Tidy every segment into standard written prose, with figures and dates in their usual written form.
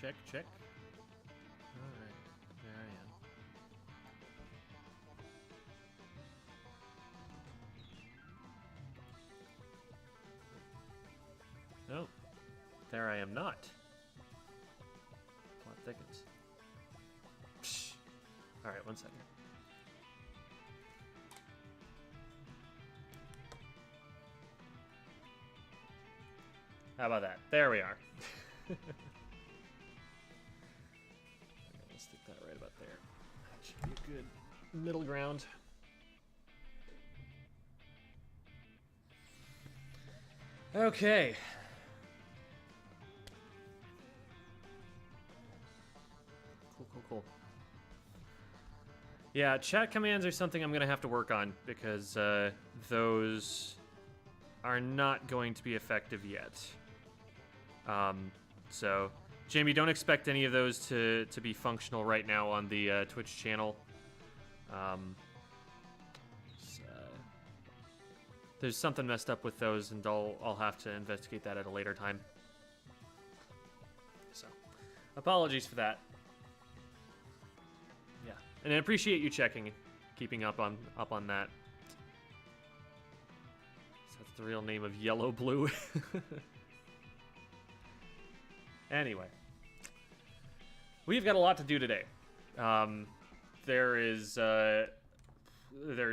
check, check. Alright, there I am. No, there I am not. Plot thickens. Psh. Alright, 1 second. How about that? There we are. Okay, let's stick that right about there. That should be a good middle ground. Okay. Cool. Yeah, chat commands are something I'm going to have to work on because those are not going to be effective yet. So, Jamie, don't expect any of those to be functional right now on the Twitch channel. There's something messed up with those, and I'll have to investigate that at a later time. So, apologies for that. Yeah, and I appreciate you checking, keeping up on that. So that's the real name of Yellow Blue. Anyway, we've got a lot to do today. There are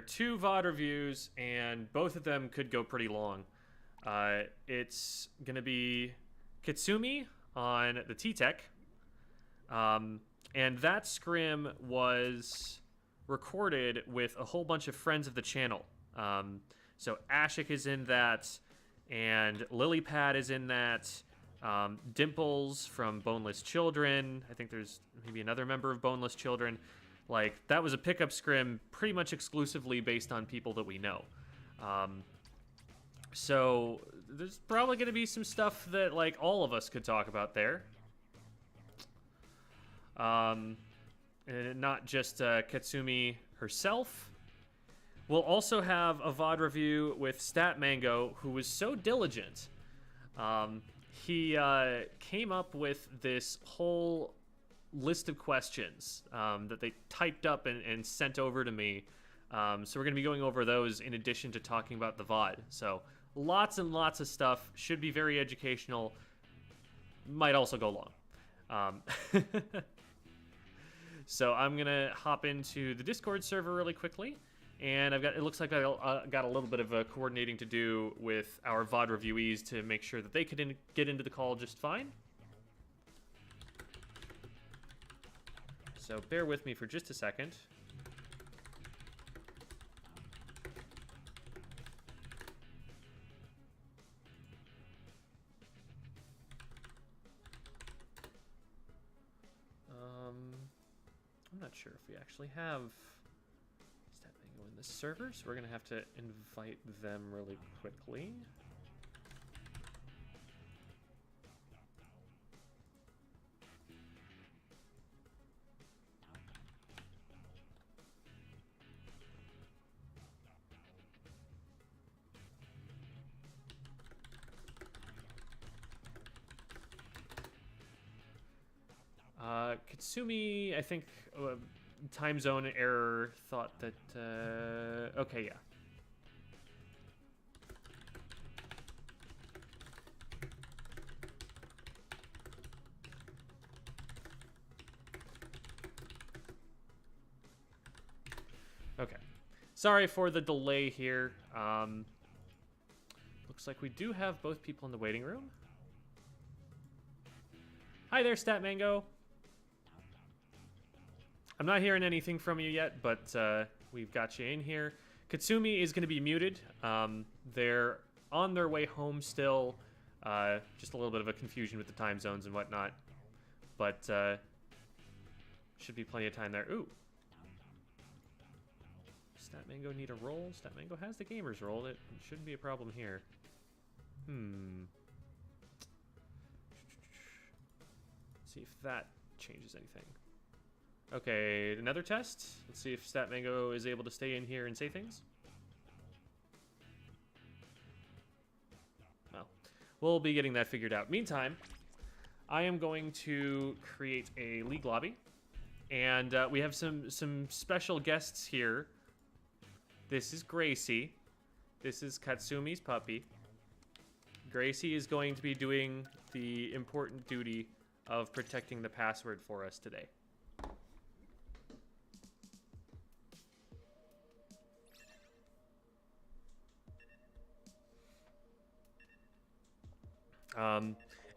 2 VOD reviews, and both of them could go pretty long. It's gonna be Katsumie on the ttek, and that scrim was recorded with a whole bunch of friends of the channel. So Ashik is in that, and Lilypad is in that. Dimples from Boneless Children. I think there's maybe another member of Boneless Children. Like, that was a pickup scrim pretty much exclusively based on people that we know. So there's probably going to be some stuff that, like, all of us could talk about there. And not just Katsumie herself. We'll also have a VOD review with statmango, who was so diligent. He came up with this whole list of questions that they typed up and sent over to me. So we're going to be going over those in addition to talking about the VOD. So lots and lots of stuff. Should be very educational. Might also go long. So I'm going to hop into the Discord server really quickly. And it looks like I got a little bit of coordinating to do with our VOD reviewees to make sure that they could get into the call just fine. So bear with me for just a second. I'm not sure if we actually have statmango in the server, so we're going to have to invite them really quickly. Katsumie, I think, time zone error thought that, okay, yeah. Okay. Sorry for the delay here. Looks like we do have both people in the waiting room. Hi there, statmango. I'm not hearing anything from you yet, but we've got you in here. Katsumie is going to be muted. They're on their way home still. Just a little bit of a confusion with the time zones and whatnot. But should be plenty of time there. Ooh. statmango need a role? statmango has the gamer's role. It shouldn't be a problem here. Let's see if that changes anything. Okay, another test. Let's see if statmango is able to stay in here and say things. Well, we'll be getting that figured out. Meantime, I am going to create a league lobby, and we have some special guests here. This is Gracie. This is Katsumie's puppy. Gracie is going to be doing the important duty of protecting the password for us today.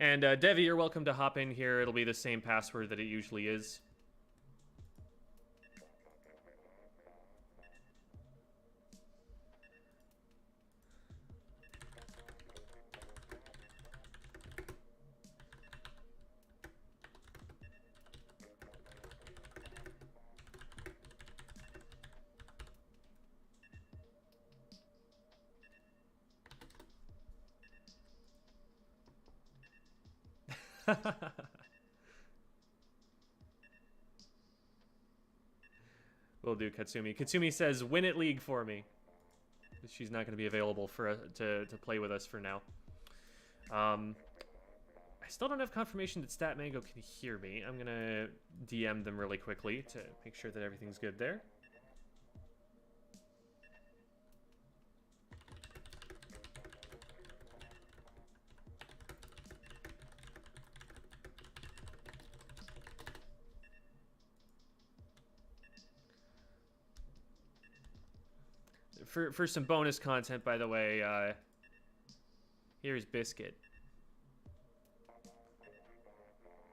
And Devi, you're welcome to hop in here. It'll be the same password that it usually is. Will do, Katsumi. Katsumi says, "Win it league for me." She's not going to be available for to play with us for now. I still don't have confirmation that statmango can hear me. I'm going to DM them really quickly to make sure that everything's good there. For some bonus content, by the way, here's Biscuit.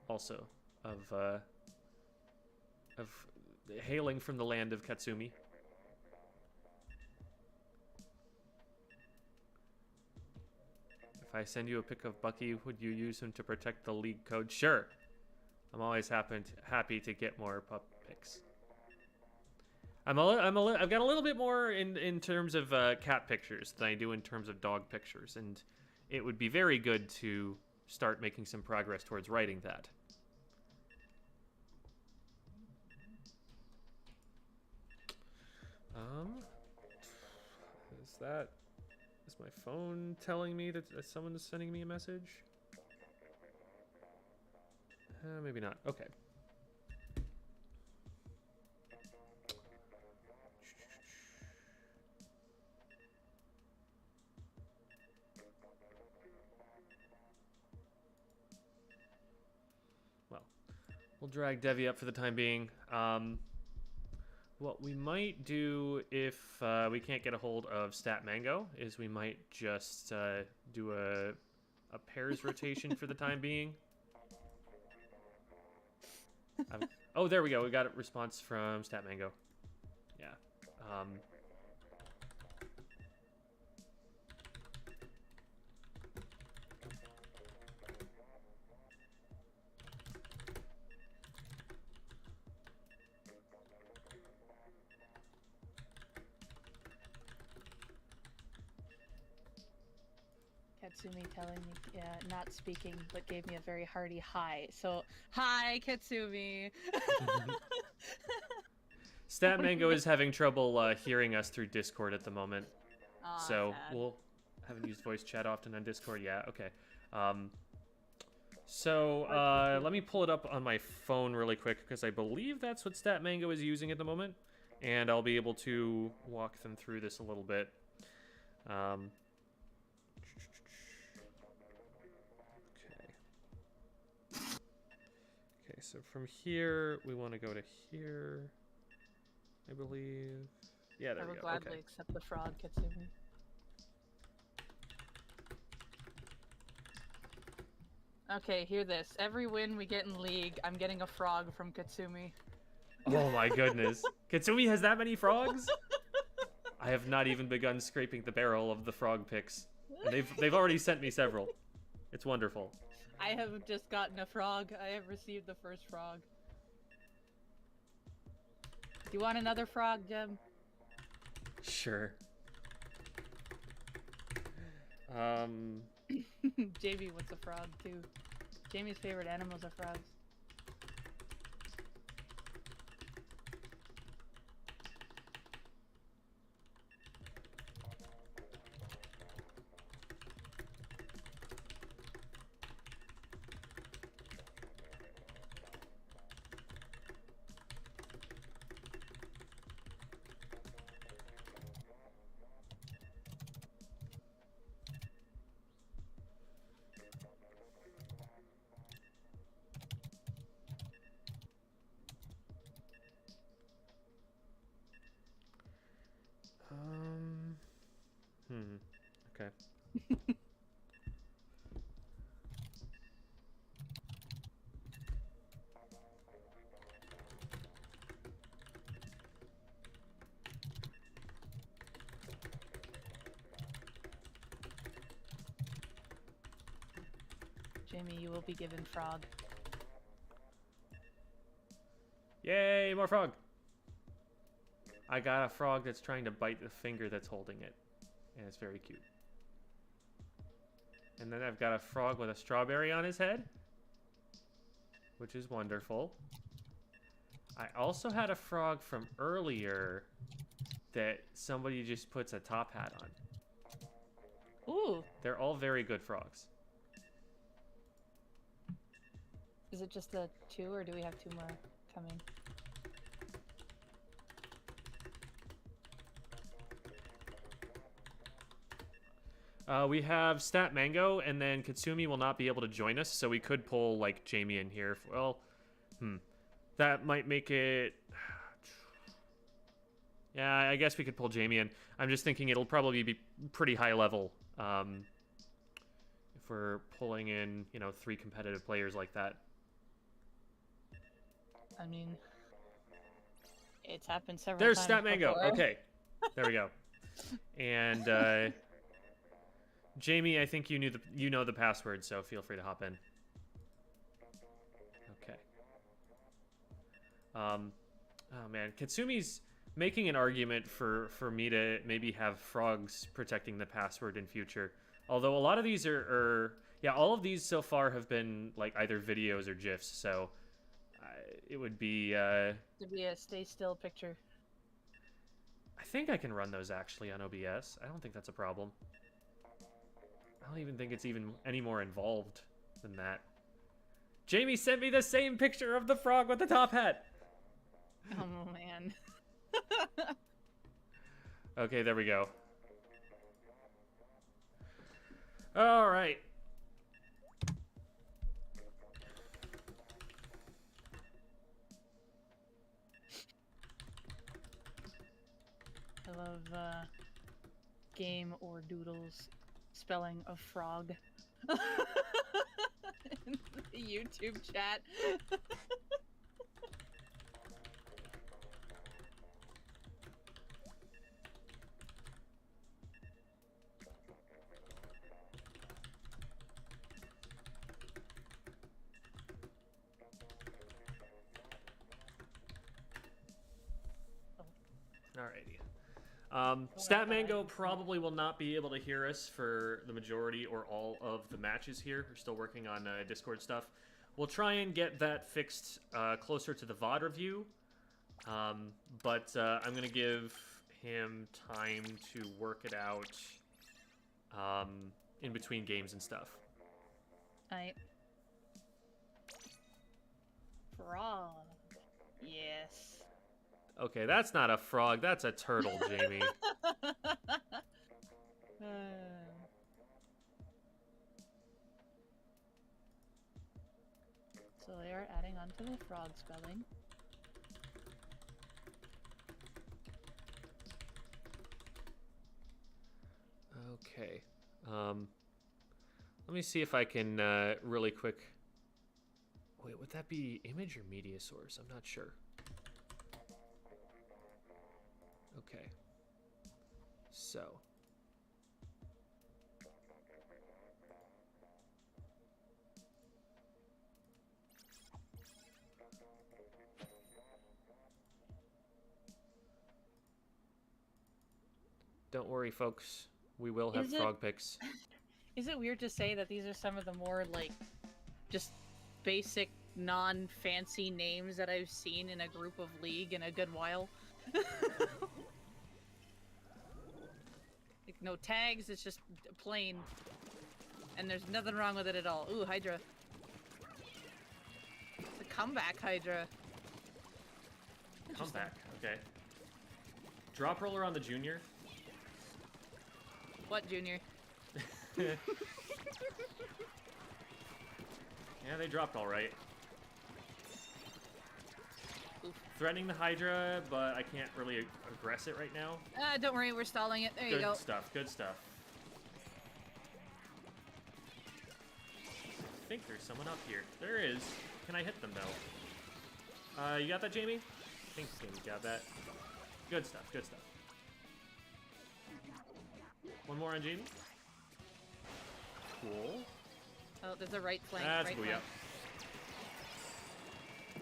Also, of hailing from the land of Katsumi. If I send you a pic of Bucky, would you use him to protect the league code? Sure. I'm always happy to get more pup pics. I've got a little bit more in terms of cat pictures than I do in terms of dog pictures, and it would be very good to start making some progress towards writing that. Is my phone telling me that someone is sending me a message? Maybe not. Okay. We'll drag Devi up for the time being. What we might do if we can't get a hold of statmango is we might just do a pairs rotation for the time being. Oh, there we go. We got a response from statmango. Yeah. Katsumi telling me, not speaking, but gave me a very hearty hi. So, hi, Katsumi. Statmango is having trouble hearing us through Discord at the moment. So sad. haven't used voice chat often on Discord. Yeah, okay. Let me pull it up on my phone really quick because I believe that's what statmango is using at the moment, and I'll be able to walk them through this a little bit. Okay, so from here, we want to go to here, I believe. Yeah, there we go. I will gladly accept the frog, Katsumi. Okay, hear this. Every win we get in League, I'm getting a frog from Katsumi. Oh my goodness. Katsumi has that many frogs? I have not even begun scraping the barrel of the frog pics. And they've already sent me several. It's wonderful. I have just gotten a frog. I have received the first frog. Do you want another frog, Jem? Sure. Jamie wants a frog too. Jamie's favorite animals are frogs. Jamie, you will be given frog. Yay, more frog! I got a frog that's trying to bite the finger that's holding it. And it's very cute. And then I've got a frog with a strawberry on his head, which is wonderful. I also had a frog from earlier that somebody just puts a top hat on. Ooh. They're all very good frogs. Is it just the 2, or do we have 2 more coming? We have statmango, and then Katsumie will not be able to join us, so we could pull, like, Jamie in here. Well, that might make it... Yeah, I guess we could pull Jamie in. I'm just thinking it'll probably be pretty high level if we're pulling in, you know, 3 competitive players like that. I mean, it's happened several There's times statmango. before. Okay, there we go. And Jamie, I think you know the password, so feel free to hop in. Okay. Oh man, Katsumie's making an argument for me to maybe have frogs protecting the password in future. Although a lot of these are yeah, all of these so far have been like either videos or GIFs, so it would be To be a stay still picture. I think I can run those actually on OBS. I don't think that's a problem. I don't even think it's even any more involved than that. Jamie sent me the same picture of the frog with the top hat. Oh man. Okay, there we go. All right. I love game or doodles spelling of frog in the YouTube chat. Alrighty. Statmango probably will not be able to hear us for the majority or all of the matches here. We're still working on Discord stuff. We'll try and get that fixed closer to the VOD review. But I'm going to give him time to work it out in between games and stuff. Alright. Frog. Yes. Okay, that's not a frog. That's a turtle, Jamie. So they are adding on to the frog spelling. Okay. Let me see if I can really quick... Wait, would that be image or media source? I'm not sure. Okay. So. Don't worry, folks. We will have frog pics. Is it weird to say that these are some of the more, like, just basic, non-fancy names that I've seen in a group of League in a good while? Like, no tags, it's just plain. And there's nothing wrong with it at all. Ooh, Hydra. It's a comeback Hydra. Comeback, okay. Drop roller on the junior. What, Junior? Yeah, they dropped all right. Oof. Threatening the Hydra, but I can't really aggress it right now. Don't worry, we're stalling it. There you go. Good stuff, good stuff. I think there's someone up here. There is. Can I hit them, though? You got that, Jamie? I think Jamie got that. Good stuff, good stuff. One more on Jamie. Cool. Oh, there's a right flank. That's right booyah. flank.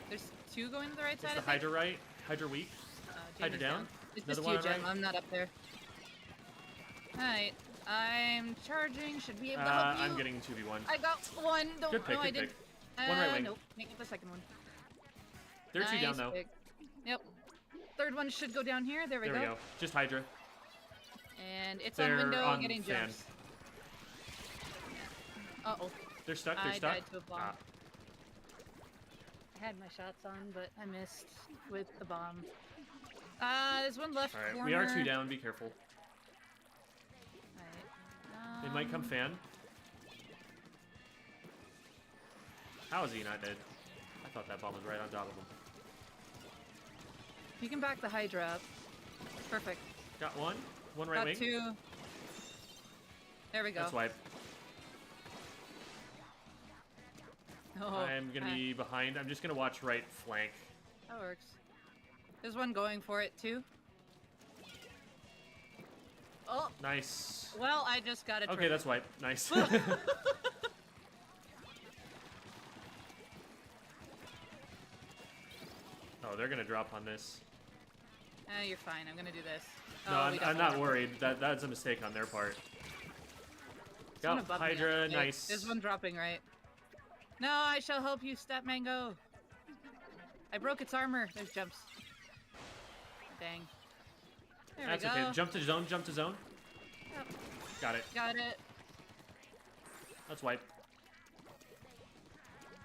There's two going to the right It's side. the Hydra right. Hydra weak. Hydra Jamie's down. It's Another just one you, on Jem. right. I'm not up there. Alright. I'm charging. Should be able to help you. I'm getting 2v1. I got one. Don't Good pick, know I good did. pick. One right wing. Nope. Make it the second one. They're two down Nice though. pick. Yep. Third one should go down here. There we There we go. Just Hydra. And it's They're on window on getting fan. jumps. Uh-oh. They're stuck. I They're stuck. died to a bomb. I had my shots on, but I missed with the bomb. There's one left All right, corner. we are two down. Be careful. Alright. They might come fan. How is he not dead? I thought that bomb was right on top of him. You can back the Hydra up. Perfect. Got one. One right Got wing. two. There we go. That's wipe. Oh, I'm gonna be behind. I'm just gonna watch right flank. That works. There's one going for it too. Oh, Nice. well, I just got it. Okay, that's wipe. Nice. Oh, they're gonna drop on this. You're fine. I'm gonna do this. No, Oh, we got I'm one. not worried. That's a mistake on their part. There's one Got above me, Hydra, actually. nice. There's one dropping right. No, I shall help you, statmango. I broke its armor. There's jumps. Dang. There That's we go. okay. Jump to zone. Jump to zone. Yep. Got it. Got it. Let's wipe.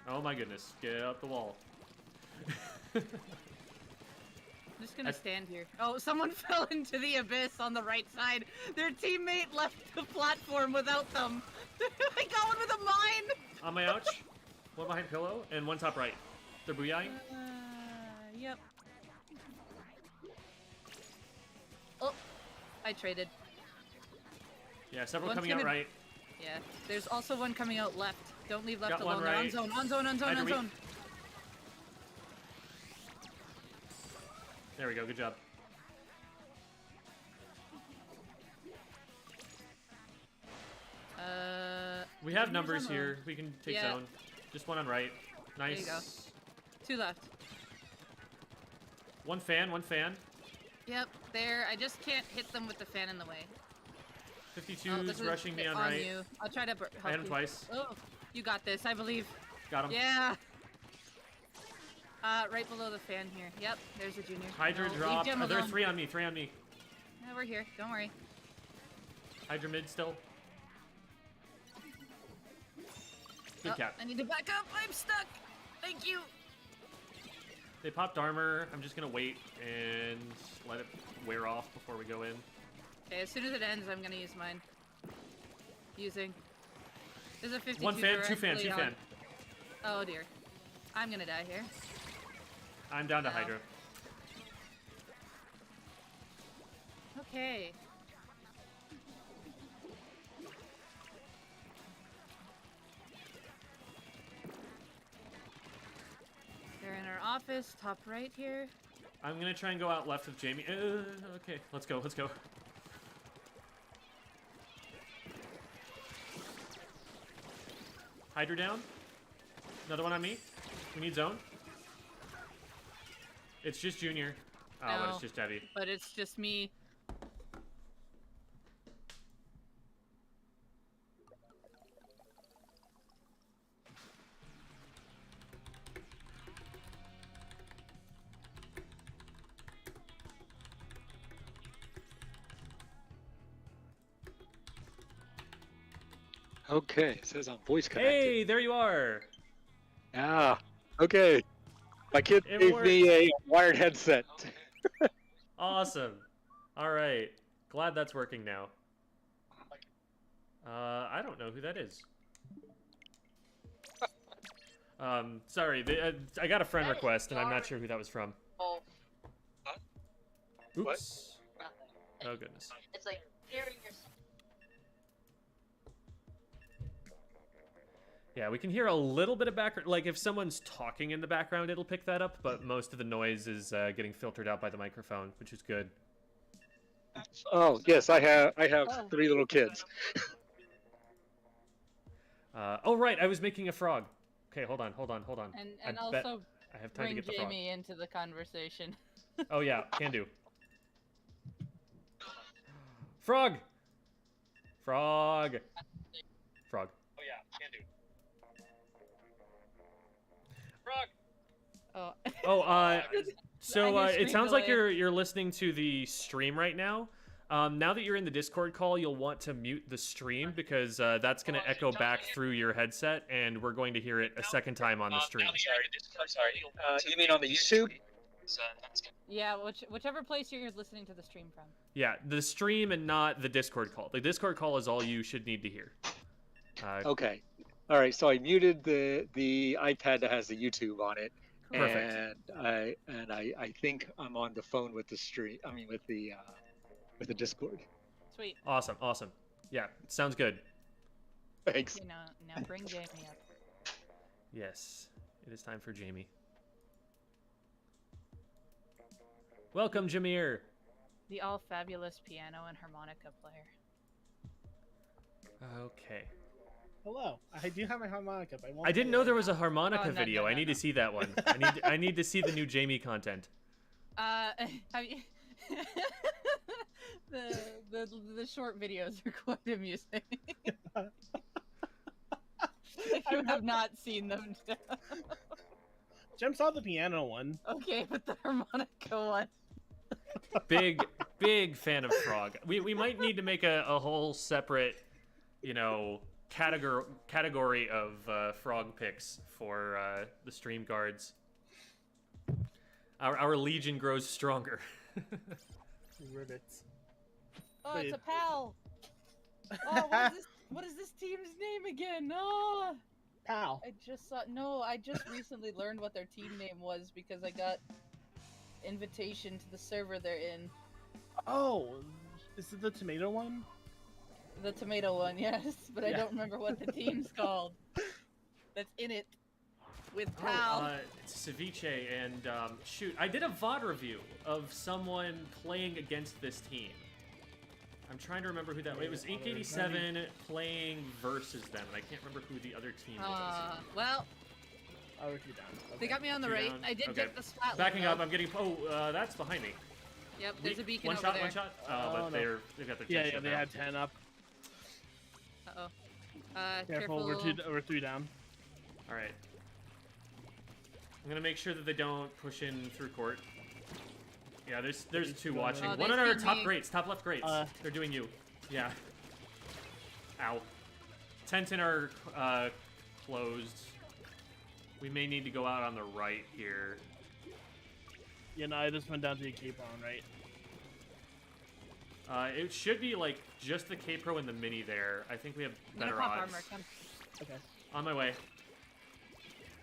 Oh my goodness. Get up the wall. I'm just gonna stand here. Oh, someone fell into the abyss on the right side. Their teammate left the platform without them. I got one with a mine! On my ouch. One behind pillow and one top right. They're booyahing. Yep. Oh, I traded. Yeah, several One's coming out gonna- right. Yeah, there's also one coming out left. Don't leave left Got one alone. They're on right. zone, on zone, on zone, Hydra on weak. zone. There we go. Good job. We have who's numbers on the- here. We can take Yeah. zone. Just one on right. Nice. you go. Two left. One fan. One fan. Yep, there. I just can't hit them with the fan in the way. 52's this is rushing me on right. you. I'll try to help I hit him you. twice. Oh, you got this. I believe. Got him. Yeah. Right below the fan here. Yep, there's a junior. Hydra No, leave drop. Jem There are alone. three on me. Three on me. No, we're here. Don't worry. Hydra mid still. Good Oh, cap. I need to back up. I'm stuck. Thank you. They popped armor. I'm just gonna wait and let it wear off before we go in. Okay, as soon as it ends, I'm gonna use mine. Using. There's a 52 One fan, two fan, directly two on- fan. Oh dear. I'm gonna die here. I'm down to Ow. Hydra. Okay. They're in our office, top right here. I'm gonna try and go out left with Jamie. Okay, let's go. Let's go. Hydra down. Another one on me. We need zone. It's just Junior. Oh, but No. it's just Debbie. But it's just me. Okay, it says I'm voice connected. Hey, there you are. Ah, okay. My kid It gave worked. me a wired headset. Awesome. All right. Glad that's working now. I don't know who that is. Sorry. I got a friend request, and I'm not sure who that was from. Oh, Oops. nothing. Oh, goodness. It's like hearing yourself. Yeah, we can hear a little bit of background. Like, if someone's talking in the background, it'll pick that up, but most of the noise is getting filtered out by the microphone, which is good. Oh yes, I have Oh. 3 little kids. Oh right, I was making a frog. Okay, hold on. And I bet also I have time to bring get the frog. Jamie into the conversation. Oh yeah, can do. Frog. Frog. Frog. Oh yeah, can do. Oh. Oh, so I hear it sounds like squeak you're listening to the stream right now. Now that you're in the Discord call, you'll want to mute the stream because that's going to echo back through your headset, and we're going to hear it a second time on the stream. Sorry. You mean on the YouTube? Yeah, whichever place you're listening to the stream from. Yeah, the stream and not the Discord call. The Discord call is all you should need to hear. Okay. All right. So I muted the iPad that has the YouTube on it. Perfect. And I think I'm on the phone with the stream. I mean with the Discord. Sweet. Awesome. Yeah, sounds good. Thanks. Okay, now bring Jamie up. Yes, it is time for Jamie. Welcome, Jameer. The all fabulous piano and harmonica player. Okay. Hello. I do have my harmonica, but I didn't know there was a harmonica Oh, no, video. no, I no, need no. to see that one. I need to see the new Jamie content. Have you... the short videos are quite amusing. If you have not seen them, Jem saw the piano one. okay, but the harmonica one. Big fan of Frog. We might need to make a whole separate, category of Frog picks for the stream guards. Our legion grows stronger. Ribbits. Oh, it's a pal. Oh, what is this team's name again? Oh, Pal. I just recently learned what their team name was because I got invitation to the server they're in. Oh, is it the tomato one? The tomato one, yes, but I Yeah. don't remember what the team's called. That's in it with Pal. It's Ceviche, and shoot, I did a VOD review of someone playing against this team. I'm trying to remember who that was. It was Ink87 playing versus them, and I can't remember who the other team was. Well, Oh, we're two down. they got me on the Two right. down. I did Okay. get the splat. Backing up, I'm getting. Oh, that's behind me. Yep, there's a beacon One over shot, there. one shot. Oh, But no. they've got their Yeah, chest yeah, shut they down. had 10 up. Uh-oh. Careful, we're three down. All right. I'm gonna make sure that they don't push in through court. Yeah, there's two watching. Oh, One they on our see top me. grates, top left grates. They're doing you. Yeah. Ow. Tent in our closed. We may need to go out on the right here. Yeah, no, I just went down to the Cape on, right? It should be like just the K-Pro and the Mini there. I think we have I'm gonna better pop odds. armor. Come. Okay. On my way.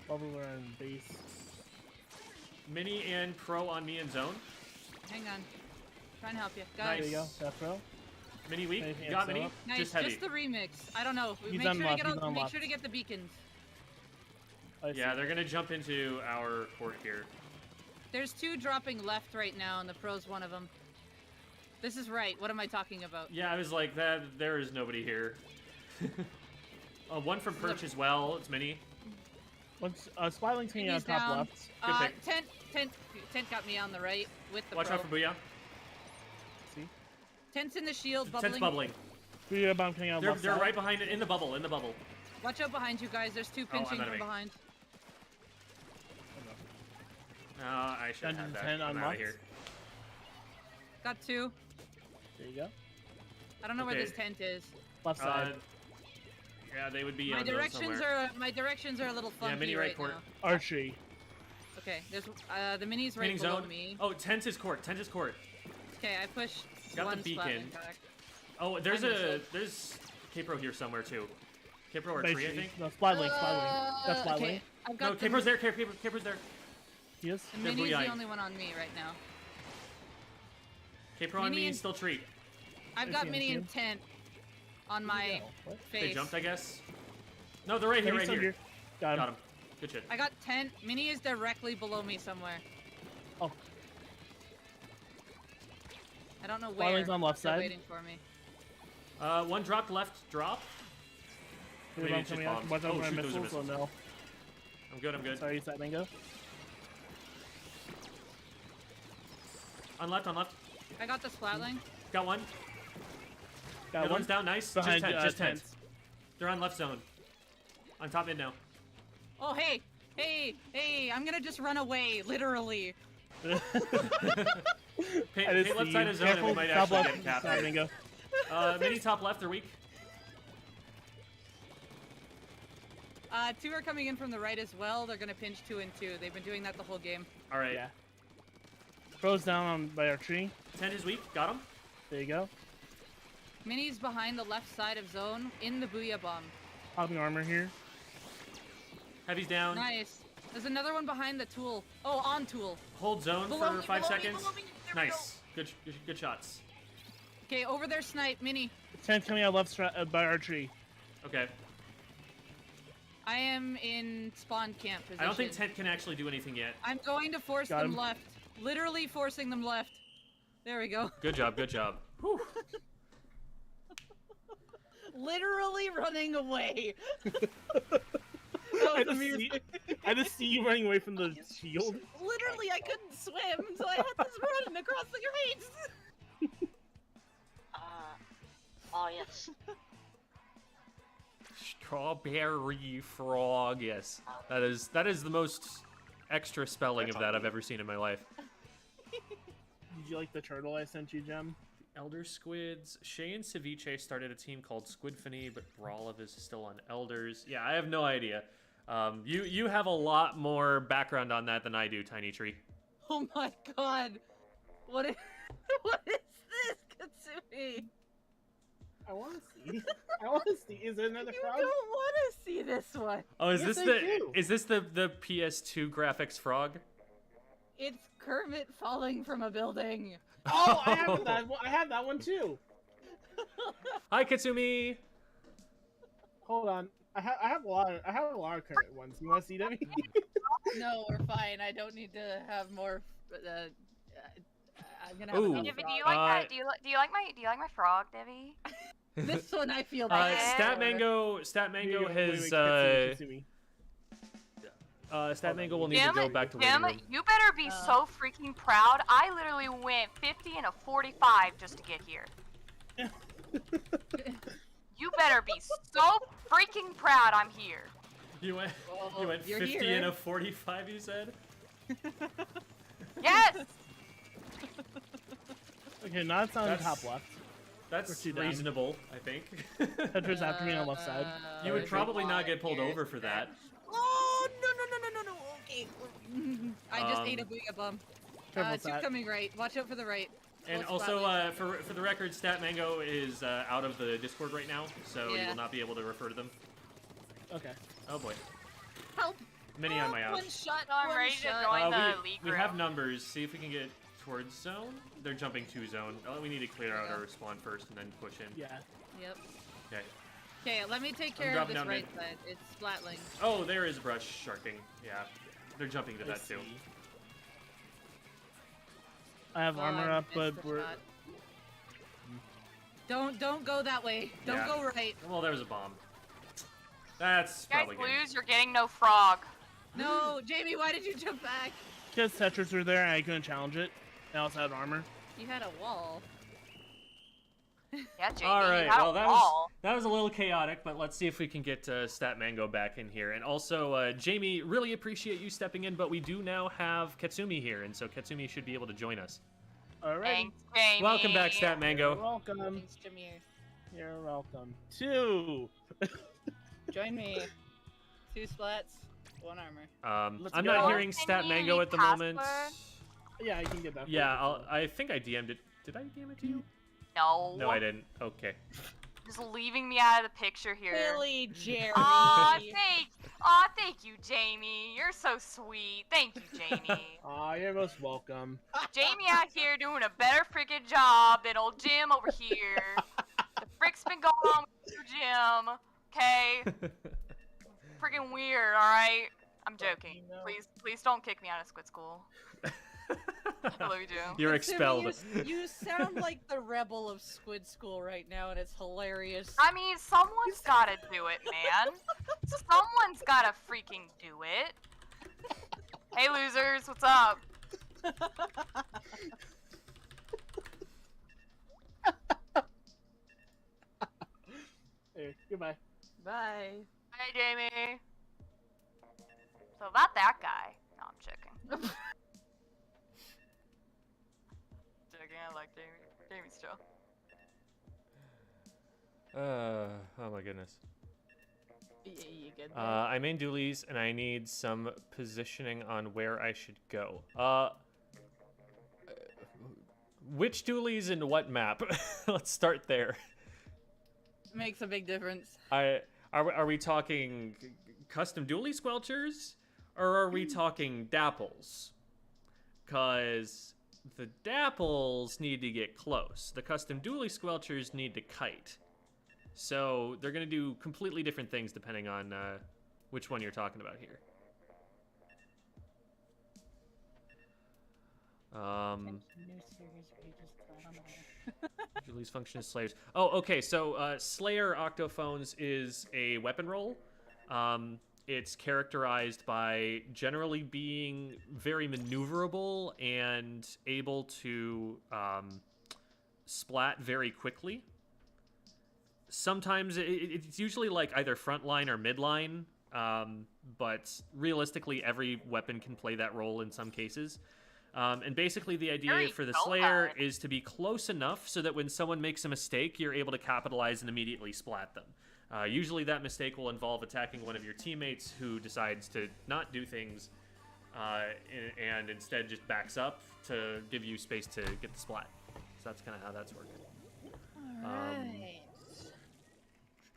Bubble on base. Mini and Pro on me in zone. Hang on. Trying to help you. Got Nice. There you go. That's pro. Mini weak. Anything You got else Mini? up? Nice, Just heavy. just the remix. I don't know. He's Make sure, unlocked, he's make unlocked. sure to get the beacons. I see. Yeah, they're gonna jump into our court here. There's two dropping left right now, and the pro's one of them. This is right. What am I talking about? Yeah, I was like, that. There is nobody here. One from Perch as well. It's Mini. Once Spyling's hanging He's on top down. left. Good pick. Tent got me on the right with the Watch pro. out for Booyah. See? Tent's in the shield, bubbling. Tent's bubbling. We bomb coming out They're left they're side. right behind it in the bubble. In the bubble. Watch out behind you guys. There's two Oh, I'm pinching enemy. from behind. I should have had that. 10 I'm out of unlocked. here. Got two. There you go. I don't know where Okay. this tent is. Left side. Yeah, they would be My on those directions somewhere. are a little funky Mini right court. now. Archery. Okay, there's the mini's right Painting below zone. me. Oh, tent is court. Tent is court. Okay, I pushed Got the one beacon. splatling back. Oh, there's I missed there's K-Pro here somewhere too. K-Pro or Base tree, I tree. think. No, Spyling. That's Spyling. Okay, I've got No, the K-Pro's there. K-Pro's there. He is. The mini's Booyah. the only one on me right now. K-Pro on Mini me, and- still tree. I've I got see mini him, and tent on my What? face. They jumped, I guess. No, they're right here, He's right here. Got him. Got him. Good shit. I got tent. Mini is directly below me somewhere. Oh, I don't know where. Spyling's on left They're side. waiting for me. One dropped left, drop. Maybe bomb it's just coming out. bombs. Watch out Oh, for my shoot, those are missiles. Oh missiles. no. I'm good, I'm good. Sorry, statmango. On left, on left. I got the splatling. Got one. Got The one one's down, nice. behind, Just 10. tents. They're on left zone. On top mid now. Oh, hey! Hey! I'm gonna just run away, literally. Paint I just left see side you. of zone and we Careful, might top actually left, get capped. statmango. Mini top left, they're weak. 2 are coming in from the right as well. They're gonna pinch 2 and 2. They've been doing that the whole game. Alright. Yeah. Froze down by our tree. 10 is weak, got him. There you go. Mini's behind the left side of zone in the booyah bomb. Popping armor here. Heavy's down. Nice. There's another one behind the tool. Oh, on tool. Hold zone Below for me, 5 below me, seconds. below me. There we Nice. Good shots. Okay, over there, snipe. Mini. 10 coming out left by our tree. Okay. I am in spawn camp position. I don't think Tent can actually do anything yet. I'm going to force Got them him. left. Literally forcing them left. There we go. Good job, good job. Whew. Literally running away. I just see you running away from the shield. Literally, I couldn't swim, so I had to run across the grates. Oh yes. Strawberry frog, yes. That is the most extra spelling of that I've ever seen in my life. Did you like the turtle I sent you, Gem? Elder Squids. Shay and Ceviche started a team called Squidfany, but Brawliv is still on Elders. Yeah, I have no idea. You have a lot more background on that than I do, Tiny Tree. Oh my god. What is, what is this, Katsumi? I want to see. I want to see. Is there another You frog? don't want to see this one. Oh, is Yes, this I the do. is this the PS2 graphics frog? It's Kermit falling from a building. Oh, I have that. I have that one too. Hi, Katsumi. Hold on. I have a lot of current ones. You want to see them? No, we're fine. I don't need to have more. I'm gonna have Ooh. another Debbie, do frog. you like that? Do you like my frog, Debbie? This one I feel Uh, bad. Statmango has Katsumi. Statmango will need to go back to waiting Jim, room. you better be so freaking proud. I literally went 50 and a 45 just to get here. You better be so freaking proud I'm here. You went You're 50 here. and a 45, you said? Yes! Okay, now it's on the That's- top left. That's two down. reasonable, I think. Tetris after me on left side. You would probably not get pulled over for that. Oh no! Okay, I just ate a booyah bomb. Careful, 2 Sat. coming right. Watch out for the right. And Both also, splatling. for the record, Statmango is out of the Discord right now, so you Yeah. will not be able to refer to them. Okay. Oh boy. Help! Mini on my out. One shot. So I'm one ready to shot. join the league We room. have numbers. See if we can get towards zone. They're jumping to zone. Oh, we need to clear out our spawn first and then push in. Yeah. Yep. Okay. Okay, let me take care of dropping this down right mid. side. It's splatling. Oh, there is brush sharking. Yeah. They're jumping to I that too. see. I have Oh, armor I up, missed but the we're. shot. Don't go that way. Don't Yeah. go right. Well, there was a bomb. That's You guys probably good. lose, you're getting no frog. No, Jamie, why did you jump back? Because Tetris were there and I couldn't challenge it. I also had armor. You had a wall. Yeah, JD, All you right. had Well, a that wall. was a little chaotic, but let's see if we can get Statmango back in here. And also, Jamie, really appreciate you stepping in, but we do now have Katsumi here, and so Katsumi should be able to join us. Alright. Thanks, Jamie. Welcome back, You're Statmango. welcome. Thanks, Jameer. You're welcome. 2. Join me. 2 splats, 1 armor. Let's I'm go. not hearing Send me a Statmango at the password. moment. Yeah, I can get that. Yeah, I think I DM'd it. Did I DM it to you? No. No, I didn't. Okay. Just leaving me out of the picture here. Really, Jerry? Aw, thank you, Jamie. You're so sweet. Thank you, Jamie. Aw, you're most welcome. Jamie out here doing a better freaking job than old Jim over here. The frick's been going on with you, Jim. Okay? Freaking weird, alright? I'm joking. No. Please don't kick me out of Squid School. I love you, Jim. You're Katsumie, expelled. You sound like the rebel of Squid School right now, and it's hilarious. I mean, someone's gotta do it, man. Someone's gotta freaking do it. Hey, losers, what's up? Hey, goodbye. Bye. Hey, Jamie. So about that guy. No, I'm checking. Checking, I like Jamie. Jamie's chill. Oh my goodness. You good? I main dualies and I need some positioning on where I should go. Which dualies and what map? Let's start there. Makes a big difference. Are we talking custom dualie squelchers, or are we talking dapples? Cause the dapples need to get close. The custom dualie squelchers need to kite. So they're gonna do completely different things depending on which one you're talking about here. Julie's function is Slayers. Oh, okay. So Slayer Octophones is a weapon roll. It's characterized by generally being very maneuverable and able to splat very quickly. Sometimes it's usually like either frontline or midline, but realistically every weapon can play that role in some cases. And basically the idea Very for the well Slayer done. is to be close enough so that when someone makes a mistake, you're able to capitalize and immediately splat them. Usually that mistake will involve attacking one of your teammates who decides to not do things and instead just backs up to give you space to get the splat. So that's kind of how that's working. Alright.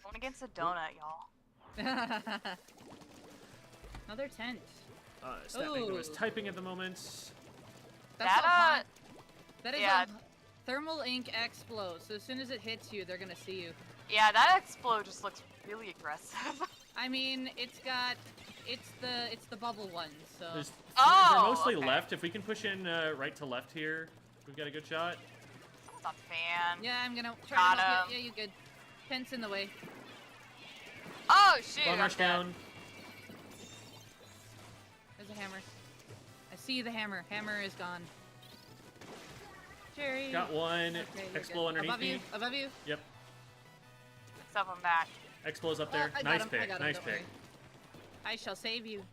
Going against a donut, y'all. Another tent. Statmango is Ooh. typing at the moment. That's That, that is yeah. a thermal ink explode. So as soon as it hits you, they're gonna see you. Yeah, that explode just looks really aggressive. I mean, it's the bubble one. So They're Oh, mostly okay. left. If we can push in right to left here, we've got a good shot. It's not a fan. yeah, I'm gonna try Got to help him. you. Yeah, you good. Tent's in the way. Oh, shoot. Bomb I'm rush dead. down. There's a hammer. I see the hammer. Hammer is gone. Jerry. Got one. Okay, you're Explo good. underneath Above me. you. Above you. Yep. Stuff him back. Explo's up there. I got Nice him, I pick. got him, Nice don't pick. worry. I shall save you.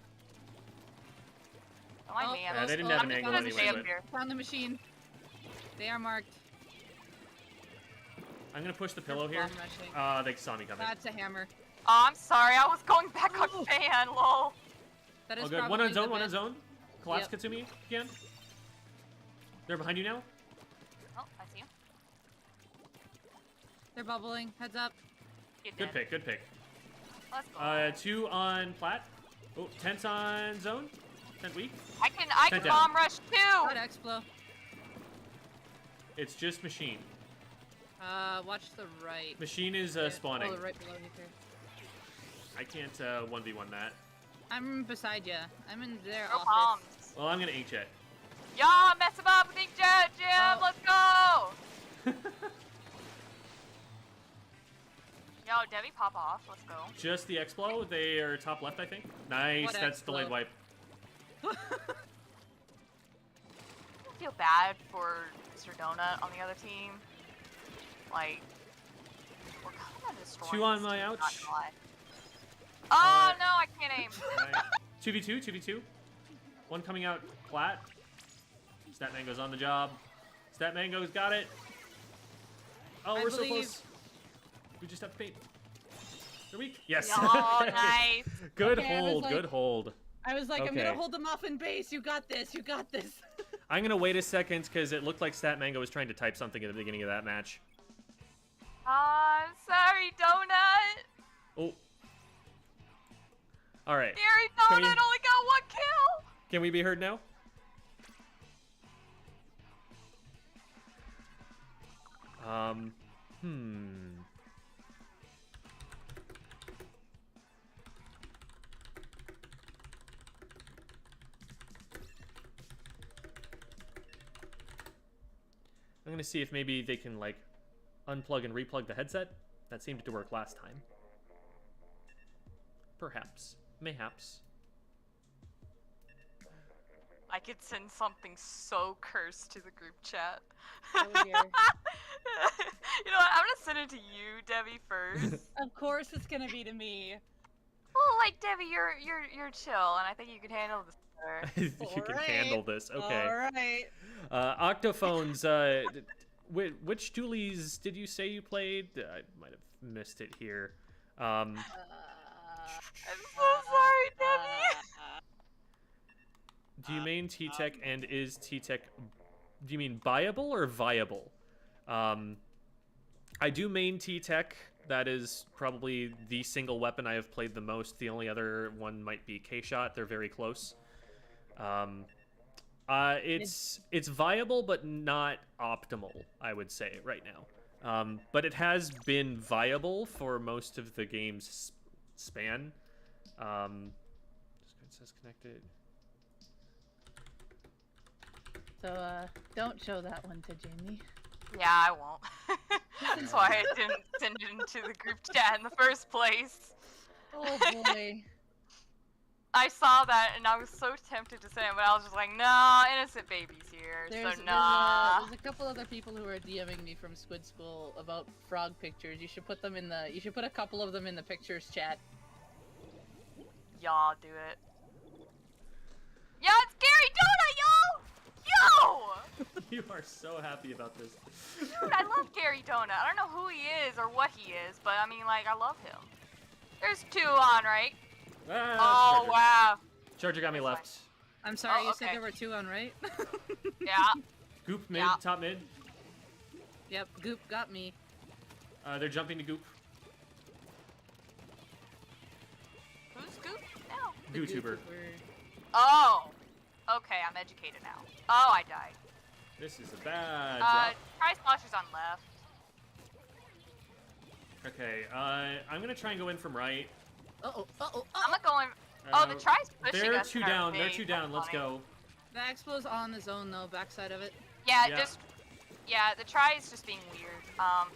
Don't mind Oh, me. Yeah, they didn't oh, have I'm an just angle gonna anyway, stay up but here. Found the machine. They are marked. I'm gonna push the pillow here. Bomb rushing. They saw me coming. That's a hammer. Oh, I'm sorry. I was going back Oh. on fan. Lol. That is Oh, good. One probably on zone. the One on best- zone. Collapse Yep. Katsumie again. They're behind you now. Oh, I see him. They're bubbling. Heads up. He's Good dead. pick. Good pick. Let's go. 2 on plat. Oh, tent's on zone. Tent weak. I can Sent down. bomb rush too. Got Explo. It's just machine. Watch the right. Machine is There. spawning. Oh, right below you here. I can't 1v1 that. I'm beside you. I'm in their No office. bombs. Well, I'm gonna inkjet. Y'all mess him up with inkjet, Jim. Oh. Let's go. Yo, Debbie, pop off. Let's go. Just the Explo. They are top left, I think. Nice. What That's Explo? delayed wipe. I feel bad for Mr. Donut on the other team. Like, we're kind of destroying 2 on this my team, ouch. not gonna lie. Oh no, I can't aim. 2v2. 2v2. One coming out flat. Statmango's on the job. Statmango's got it. Oh, I we're so believe- close. We just have to paint. They're weak. Yes. Oh, nice. Good Okay, I was hold. like- Good hold. I was like, I'm Okay. gonna hold them off in base. You got this. You got this. I'm gonna wait a second because it looked like Statmango was trying to type something at the beginning of that match. I'm sorry, Donut. Oh. All right. Gary Can Donut we- only got 1 kill. Can we be heard now? Hmm. I'm gonna see if maybe they can like unplug and replug the headset. That seemed to work last time. Perhaps. Mayhaps. I could send something so cursed to the group chat. Oh dear. You know what? I'm gonna send it to you, Debbie, first. Of course it's gonna be to me. Well, like Debbie, you're chill, and I think you can handle this better. You can Alright. handle this. Okay. Alright. Octophones, which dualies did you say you played? I might have missed it here. I'm so sorry, Debbie. Do you mean ttek, and is ttek... Do you mean viable or viable? I do main ttek. That is probably the single weapon I have played the most. The only other one might be kshot. They're very close. It's viable, but not optimal, I would say, right now. But it has been viable for most of the game's span. It says connected. So, don't show that one to Jamie. Yeah, I won't. That's why I didn't send it into the group chat in the first place. Oh boy. I saw that and I was so tempted to send it, but I was just like, nah, innocent babies here, so nah. There's a couple other people who are DMing me from Squid School about frog pictures. You should put them in the. You should put a couple of them in the pictures chat. Y'all do it. Yeah, it's Gary Donut, y'all! Yo! You are so happy about this. Dude, I love Gary Donut. I don't know who he is or what he is, but I mean, like, I love him. There's 2 on, right? Ah, Oh, Charger. wow. Charger got me left. I'm sorry, Oh, you said okay. there were 2 on, right? Yeah. Goop mid, Yeah. top mid. Yep, Goop got me. They're jumping to Goop. Who's Goop now? The YouTuber. Gooper. Oh. Okay, I'm educated now. Oh, I died. This is a bad drop. Try Slosher's on left. Okay, I'm gonna try and go in from right. Uh-oh, uh-oh, I'm uh-oh. not going. Oh, the try's pushing They're us. 2 in our down. They're face. 2 down. Let's Funny. go. The Expo's on the zone, though, backside of it. Yeah, Yeah. just. Yeah, the try is just being weird. I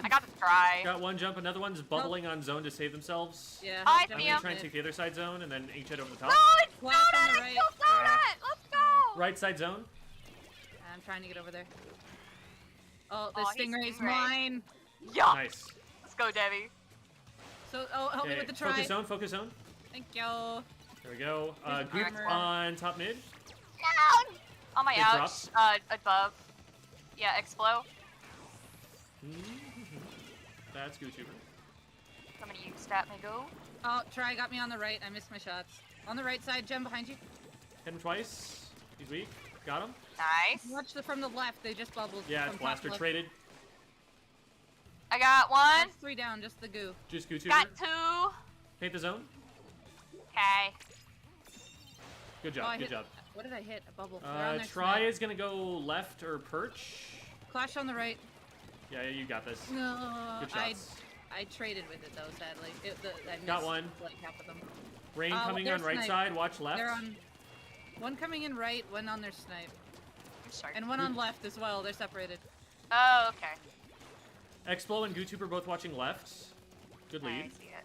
got the try. Got one jump. Another one's bubbling on zone to save themselves. Yeah. I jump I'm see gonna him. try and take the other side zone and then each head over the No, top. it's Flash on Donut! the I right. killed Donut! Let's go! Right side zone. I'm trying to get over there. Oh, the Oh, he's Stingray's Stingray. mine. Yeah. Nice. Let's go, Debbie. So, oh, help me Okay, with the try. focus zone. Focus zone. Thank you. There we go. There's Goop armor. on top mid. No! On my Big ouch. drops. Above. Yeah, Explo. That's YouTuber. I'm gonna use statmango. Oh, try got me on the right. I missed my shots. On the right side, Gem behind you. Hit him twice. He's weak. Got him. Nice. Watch from the left. They just bubbled. Yeah, from it's top blaster left. traded. I got one. That's 3 down, just the goo. Just YouTuber. Got 2. Paint the zone. Okay. Good Oh, job. I Good hit- job. What did I hit? A bubble. They're on their Try snipe. is gonna go left or perch. Clash on the right. Yeah, you got this. No, Good shots. I traded with it though, sadly. I missed Got one. like half of them. Rain coming they're on right snipe. side. Watch left. They're on. One coming in right, one on their snipe, I'm sorry. and one on left as well. They're separated. Oh, okay. Explo and YouTuber both watching left. Good I lead. see it.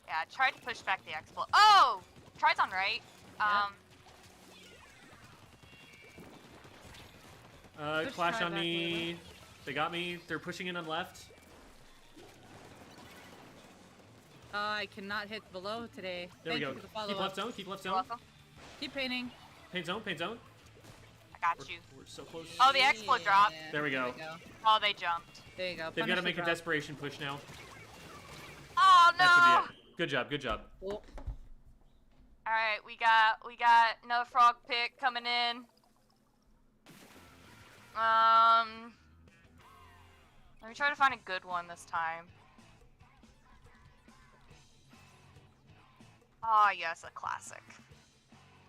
Yeah, I tried to push back the Explo. Oh! Try's on right. Push Clash try on back me. They got me. They're pushing in on left. I cannot hit below today. There Thank we go. you for the follow Keep up. left zone. Keep left You're zone. welcome. Keep painting. Paint zone. Paint zone. I got you. We're so close. Oh, the Explo dropped. There we go. Oh, they jumped. There you go. They've got to Punish the make a drop. desperation push now. Oh no! That should be it. Good job. Good job. Oh, All right, we got another frog pick coming in. Let me try to find a good one this time. Ah, yes, a classic.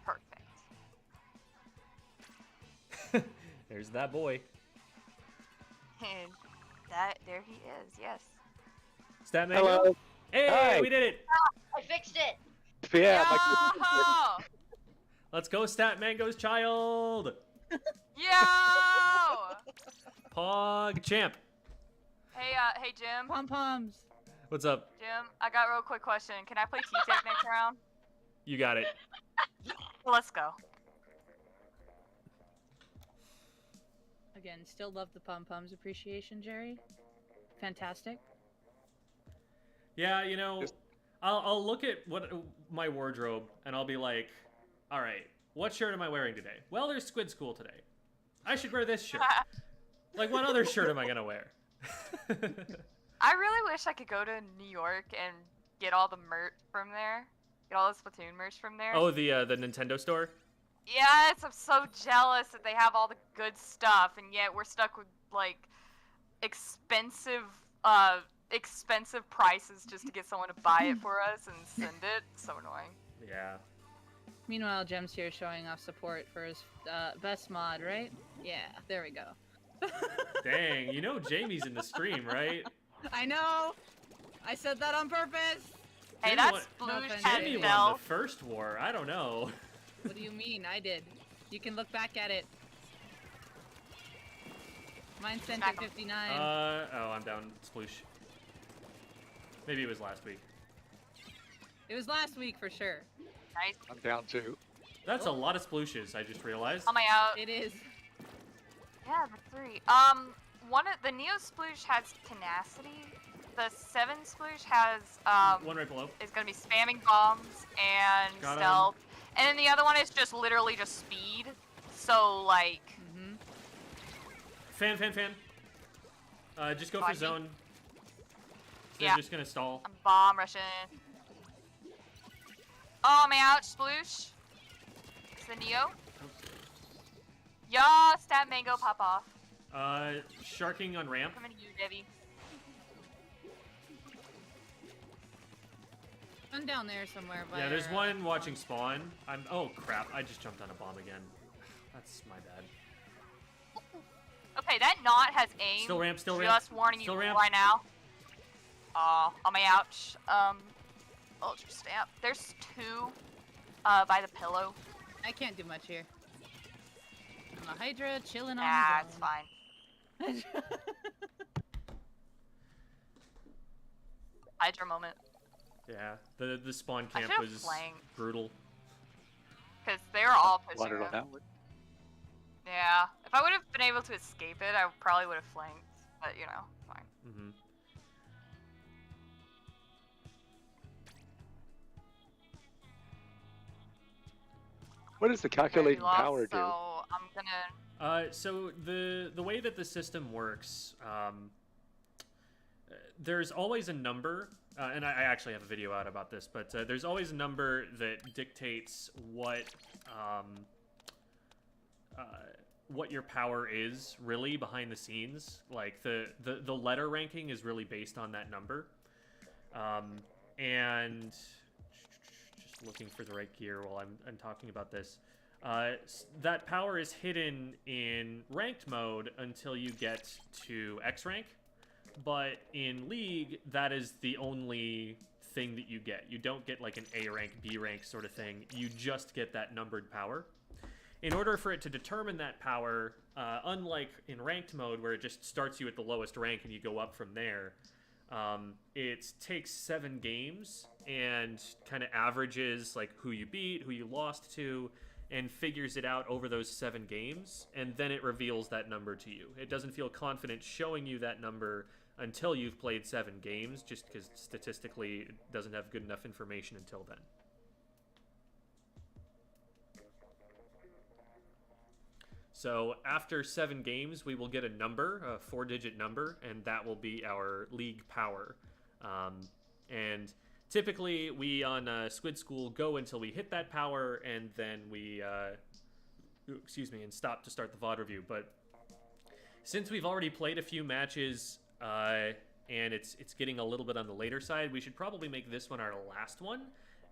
Perfect. There's that boy. And there he is. Yes. Statmango. Hello. Hey, Hi. we did it. I fixed it. Yeah. Yo-ho! Let's go, Statmango's child. Yo! Pog champ. Hey, Jim. Pom poms. What's up? Jim, I got a real quick question. Can I play ttek next round? You got it. Well, let's go. Again, still love the pom poms appreciation, Jerry. Fantastic. Yeah, you know, I'll look at what my wardrobe and I'll be like, all right, what shirt am I wearing today? Well, there's Squid School today. I should wear this shirt. Like, what other shirt am I gonna wear? I really wish I could go to New York and get all the merch from there. Get all the Splatoon merch from there. Oh, the Nintendo store? Yes, I'm so jealous that they have all the good stuff, and yet we're stuck with, like, expensive prices just to get someone to buy it for us and send it. So annoying. Yeah. Meanwhile, Jem's here showing off support for his best mod, right? Yeah, there we go. Dang, you know Jamie's in the stream, right? I know! I said that on purpose! Hey, Jamie that's won- blue offense. hat Jamie won Bell. the first war. I don't know. What do you mean? I did. You can look back at it. Mine's Center Smack 'em. 59. Oh, I'm down sploosh. Maybe it was last week. It was last week for sure. Nice. I'm down too. That's a lot of splooshes, I just realized. On my out. It is. Yeah, the 3. One of the Neo Sploosh has tenacity. The 7 Sploosh has One right below. is gonna be spamming bombs and Got 'em. stealth, and then the other one is just literally just speed. So like, Mm-hmm. Fan. Just go for Watch me. zone. They're Yeah. just gonna stall. I'm bomb rushing. Oh, I'm out, Sploosh. It's the Neo. Yeah, statmango, pop off. Sharking on ramp. Coming to you, Debbie. I'm down there somewhere. By Yeah, there's our, one watching spawn. Oh crap! I just jumped on a bomb again. That's my bad. Okay, that knot has aim. Still ramp. Just warning Still you ramp. right now. On my ouch. Ultra stamp. There's 2, by the pillow. I can't do much here. I'm a Hydra chilling on Nah, the it's fine. zone. Hydra moment. Yeah, the spawn I camp should've was flanked. brutal. Because they were all pushing Wandered on us. that one. Yeah. If I would have been able to escape it, I probably would have flanked. But, you know, fine. Mm-hmm. What does the calculating Already lost, power do? So I'm gonna. So the way that the system works, there's always a number, and I actually have a video out about this, but there's always a number that dictates what your power is really behind the scenes. Like the letter ranking is really based on that number, and just looking for the right gear while I'm talking about this. That power is hidden in ranked mode until you get to X rank, but in League, that is the only thing that you get. You don't get like an A rank, B rank sort of thing. You just get that numbered power. In order for it to determine that power, unlike in ranked mode where it just starts you at the lowest rank and you go up from there, it takes 7 games and kind of averages like who you beat, who you lost to, and figures it out over those 7 games, and then it reveals that number to you. It doesn't feel confident showing you that number until you've played 7 games, just because statistically it doesn't have good enough information until then. So after 7 games, we will get a number, a 4-digit number, and that will be our league power. And typically, we on Squid School go until we hit that power, and then we, and stop to start the VOD review. But since we've already played a few matches, and it's getting a little bit on the later side, we should probably make this one our last one,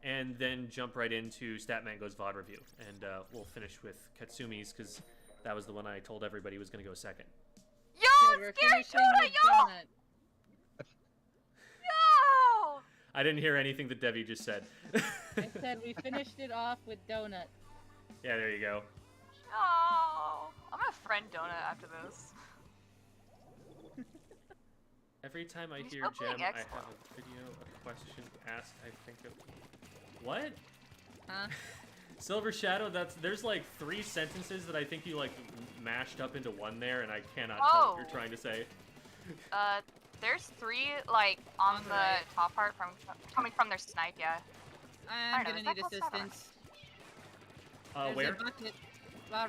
and then jump right into statmango's VOD review. And we'll finish with Katsumie's, because that was the one I told everybody was going to go second. Yo, Good, we're it's Scary finishing Tuna, with yo! donut. Yo! I didn't hear anything that Debbie just said. I said we finished it off with donut. Yeah, there you go. Yo! friend Donut after this. Every time I He's hear still Gem, playing I have X-Cloud. a video, a question asked. I think of what? Huh? Silver Shadow. There's like 3 sentences that I think you like mashed up into one there, and I cannot tell what you're trying to say. There's 3 like on the Right. top part coming from their snipe. Yeah. I'm know, gonna is that need called Sniper? assistance. There's Where? a bucket.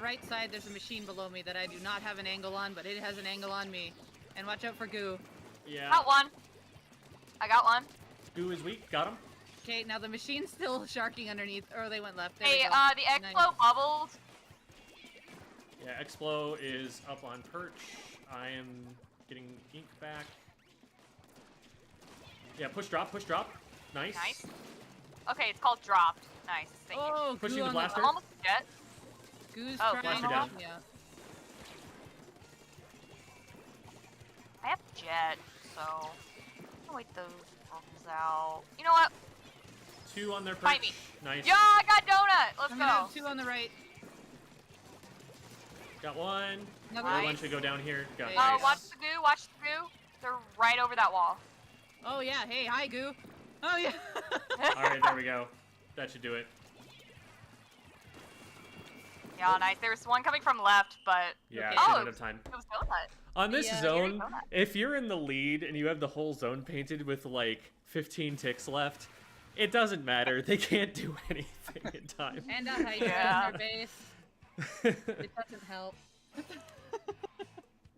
Right side, there's a machine below me that I do not have an angle on, but it has an angle on me. And watch out for goo. Yeah. Got one. I got one. Goo is weak. Got him. Okay, now the machine's still sharking underneath. Or they went left. There Hey, we go. the X-Flow bubbled. Yeah, Explo is up on perch. I am getting ink back. Yeah, push drop, push drop. Nice. Nice. Okay, it's called dropped. Nice. Thank you. Oh, Pushing goo the on blaster. I'm almost dead. Goo's Oh, trying blaster to down. help me out. I have jet, so I'll wait those bubbles out. You know what? 2 on their perch. Fight me. Nice. Yeah, I got donut. Let's I'm go. gonna have 2 on the right. Got 1. Another Another Nice. one should go down here. Got Okay. nice. Watch the goo. Watch the goo. They're right over that wall. Oh yeah, hey, hi goo. Oh yeah. Alright, there we go. That should do it. Yeah, nice. There was one coming from left, but Yeah, Okay. should Oh. not have time. it was donut. On this Yeah. zone, Donut. if you're in the lead and you have the whole zone painted with like 15 ticks left, it doesn't matter. They can't do anything in time. And a Hydra Yeah. in their base. It doesn't help.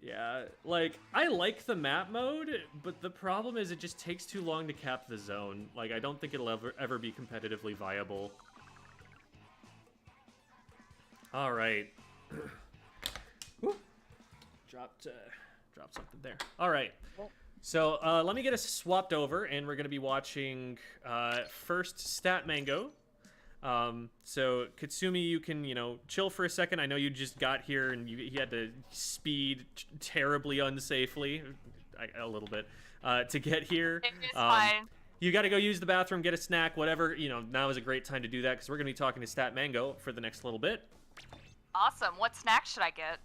Yeah, like, I like the map mode, but the problem is it just takes too long to cap the zone. Like, I don't think it'll ever be competitively viable. Alright. Dropped something there. Alright. So, let me get us swapped over, and we're going to be watching, first statmango. So Katsumie, you can, chill for a second. I know you just got here and you had to speed terribly unsafely, a little bit, to get here. It's fine. You got to go use the bathroom, get a snack, whatever. Now is a great time to do that because we're going to be talking to statmango for the next little bit. Awesome. What snack should I get?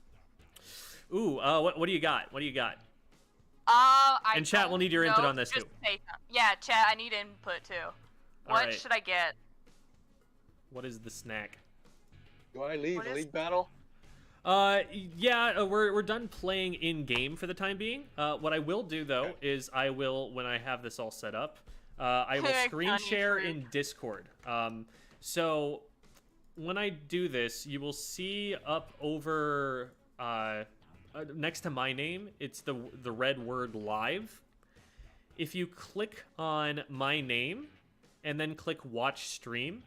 Ooh, what do you got? What do you got? And chat will need your input on this, too. Yeah, chat, I need input too. What Alright. should I get? What is the snack? Do I leave What a is- league battle? Yeah, we're done playing in game for the time being. What I will do though is I will, when I have this all set up, I will screen Gunny share fruit. in Discord. So when I do this, you will see up over next to my name, it's the red word live. If you click on my name and then click watch stream,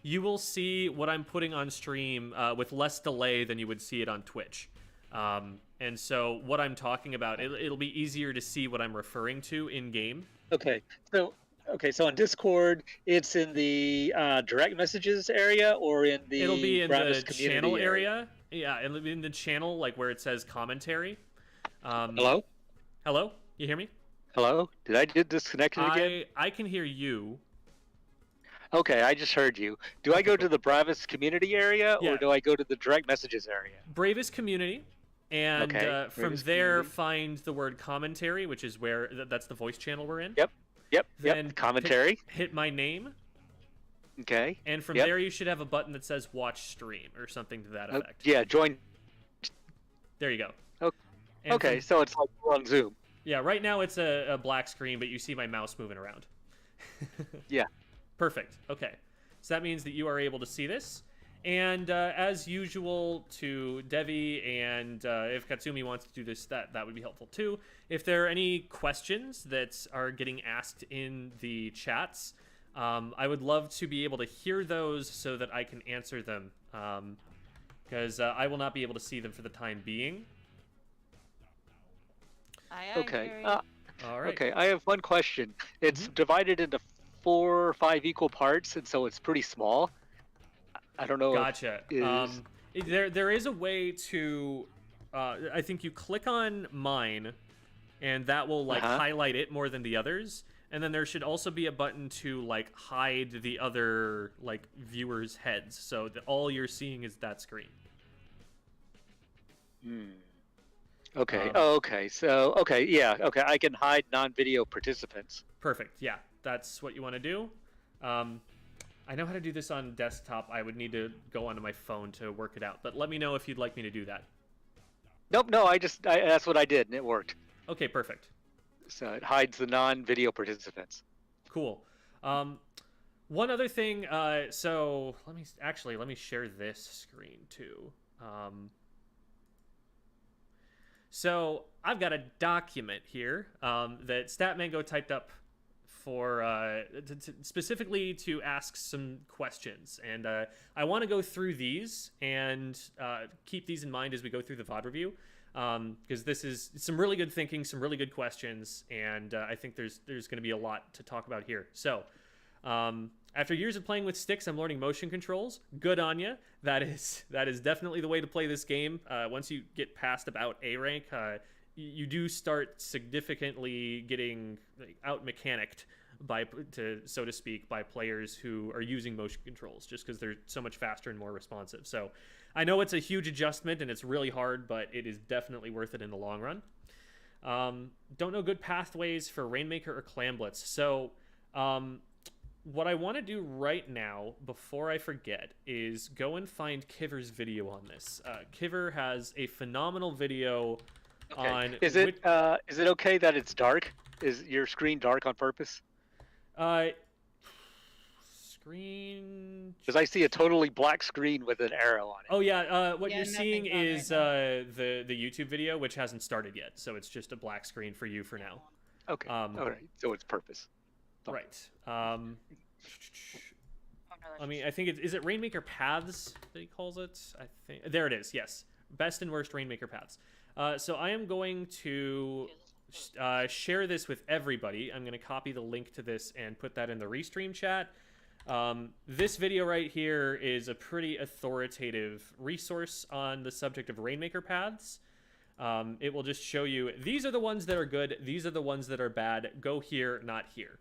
you will see what I'm putting on stream with less delay than you would see it on Twitch. And so what I'm talking about, it'll be easier to see what I'm referring to in game. Okay, so on Discord, it's in the direct messages area or in the It'll be in Gravis the community channel area. Yeah, it'll be in the channel, like where it says commentary. Hello? Hello? You hear me? Hello? Did I get disconnected again? I can hear you. Okay, I just heard you. Do I go to the Bravis community area Yeah. or do I go to the direct messages area? Bravest community. And Okay, from Bravest there, community. find the word commentary, which is where that's the voice channel we're in. Yep, Then yep. Commentary. Hit my name. Okay. And from Yep. there, you should have a button that says watch stream or something to that effect. Yeah, join. There you go. Okay. And Okay, from- so it's like we're on Zoom. yeah, right now it's a black screen, but you see my mouse moving around. Yeah. Perfect. Okay. So that means that you are able to see this. And as usual, to Devi, and if Katsumie wants to do this, that would be helpful too. If there are any questions that are getting asked in the chats, I would love to be able to hear those so that I can answer them, because I will not be able to see them for the time being. Okay. All right. Okay, I have one question. It's divided into 4 or 5 equal parts, and so it's pretty small. I don't know. Gotcha. Is- There is a way to, I think you click on mine, and that will like highlight it more than the others. And then there should also be a button to like hide the other like viewers' heads, so that all you're seeing is that screen. Okay. Um, Okay. So, okay. Yeah. Okay. I can hide non-video participants. Perfect. Yeah, that's what you want to do. I know how to do this on desktop. I would need to go onto my phone to work it out. But let me know if you'd like me to do that. Nope. No. That's what I did, and it worked. Okay, perfect. So it hides the non-video participants. Cool. One other thing. So let me share this screen too. So I've got a document here that statmango typed up for specifically to ask some questions, and I want to go through these and keep these in mind as we go through the VOD review, because this is some really good thinking, some really good questions, and I think there's going to be a lot to talk about here. So after years of playing with sticks, I'm learning motion controls. Good on you. That is definitely the way to play this game. Once you get past about A rank, you do start significantly getting out mechanicked so to speak, by players who are using motion controls, just because they're so much faster and more responsive. So I know it's a huge adjustment and it's really hard, but it is definitely worth it in the long run. Don't know good pathways for Rainmaker or Clamblitz. So what I want to do right now, before I forget, is go and find Kiver's video on this. Kiver has a phenomenal video on... Is it okay that it's dark? Is your screen dark on purpose? Screen... Because I see a totally black screen with an arrow on it. Oh yeah, what Yeah, you're seeing nothing's is on right the YouTube video, which hasn't started yet, so it's just a black screen for you for now. Okay. All right. So it's purpose. Right. Oh, no, I mean, I think is it Rainmaker Paths that he calls it? I think there it is. Yes, best and worst Rainmaker Paths. So I am going to share this with everybody. I'm going to copy the link to this and put that in the restream chat. This video right here is a pretty authoritative resource on the subject of Rainmaker Paths. It will just show you, these are the ones that are good, these are the ones that are bad, go here, not here.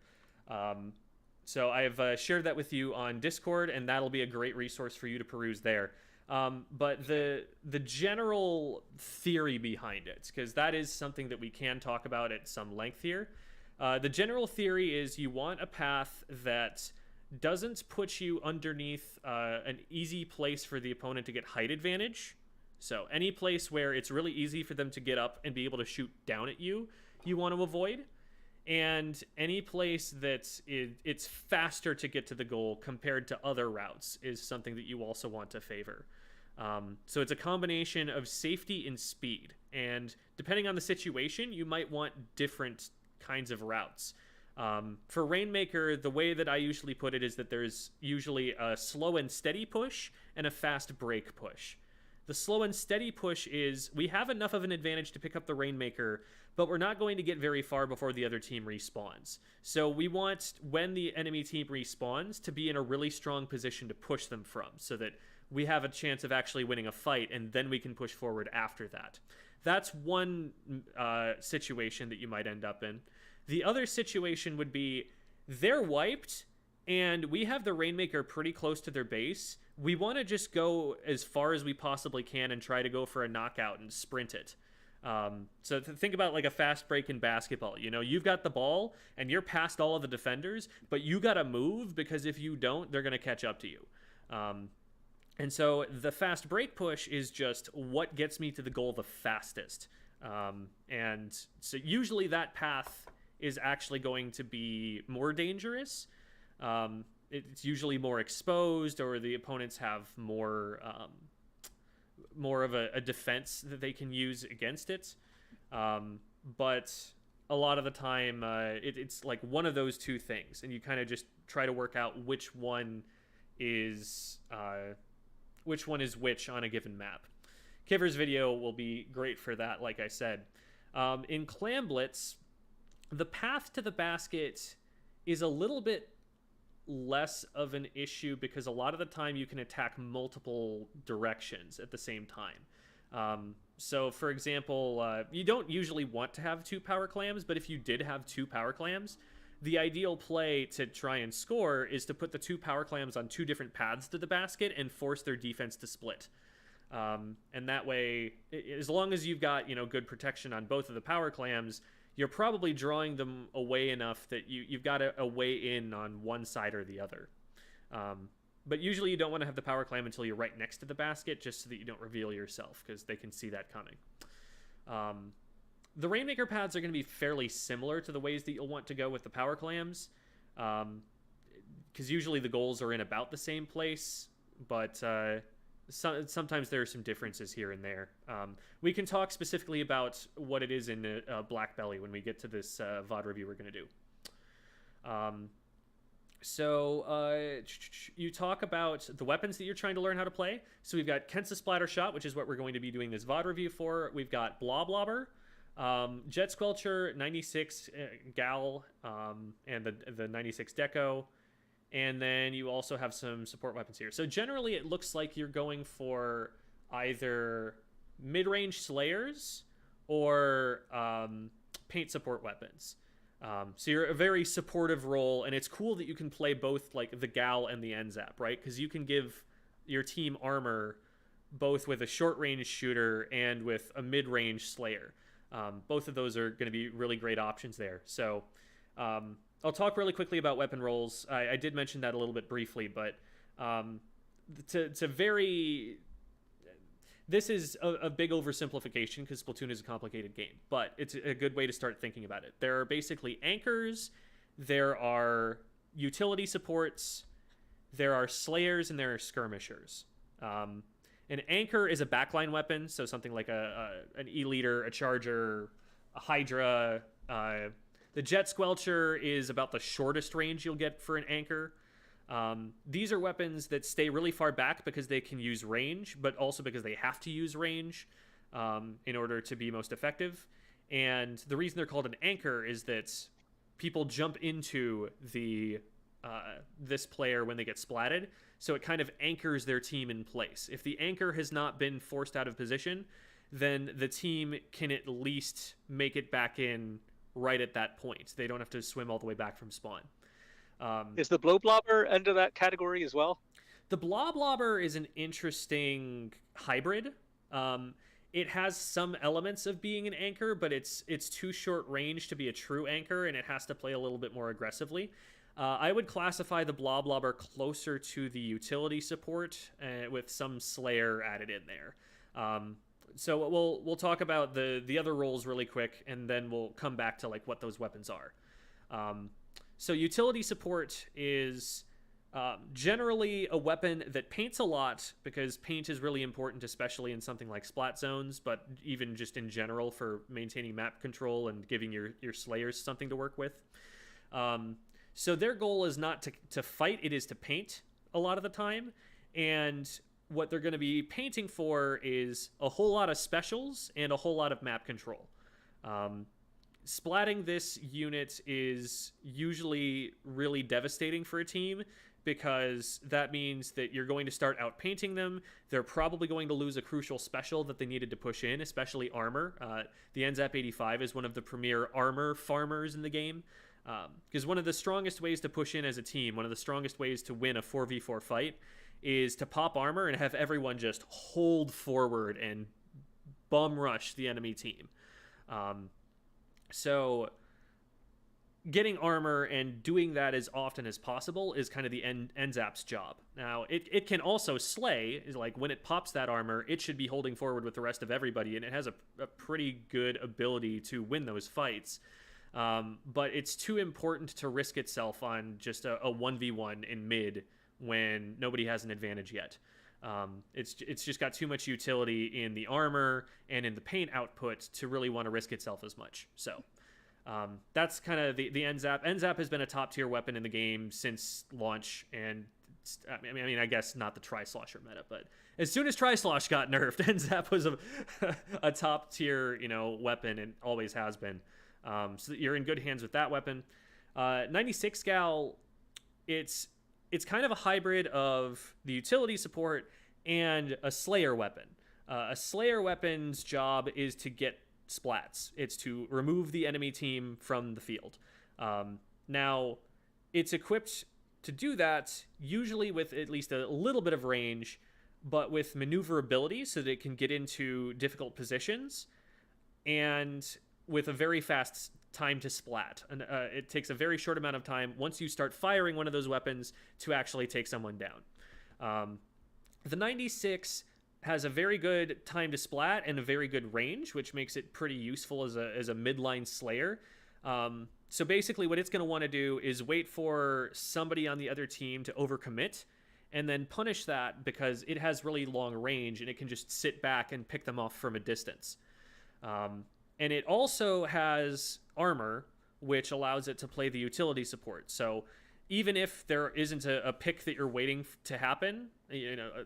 So I've shared that with you on Discord, and that'll be a great resource for you to peruse there. But the general theory behind it, because that is something that we can talk about at some length here. The general theory is you want a path that doesn't put you underneath an easy place for the opponent to get height advantage. So any place where it's really easy for them to get up and be able to shoot down at you, you want to avoid. And any place that it's faster to get to the goal compared to other routes is something that you also want to favor. So it's a combination of safety and speed. And depending on the situation, you might want different kinds of routes. For Rainmaker, the way that I usually put it is that there's usually a slow and steady push and a fast break push. The slow and steady push is we have enough of an advantage to pick up the Rainmaker, but we're not going to get very far before the other team respawns. So we want, when the enemy team respawns, to be in a really strong position to push them from, so that we have a chance of actually winning a fight, and then we can push forward after that. That's one situation that you might end up in. The other situation would be they're wiped, and we have the Rainmaker pretty close to their base. We want to just go as far as we possibly can and try to go for a knockout and sprint it. So think about like a fast break in basketball. You know, you've got the ball and you're past all of the defenders, but you got to move, because if you don't, they're going to catch up to you. And so the fast break push is just what gets me to the goal the fastest. And so usually that path is actually going to be more dangerous. It's usually more exposed, or the opponents have more of a defense that they can use against it. But a lot of the time, it's like one of those two things, and you kind of just try to work out which one is which on a given map. Kiver's video will be great for that, like I said. In Clamblitz, the path to the basket is a little bit less of an issue, because a lot of the time you can attack multiple directions at the same time. So for example, you don't usually want to have 2 power clams, but if you did have 2 power clams, the ideal play to try and score is to put the 2 power clams on 2 different paths to the basket and force their defense to split. And that way, as long as you've got, good protection on both of the power clams, you're probably drawing them away enough that you've got a way in on one side or the other. But usually you don't want to have the power clam until you're right next to the basket, just so that you don't reveal yourself, because they can see that coming. The Rainmaker pads are going to be fairly similar to the ways that you'll want to go with the power clams, because usually the goals are in about the same place, but sometimes there are some differences here and there. We can talk specifically about what it is in Black Belly when we get to this VOD review we're going to do. So you talk about the weapons that you're trying to learn how to play. So we've got Kensa Splatter Shot, which is what we're going to be doing this VOD review for. We've got Bloblobber, Jet Squelcher, 96 Gal, and the 96 Deco. And then you also have some support weapons here. So generally it looks like you're going for either mid-range Slayers or paint support weapons. So you're a very supportive role, and it's cool that you can play both like the Gal and the NZAP, right? Because you can give your team armor both with a short-range shooter and with a mid-range Slayer. Both of those are going to be really great options there. So I'll talk really quickly about weapon roles. I did mention that a little bit briefly, but this is a big oversimplification because Splatoon is a complicated game, but it's a good way to start thinking about it. There are basically anchors, there are utility supports, there are slayers, and there are skirmishers. An anchor is a backline weapon, so something like an E-liter, a charger, a Hydra. The Jet Squelcher is about the shortest range you'll get for an anchor. These are weapons that stay really far back because they can use range, but also because they have to use range in order to be most effective. And the reason they're called an anchor is that people jump into this player when they get splatted, so it kind of anchors their team in place. If the anchor has not been forced out of position, then the team can at least make it back in right at that point. They don't have to swim all the way back from spawn. Is the Bloblobber under that category as well? The Bloblobber is an interesting hybrid. It has some elements of being an anchor, but it's too short range to be a true anchor, and it has to play a little bit more aggressively. I would classify the Bloblobber closer to the utility support with some Slayer added in there. So we'll talk about the other roles really quick, and then we'll come back to like what those weapons are. So utility support is generally a weapon that paints a lot, because paint is really important, especially in something like splat zones, but even just in general for maintaining map control and giving your slayers something to work with. So their goal is not to fight, it is to paint a lot of the time. And what they're going to be painting for is a whole lot of specials and a whole lot of map control. Splatting this unit is usually really devastating for a team, because that means that you're going to start out painting them. They're probably going to lose a crucial special that they needed to push in, especially armor. The NZAP 85 is one of the premier armor farmers in the game, because one of the strongest ways to push in as a team, one of the strongest ways to win a 4v4 fight, is to pop armor and have everyone just hold forward and bum rush the enemy team. So getting armor and doing that as often as possible is kind of the NZAP's job. Now, it can also slay. Like, when it pops that armor, it should be holding forward with the rest of everybody, and it has a pretty good ability to win those fights. But it's too important to risk itself on just a 1v1 in mid when nobody has an advantage yet. It's just got too much utility in the armor and in the paint output to really want to risk itself as much. So that's kind of the NZAP. NZAP has been a top tier weapon in the game since launch, and I guess not the Tri-Slosher meta, but as soon as Tri-Slosh got nerfed, NZAP was a top tier weapon, and always has been. So you're in good hands with that weapon. 96 Gal, it's kind of a hybrid of the utility support and a Slayer weapon. A Slayer weapon's job is to get splats. It's to remove the enemy team from the field. Now, it's equipped to do that, usually with at least a little bit of range, but with maneuverability so that it can get into difficult positions, and with a very fast time to splat. And it takes a very short amount of time once you start firing one of those weapons to actually take someone down. The 96 has a very good time to splat and a very good range, which makes it pretty useful as a midline slayer. So basically what it's going to want to do is wait for somebody on the other team to overcommit and then punish that because it has really long range and it can just sit back and pick them off from a distance. And it also has armor, which allows it to play the utility support. So even if there isn't a pick that you're waiting to happen,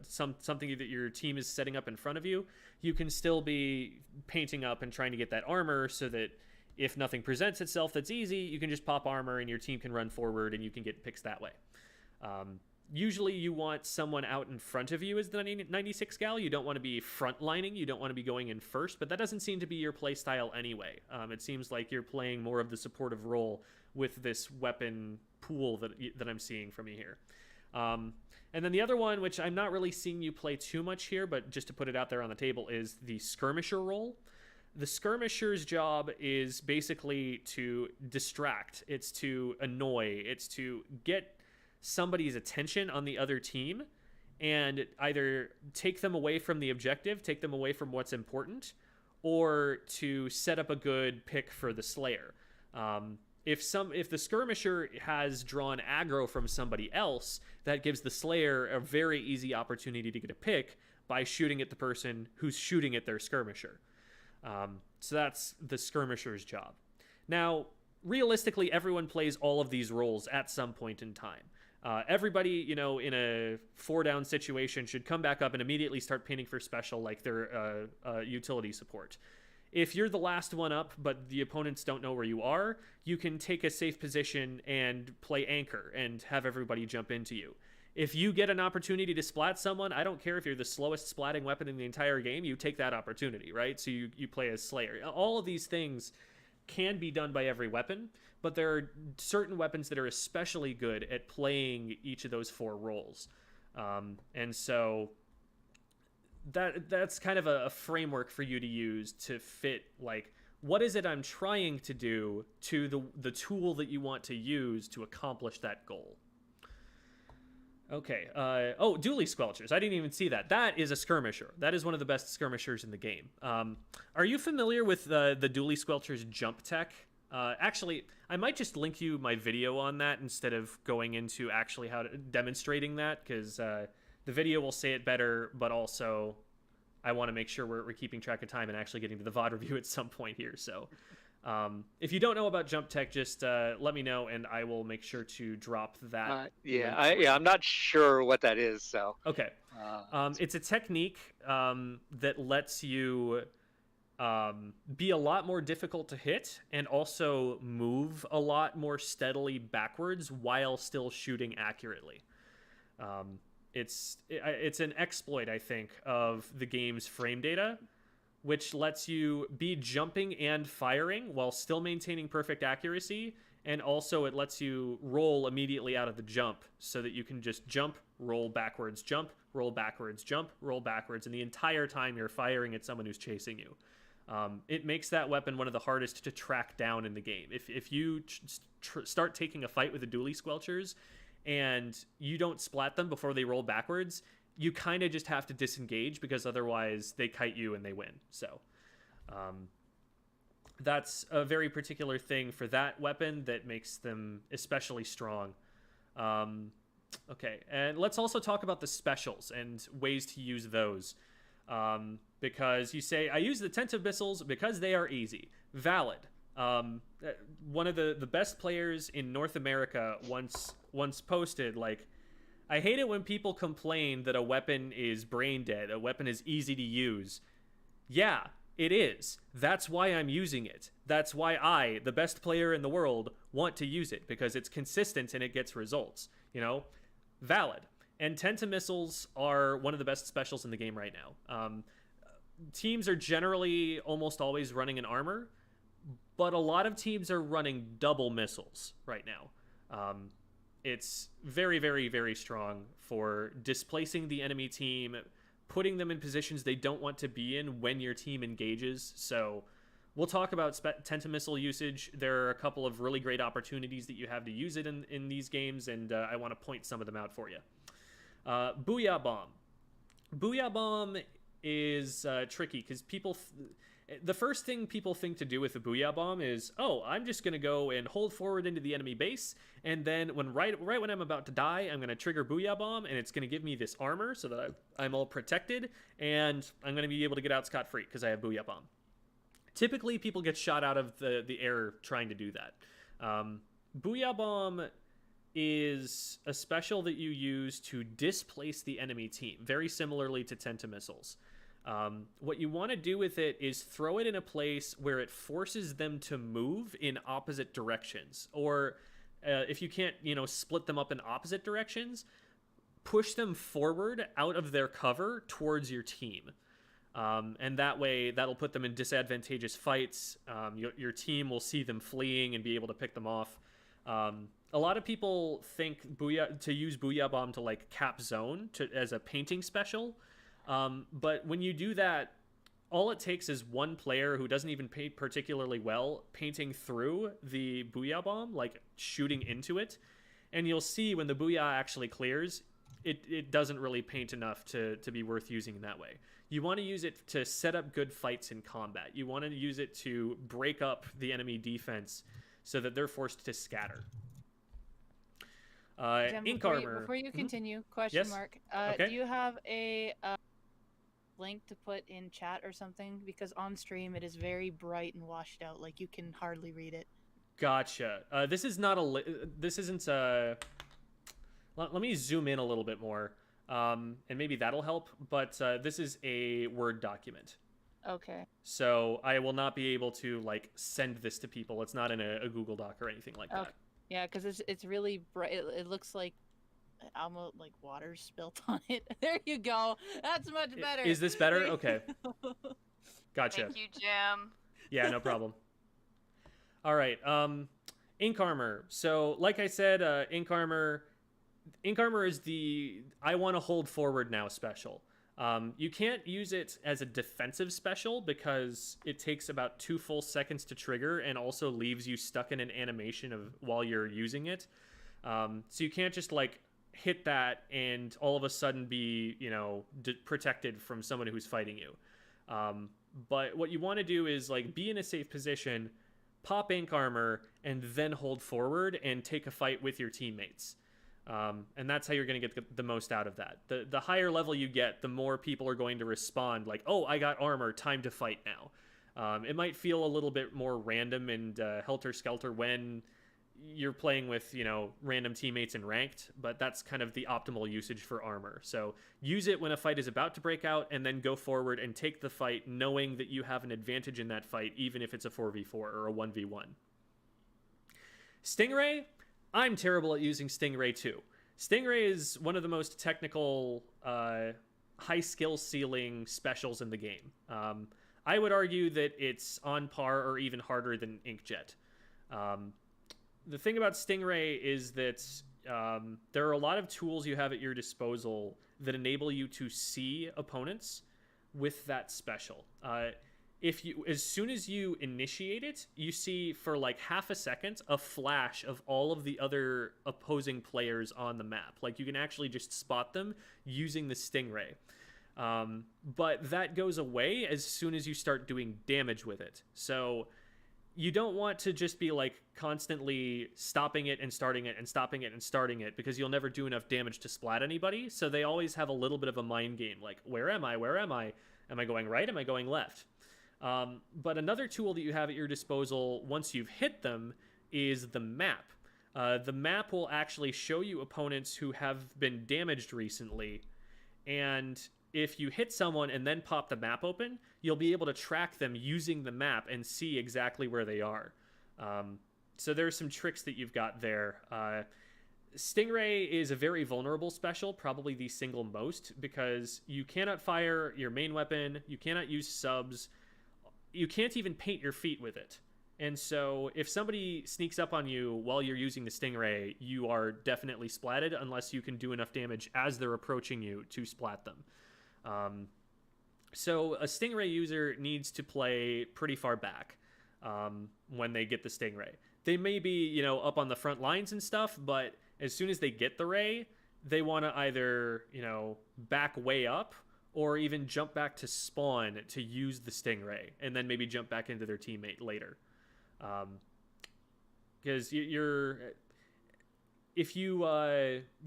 something that your team is setting up in front of you, you can still be painting up and trying to get that armor so that if nothing presents itself that's easy, you can just pop armor and your team can run forward and you can get picks that way. Usually you want someone out in front of you as the 96 gal. You don't want to be frontlining. You don't want to be going in first, but that doesn't seem to be your play style anyway. It seems like you're playing more of the supportive role with this weapon pool that I'm seeing from you here. And then the other one, which I'm not really seeing you play too much here, but just to put it out there on the table, is the skirmisher role. The skirmisher's job is basically to distract. It's to annoy. It's to get somebody's attention on the other team and either take them away from the objective, take them away from what's important, or to set up a good pick for the slayer. If the skirmisher has drawn aggro from somebody else, that gives the slayer a very easy opportunity to get a pick by shooting at the person who's shooting at their skirmisher. So that's the skirmisher's job. Now, realistically, everyone plays all of these roles at some point in time. Everybody, in a 4-down situation should come back up and immediately start painting for special like their utility support. If you're the last one up, but the opponents don't know where you are, you can take a safe position and play anchor and have everybody jump into you. If you get an opportunity to splat someone, I don't care if you're the slowest splatting weapon in the entire game, you take that opportunity, right? So you play as Slayer. All of these things can be done by every weapon, but there are certain weapons that are especially good at playing each of those 4 roles. And so that's kind of a framework for you to use to fit, like, what is it I'm trying to do to the tool that you want to use to accomplish that goal. Okay. Dually Squelchers. I didn't even see that. That is a skirmisher. That is one of the best skirmishers in the game. Are you familiar with the Dually Squelchers jump tech? Actually, I might just link you my video on that instead of going into actually demonstrating that, because the video will say it better, but also I want to make sure we're keeping track of time and actually getting to the VOD review at some point here. So if you don't know about jump tech, just let me know and I will make sure to drop that. I'm not sure what that is. So okay, it's a technique that lets you be a lot more difficult to hit and also move a lot more steadily backwards while still shooting accurately. It's an exploit, I think, of the game's frame data, which lets you be jumping and firing while still maintaining perfect accuracy, and also it lets you roll immediately out of the jump so that you can just jump, roll backwards, jump, roll backwards, jump, roll backwards, and the entire time you're firing at someone who's chasing you. It makes that weapon one of the hardest to track down in the game. If you start taking a fight with the Dually Squelchers and you don't splat them before they roll backwards, you kind of just have to disengage because otherwise they kite you and they win. So that's a very particular thing for that weapon that makes them especially strong. Okay, and let's also talk about the specials and ways to use those. Because you say, I use the tentative missiles because they are easy. Valid. One of the best players in North America once posted, like, I hate it when people complain that a weapon is brain dead, a weapon is easy to use. Yeah, it is. That's why I'm using it. That's why I, the best player in the world, want to use it, because it's consistent and it gets results. Valid. And Tenta missiles are one of the best specials in the game right now. Teams are generally almost always running an armor, but a lot of teams are running double missiles right now. It's very, very, very strong for displacing the enemy team, putting them in positions they don't want to be in when your team engages. So we'll talk about Tentamissile usage. There are a couple of really great opportunities that you have to use it in these games, and I want to point some of them out for you. Booyah Bomb. Booyah Bomb is tricky because the first thing people think to do with the Booyah Bomb is, oh, I'm just going to go and hold forward into the enemy base, and then right when I'm about to die, I'm going to trigger Booyah Bomb, and it's going to give me this armor so that I'm all protected, and I'm going to be able to get out scot-free because I have Booyah Bomb. Typically, people get shot out of the air trying to do that. Booyah Bomb is a special that you use to displace the enemy team, very similarly to Tentamissiles. What you want to do with it is throw it in a place where it forces them to move in opposite directions. Or if you can't, split them up in opposite directions, push them forward out of their cover towards your team. And that way, that'll put them in disadvantageous fights. Your team will see them fleeing and be able to pick them off. A lot of people think to use Booyah Bomb to like cap zone as a painting special. But when you do that, all it takes is one player who doesn't even paint particularly well painting through the Booyah Bomb, like shooting into it. And you'll see when the Booyah actually clears, it doesn't really paint enough to be worth using in that way. You want to use it to set up good fights in combat. You want to use it to break up the enemy defense so that they're forced to scatter. Ink Armor. Before you continue, question Yes? mark. Okay. Do you have a link to put in chat or something? Because on stream it is very bright and washed out, like you can hardly read it. Gotcha. This is not this isn't let me zoom in a little bit more, and maybe that'll help. But this is a Word document. Okay. So I will not be able to like send this to people. It's not in a Google Doc or anything like that. Yeah, because it's really bright. It looks like almost like water spilt on it. There you go. That's much better. Is this better? Okay. Gotcha. Thank you, Jim. Yeah, no problem. All right. Ink Armor. So like I said, Ink Armor is the I want to hold forward now special. You can't use it as a defensive special because it takes about 2 full seconds to trigger and also leaves you stuck in an animation while you're using it. So you can't just like hit that and all of a sudden be, protected from someone who's fighting you. But what you want to do is like be in a safe position, pop Ink Armor, and then hold forward and take a fight with your teammates. And that's how you're going to get the most out of that. The higher level you get, the more people are going to respond like, oh, I got armor, time to fight now. It might feel a little bit more random and helter-skelter when you're playing with, random teammates in ranked, but that's kind of the optimal usage for armor. So use it when a fight is about to break out and then go forward and take the fight knowing that you have an advantage in that fight, even if it's a 4v4 or a 1v1. Stingray? I'm terrible at using Stingray too. Stingray is one of the most technical, high skill ceiling specials in the game. I would argue that it's on par or even harder than Inkjet. The thing about Stingray is that there are a lot of tools you have at your disposal that enable you to see opponents with that special. As soon as you initiate it, you see for like half a second a flash of all of the other opposing players on the map. Like you can actually just spot them using the Stingray. But that goes away as soon as you start doing damage with it. So you don't want to just be like constantly stopping it and starting it and stopping it and starting it because you'll never do enough damage to splat anybody. So they always have a little bit of a mind game. Like, where am I? Where am I? Am I going right? Am I going left? But another tool that you have at your disposal once you've hit them is the map. The map will actually show you opponents who have been damaged recently, and if you hit someone and then pop the map open, you'll be able to track them using the map and see exactly where they are. So there's some tricks that you've got there. Stingray is a very vulnerable special, probably the single most, because you cannot fire your main weapon, you cannot use subs, you can't even paint your feet with it. And so if somebody sneaks up on you while you're using the Stingray, you are definitely splatted unless you can do enough damage as they're approaching you to splat them. So a Stingray user needs to play pretty far back when they get the Stingray. They may be, up on the front lines and stuff, but as soon as they get the Ray, they want to either, back way up or even jump back to spawn to use the Stingray and then maybe jump back into their teammate later. Because if you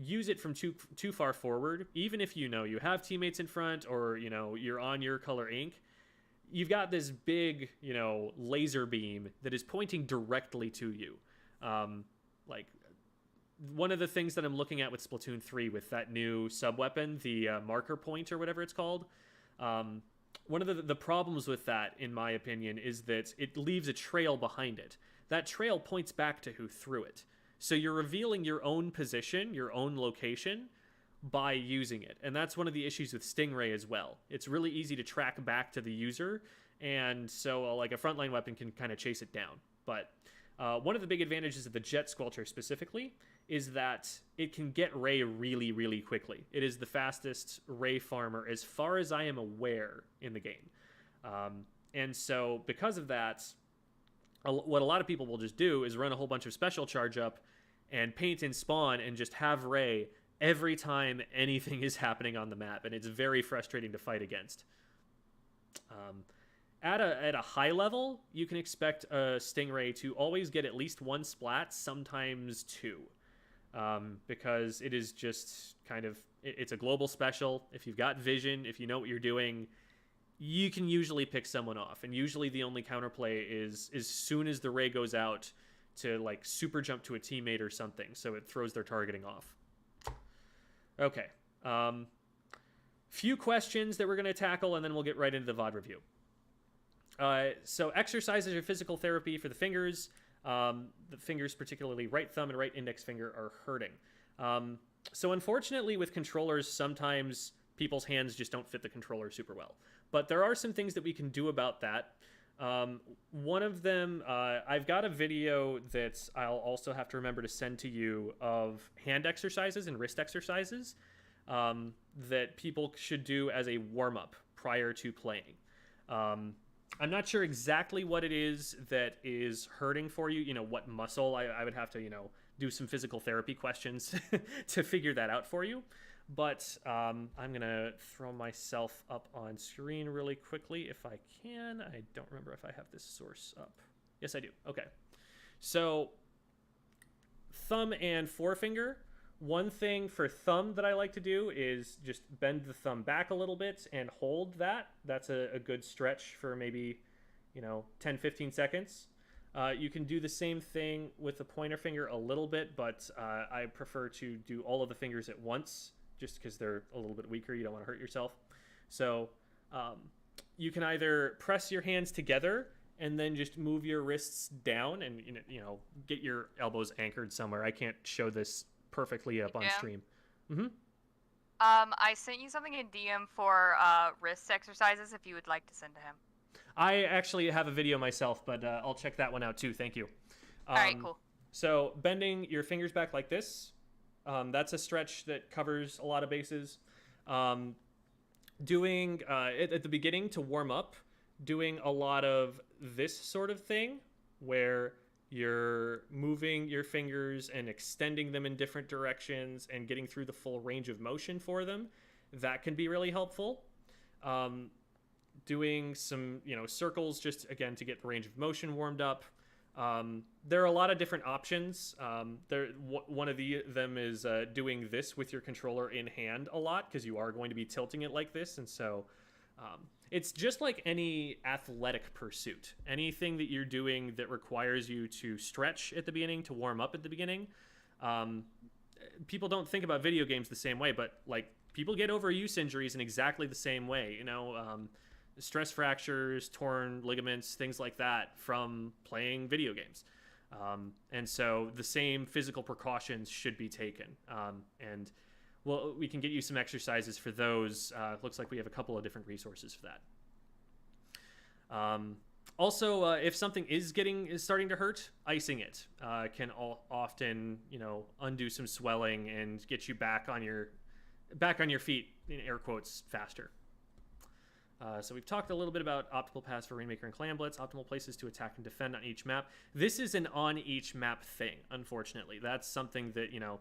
use it from too far forward, even if you have teammates in front or you're on your color ink, you've got this big laser beam that is pointing directly to you. Like one of the things that I'm looking at with Splatoon 3 with that new sub weapon, the marker point or whatever it's called. One of the problems with that, in my opinion, is that it leaves a trail behind it. That trail points back to who threw it. So you're revealing your own position, your own location, by using it. And that's one of the issues with Stingray as well. It's really easy to track back to the user, and so like a frontline weapon can kind of chase it down. But one of the big advantages of the Jet Squelcher specifically is that it can get Ray really, really quickly. It is the fastest Ray farmer as far as I am aware in the game. And so because of that, what a lot of people will just do is run a whole bunch of special charge up and paint and spawn and just have Ray every time anything is happening on the map, and it's very frustrating to fight against. At a high level, you can expect a Stingray to always get at least one splat, sometimes two, because it is just kind of, it's a global special. If you've got vision, if you know what you're doing, you can usually pick someone off. And usually the only counterplay is as soon as the Ray goes out to like super jump to a teammate or something, so it throws their targeting off. Okay. Few questions that we're going to tackle, and then we'll get right into the VOD review. So exercises or physical therapy for the fingers. The fingers, particularly right thumb and right index finger, are hurting. So unfortunately with controllers, sometimes people's hands just don't fit the controller super well. But there are some things that we can do about that. One of them, I've got a video that I'll also have to remember to send to you of hand exercises and wrist exercises that people should do as a warm-up prior to playing. I'm not sure exactly what it is that is hurting for you, what muscle. I would have to, do some physical therapy questions to figure that out for you. But I'm going to throw myself up on screen really quickly if I can. I don't remember if I have this source up. Yes, I do. Okay. So thumb and forefinger. One thing for thumb that I like to do is just bend the thumb back a little bit and hold that. That's a good stretch for maybe, 10, 15 seconds. You can do the same thing with the pointer finger a little bit, but I prefer to do all of the fingers at once, just because they're a little bit weaker. You don't want to hurt yourself. So you can either press your hands together and then just move your wrists down and get your elbows anchored somewhere. I can't show this perfectly up on stream. I sent you something in DM for wrist exercises if you would like to send to him. I actually have a video myself, but I'll check that one out too. Thank you. All right, cool. So bending your fingers back like this. That's a stretch that covers a lot of bases. Doing, at the beginning to warm up, doing a lot of this sort of thing where you're moving your fingers and extending them in different directions and getting through the full range of motion for them. That can be really helpful. Doing some, circles just, again, to get the range of motion warmed up. There are a lot of different options. One of them is doing this with your controller in hand a lot, because you are going to be tilting it like this. And so it's just like any athletic pursuit. Anything that you're doing that requires you to stretch at the beginning, to warm up at the beginning. People don't think about video games the same way, but like people get overuse injuries in exactly the same way. Stress fractures, torn ligaments, things like that from playing video games. And so the same physical precautions should be taken. And well, we can get you some exercises for those. Looks like we have a couple of different resources for that. Also, if something is starting to hurt, icing it can often, undo some swelling and get you back on your feet, in air quotes, faster. So we've talked a little bit about optimal paths for Rainmaker and Clan Blitz, optimal places to attack and defend on each map. This is an on each map thing, unfortunately. That's something that, you know,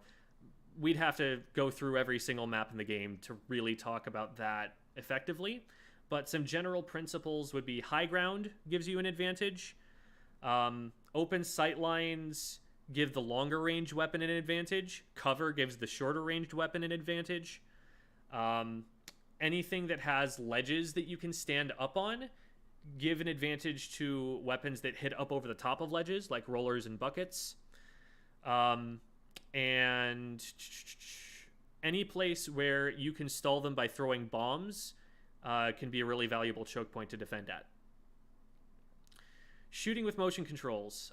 we'd have to go through every single map in the game to really talk about that effectively. But some general principles would be high ground gives you an advantage. Open sight lines give the longer range weapon an advantage. Cover gives the shorter ranged weapon an advantage. Anything that has ledges that you can stand up on give an advantage to weapons that hit up over the top of ledges, like rollers and buckets. And any place where you can stall them by throwing bombs can be a really valuable choke point to defend at. Shooting with motion controls.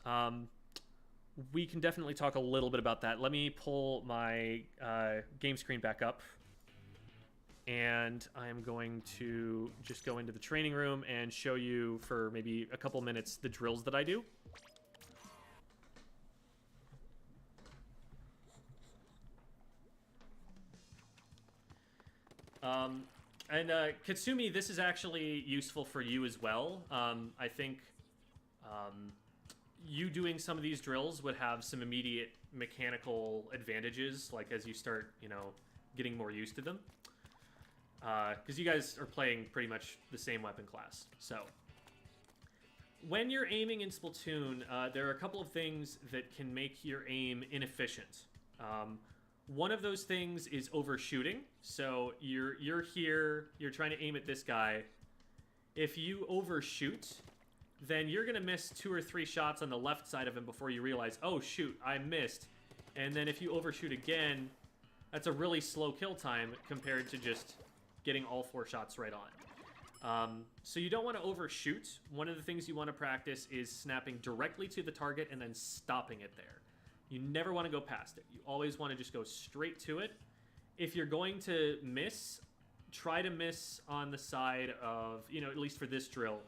We can definitely talk a little bit about that. Let me pull my game screen back up. And I am going to just go into the training room and show you for maybe a couple minutes the drills that I do. Katsumie, this is actually useful for you as well. I think you doing some of these drills would have some immediate mechanical advantages, like as you start, you know, getting more used to them. Because you guys are playing pretty much the same weapon class. So, when you're aiming in Splatoon, there are a couple of things that can make your aim inefficient. One of those things is overshooting. So you're here, you're trying to aim at this guy. If you overshoot, then you're gonna miss 2 or 3 shots on the left side of him before you realize, oh shoot, I missed. And then if you overshoot again, that's a really slow kill time compared to just getting all 4 shots right on. So you don't want to overshoot. One of the things you want to practice is snapping directly to the target and then stopping it there. You never want to go past it. You always want to just go straight to it. If you're going to miss, try to miss on the side of, you know, at least for this drill,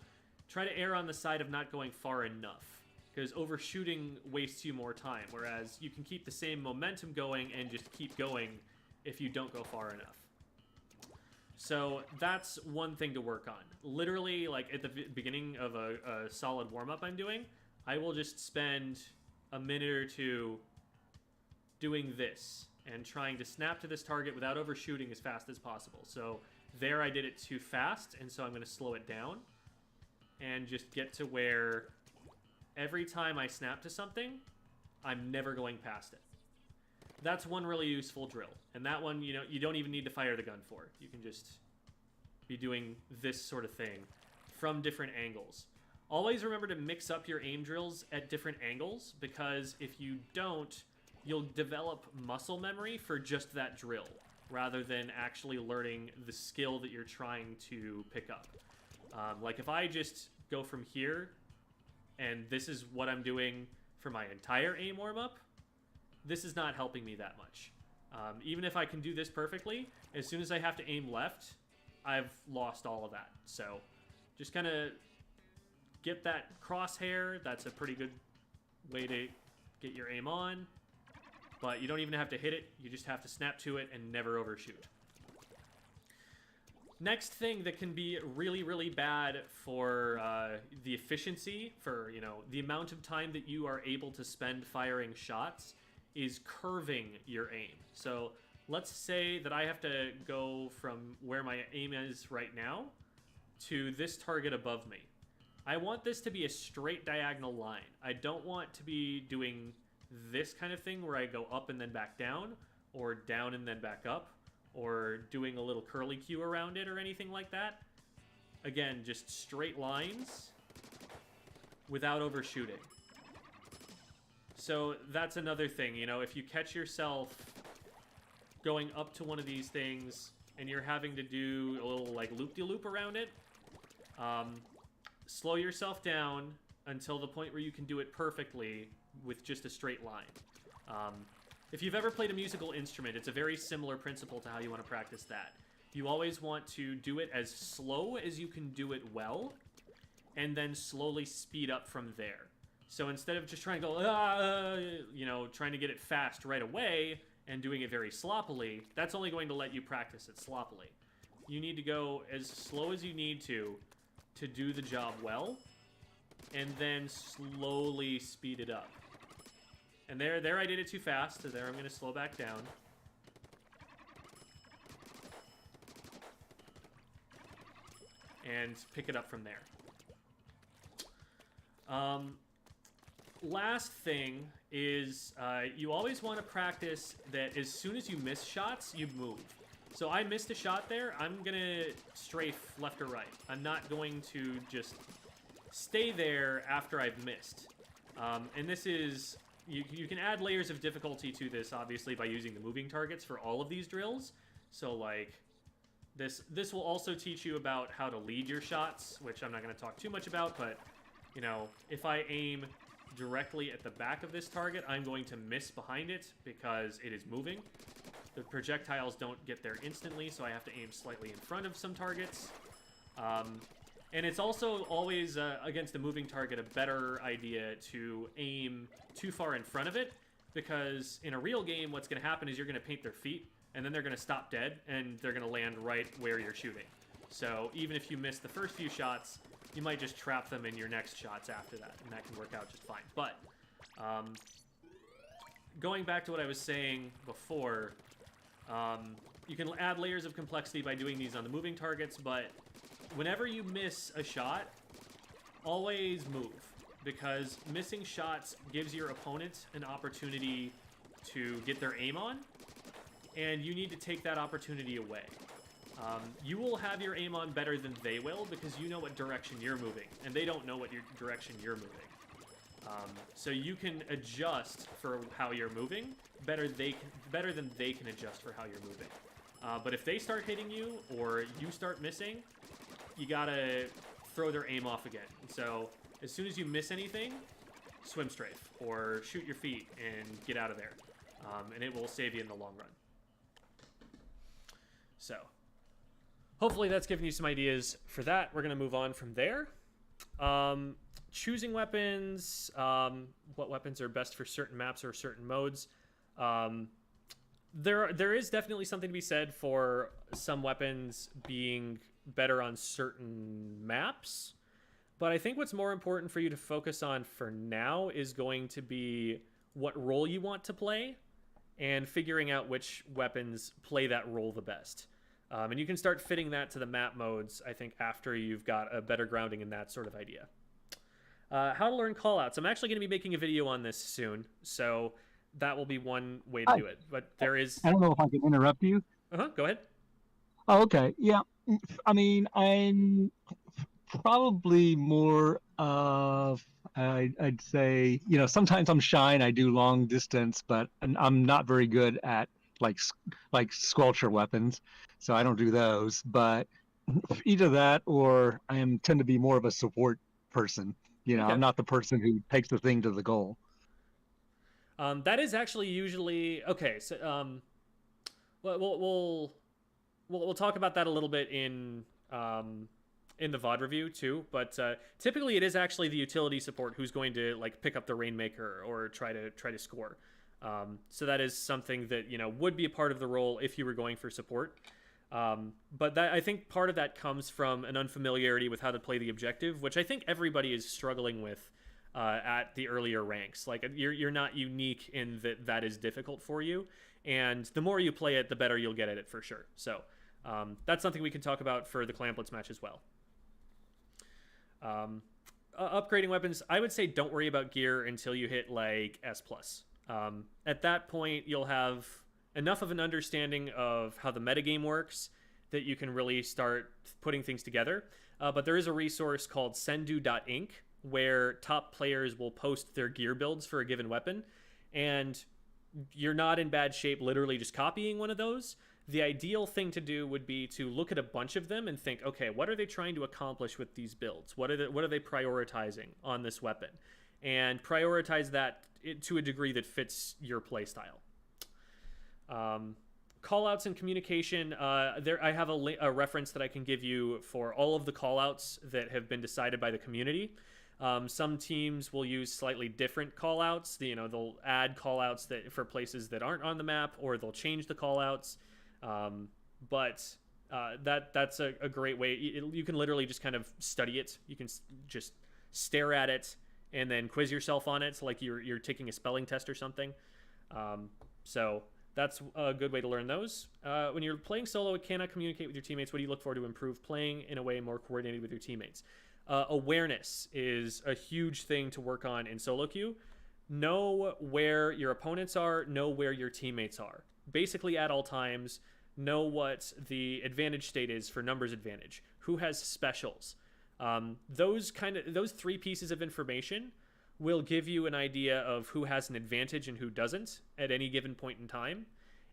try to err on the side of not going far enough, because overshooting wastes you more time, whereas you can keep the same momentum going and just keep going if you don't go far enough. So that's one thing to work on. Literally, like at the beginning of a solid warm-up I'm doing, I will just spend a minute or two doing this and trying to snap to this target without overshooting as fast as possible. So there I did it too fast, and so I'm going to slow it down and just get to where every time I snap to something, I'm never going past it. That's one really useful drill. And that one, you know, you don't even need to fire the gun for. You can just be doing this sort of thing from different angles. Always remember to mix up your aim drills at different angles, because if you don't, you'll develop muscle memory for just that drill, rather than actually learning the skill that you're trying to pick up. Like if I just go from here, and this is what I'm doing for my entire aim warm-up, this is not helping me that much. Even if I can do this perfectly, as soon as I have to aim left, I've lost all of that. So just kind of get that crosshair. That's a pretty good way to get your aim on. But you don't even have to hit it. You just have to snap to it and never overshoot. Next thing that can be really, really bad for the efficiency, for, you know, the amount of time that you are able to spend firing shots, is curving your aim. So let's say that I have to go from where my aim is right now to this target above me. I want this to be a straight diagonal line. I don't want to be doing this kind of thing where I go up and then back down, or down and then back up, or doing a little curly Q around it or anything like that. Again, just straight lines without overshooting. So that's another thing, you know, if you catch yourself going up to one of these things and you're having to do a little like loop-de-loop around it, slow yourself down until the point where you can do it perfectly with just a straight line. If you've ever played a musical instrument, it's a very similar principle to how you want to practice that. You always want to do it as slow as you can do it well, and then slowly speed up from there. So instead of just trying to go, you know, trying to get it fast right away and doing it very sloppily, that's only going to let you practice it sloppily. you need to go as slow as you need to do the job well, and then slowly speed it up. And there I did it too fast, so there I'm going to slow back down. And pick it up from there. Last thing is you always want to practice that as soon as you miss shots, you move. So I missed a shot there. I'm going to strafe left or right. I'm not going to just stay there after I've missed. And this is... You can add layers of difficulty to this, obviously, by using the moving targets for all of these drills. So, like, this will also teach you about how to lead your shots, which I'm not going to talk too much about, but, you know, if I aim directly at the back of this target, I'm going to miss behind it because it is moving. The projectiles don't get there instantly, so I have to aim slightly in front of some targets. And it's also always, against a moving target, a better idea to aim too far in front of it, because in a real game, what's going to happen is you're going to paint their feet, and then they're going to stop dead, and they're going to land right where you're shooting. So even if you miss the first few shots, you might just trap them in your next shots after that, and that can work out just fine. But going back to what I was saying before, you can add layers of complexity by doing these on the moving targets, but whenever you miss a shot, always move, because missing shots gives your opponent an opportunity to get their aim on, and you need to take that opportunity away. You will have your aim on better than they will, because you know what direction you're moving, and they don't know what direction you're moving. So you can adjust for how you're moving better than they can adjust for how you're moving. But if they start hitting you, or you start missing, you gotta throw their aim off again. So as soon as you miss anything, swim strafe or shoot your feet and get out of there. And it will save you in the long run. So hopefully that's given you some ideas for that. We're gonna move on from there. Choosing weapons, what weapons are best for certain maps or certain modes. There is definitely something to be said for some weapons being better on certain maps, but I think what's more important for you to focus on for now is going to be what role you want to play and figuring out which weapons play that role the best. And you can start fitting that to the map modes, I think, after you've got a better grounding in that sort of idea. How to learn callouts. I'm actually going to be making a video on this soon, so that will be one way to do it. But there is... I don't know if I can interrupt you. Go ahead. Oh, okay. Yeah. I mean, I'm probably more of, I'd say, you know, sometimes I'm shy and I do long distance, but I'm not very good at like squelcher weapons, so I don't do those. But either that, or tend to be more of a support person. You know, Okay. I'm not the person who takes the thing to the goal. That is actually usually okay. So, we'll talk about that a little bit in the VOD review too. But typically, it is actually the utility support who's going to like pick up the Rainmaker or try to score. So that is something that, you know, would be a part of the role if you were going for support. But that, I think part of that comes from an unfamiliarity with how to play the objective, which I think everybody is struggling with at the earlier ranks. Like, you're not unique in that is difficult for you, and the more you play it, the better you'll get at it for sure. So that's something we can talk about for the Clamplets match as well. Upgrading weapons, I would say don't worry about gear until you hit like S+. At that point, you'll have enough of an understanding of how the metagame works that you can really start putting things together. But there is a resource called sendu.inc where top players will post their gear builds for a given weapon, and you're not in bad shape literally just copying one of those. The ideal thing to do would be to look at a bunch of them and think, okay, what are they trying to accomplish with these builds? What are they prioritizing on this weapon? And prioritize that to a degree that fits your playstyle. Callouts and communication. I have a reference that I can give you for all of the callouts that have been decided by the community. Some teams will use slightly different callouts. They'll add callouts for places that aren't on the map, or they'll change the callouts. But That's a great way. You can literally just kind of study it. You can just stare at it and then quiz yourself on it, like you're taking a spelling test or something. So that's a good way to learn those. When you're playing solo and cannot communicate with your teammates, what do you look for to improve playing in a way more coordinated with your teammates? Awareness is a huge thing to work on in solo queue. Know where your opponents are, know where your teammates are. Basically at all times, know what the advantage state is for numbers advantage. Who has specials? Those 3 pieces of information will give you an idea of who has an advantage and who doesn't at any given point in time.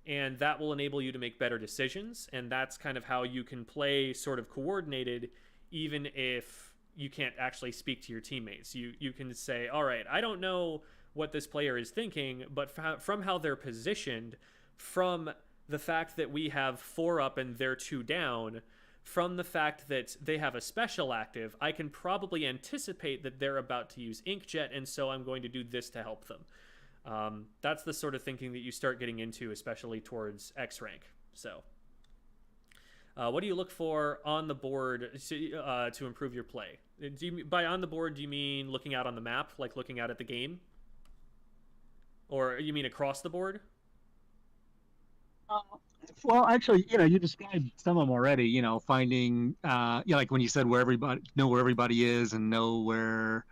And that will enable you to make better decisions. And that's kind of how you can play sort of coordinated, even if you can't actually speak to your teammates. You can say, all right, I don't know what this player is thinking, but from how they're positioned, from the fact that we have 4 up and they're 2 down, from the fact that they have a special active, I can probably anticipate that they're about to use Inkjet, and so I'm going to do this to help them. That's the sort of thinking that you start getting into, especially towards X rank. So, what do you look for on the board to improve your play? By on the board, do you mean looking out on the map, like looking out at the game? Or you mean across the board? Well, actually, you described some of them already. Finding, like when you said where everybody is and know where,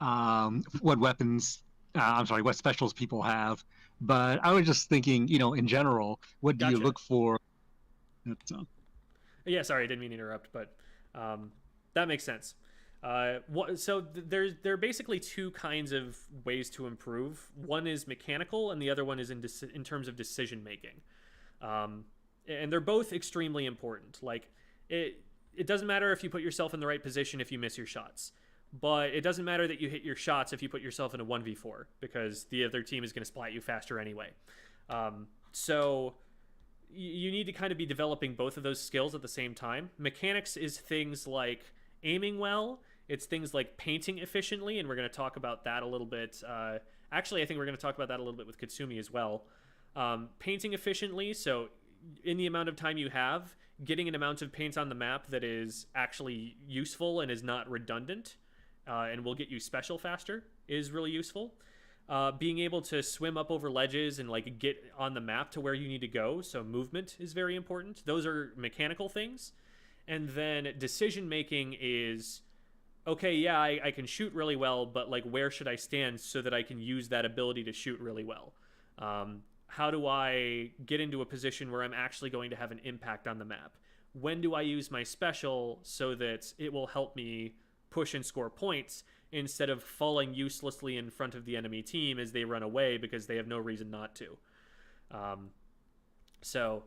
what weapons, what specials people have. But I was just thinking, in general, what do you look for? Yeah, sorry, I didn't mean to interrupt, but that makes sense. There are basically 2 kinds of ways to improve. One is mechanical, and the other one is in terms of decision making. And they're both extremely important. Like, it doesn't matter if you put yourself in the right position if you miss your shots. But it doesn't matter that you hit your shots if you put yourself in a 1v4, because the other team is going to splat you faster anyway. So you need to kind of be developing both of those skills at the same time. Mechanics is things like aiming well. It's things like painting efficiently, and we're going to talk about that a little bit. Actually, I think we're going to talk about that a little bit with Katsumie as well. Painting efficiently, so in the amount of time you have, getting an amount of paint on the map that is actually useful and is not redundant, and will get you special faster, is really useful. Being able to swim up over ledges and like get on the map to where you need to go, so movement is very important. Those are mechanical things. And then decision making is, okay, yeah, I can shoot really well, but like where should I stand so that I can use that ability to shoot really well? How do I get into a position where I'm actually going to have an impact on the map? When do I use my special so that it will help me push and score points instead of falling uselessly in front of the enemy team as they run away because they have no reason not to? So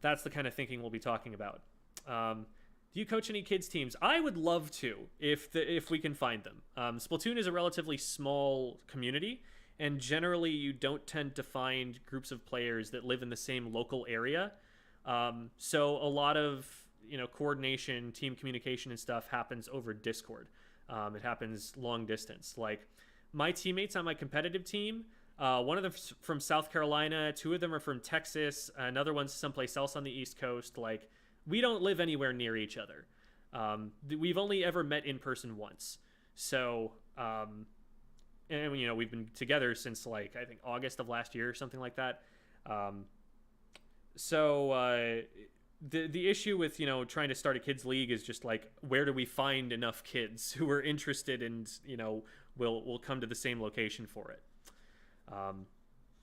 that's the kind of thinking we'll be talking about. Do you coach any kids teams? I would love to if we can find them. Splatoon is a relatively small community, and generally you don't tend to find groups of players that live in the same local area. So a lot of coordination, team communication and stuff happens over Discord. It happens long distance. Like my teammates on my competitive team, one of them from South Carolina, 2 of them are from Texas, another one's someplace else on the East Coast. Like, we don't live anywhere near each other. We've only ever met in person once. So, and we've been together since like, I think August of last year or something like that. The issue with, trying to start a kids league is just like, where do we find enough kids who are interested and, will come to the same location for it?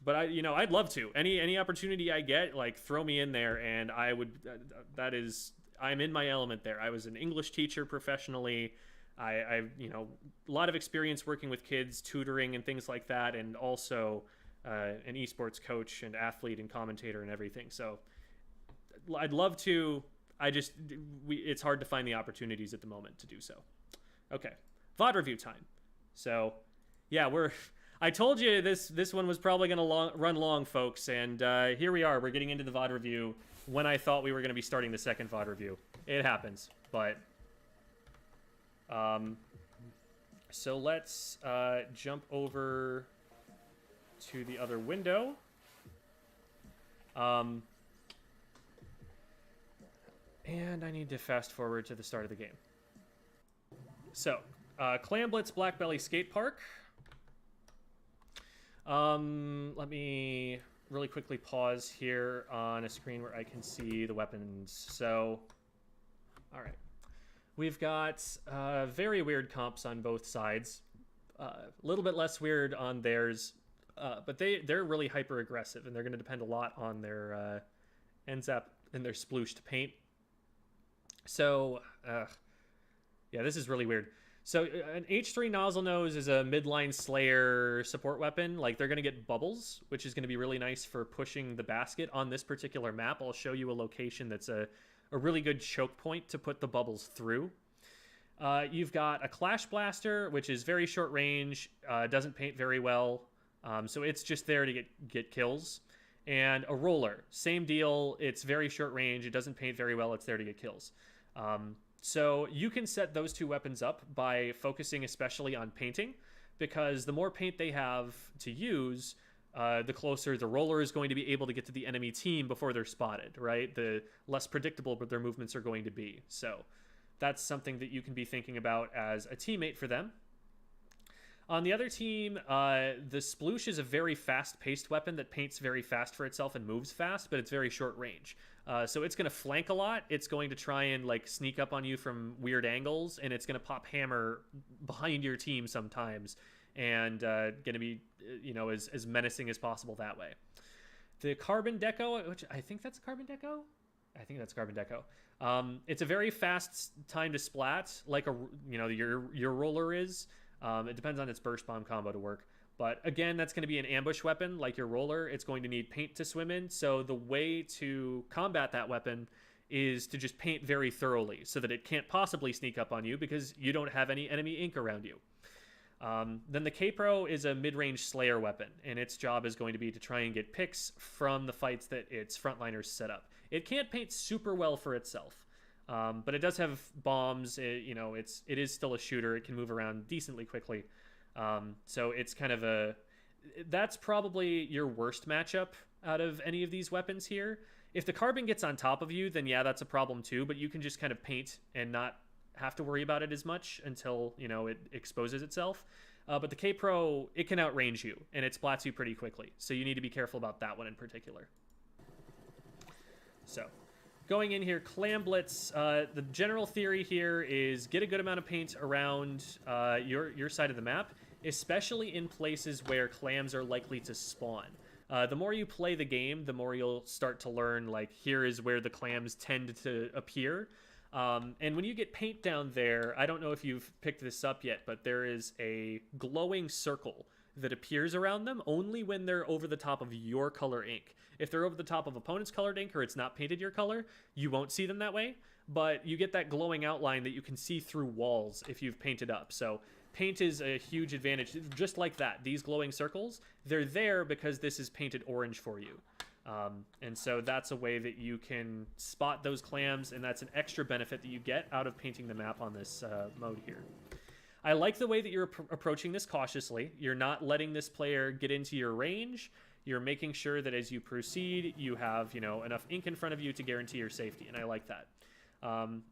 But I'd love to. Any opportunity I get, like, throw me in there, and I would. I'm in my element there. I was an English teacher professionally. I've a lot of experience working with kids, tutoring and things like that, and also an esports coach and athlete and commentator and everything. So I'd love to. It's hard to find the opportunities at the moment to do so. Okay, VOD review time. So yeah, I told you this one was probably going to run long, folks, and here we are. We're getting into the VOD review when I thought we were going to be starting the second VOD review. It happens, but so let's jump over to the other window. And I need to fast forward to the start of the game. So, Clam Blitz Black Belly Skate Park. Let me really quickly pause here on a screen where I can see the weapons. So, all right. We've got very weird comps on both sides. A little bit less weird on theirs, but they're really hyper aggressive, and they're going to depend a lot on their NZAP and their splooshed paint. So, yeah, this is really weird. So an H3 Nozzle Nose is a midline Slayer support weapon. Like, they're going to get bubbles, which is going to be really nice for pushing the basket on this particular map. I'll show you a location that's a really good choke point to put the bubbles through. You've got a Clash Blaster, which is very short range, doesn't paint very well, so it's just there to get kills. And a Roller, same deal, it's very short range, it doesn't paint very well, it's there to get kills. So you can set those two weapons up by focusing especially on painting, because the more paint they have to use, the closer the Roller is going to be able to get to the enemy team before they're spotted, right? The less predictable their movements are going to be. So that's something that you can be thinking about as a teammate for them. On the other team, the Sploosh is a very fast-paced weapon that paints very fast for itself and moves fast, but it's very short range. So it's going to flank a lot. It's going to try and like sneak up on you from weird angles, and it's going to pop hammer behind your team sometimes, and going to be, you know, as menacing as possible that way. The Carbon Deco, which I think that's Carbon Deco. I think that's Carbon Deco. It's a very fast time to splat, like your Roller is. It depends on its burst bomb combo to work. But again, that's going to be an ambush weapon like your Roller. It's going to need paint to swim in. So the way to combat that weapon is to just paint very thoroughly so that it can't possibly sneak up on you because you don't have any enemy ink around you. Then the K-Pro is a mid-range Slayer weapon, and its job is going to be to try and get picks from the fights that its frontliners set up. It can't paint super well for itself, but it does have bombs. It is still a shooter. It can move around decently quickly. So it's kind of that's probably your worst matchup out of any of these weapons here. If the Carbon gets on top of you, then yeah, that's a problem too, but you can just kind of paint and not have to worry about it as much until, it exposes itself. But the K-Pro, it can outrange you, and it splats you pretty quickly. So you need to be careful about that one in particular. So, going in here, Clam Blitz, the general theory here is get a good amount of paint around your side of the map, especially in places where clams are likely to spawn. The more you play the game, the more you'll start to learn, like, here is where the clams tend to appear. And when you get paint down there, I don't know if you've picked this up yet, but there is a glowing circle that appears around them only when they're over the top of your color ink. If they're over the top of opponent's colored ink or it's not painted your color, you won't see them that way, but you get that glowing outline that you can see through walls if you've painted up. So paint is a huge advantage, just like that. These glowing circles, they're there because this is painted orange for you. And so that's a way that you can spot those clams, and that's an extra benefit that you get out of painting the map on this mode here. I like the way that you're approaching this cautiously. You're not letting this player get into your range. You're making sure that as you proceed, you have, enough ink in front of you to guarantee your safety, and I like that.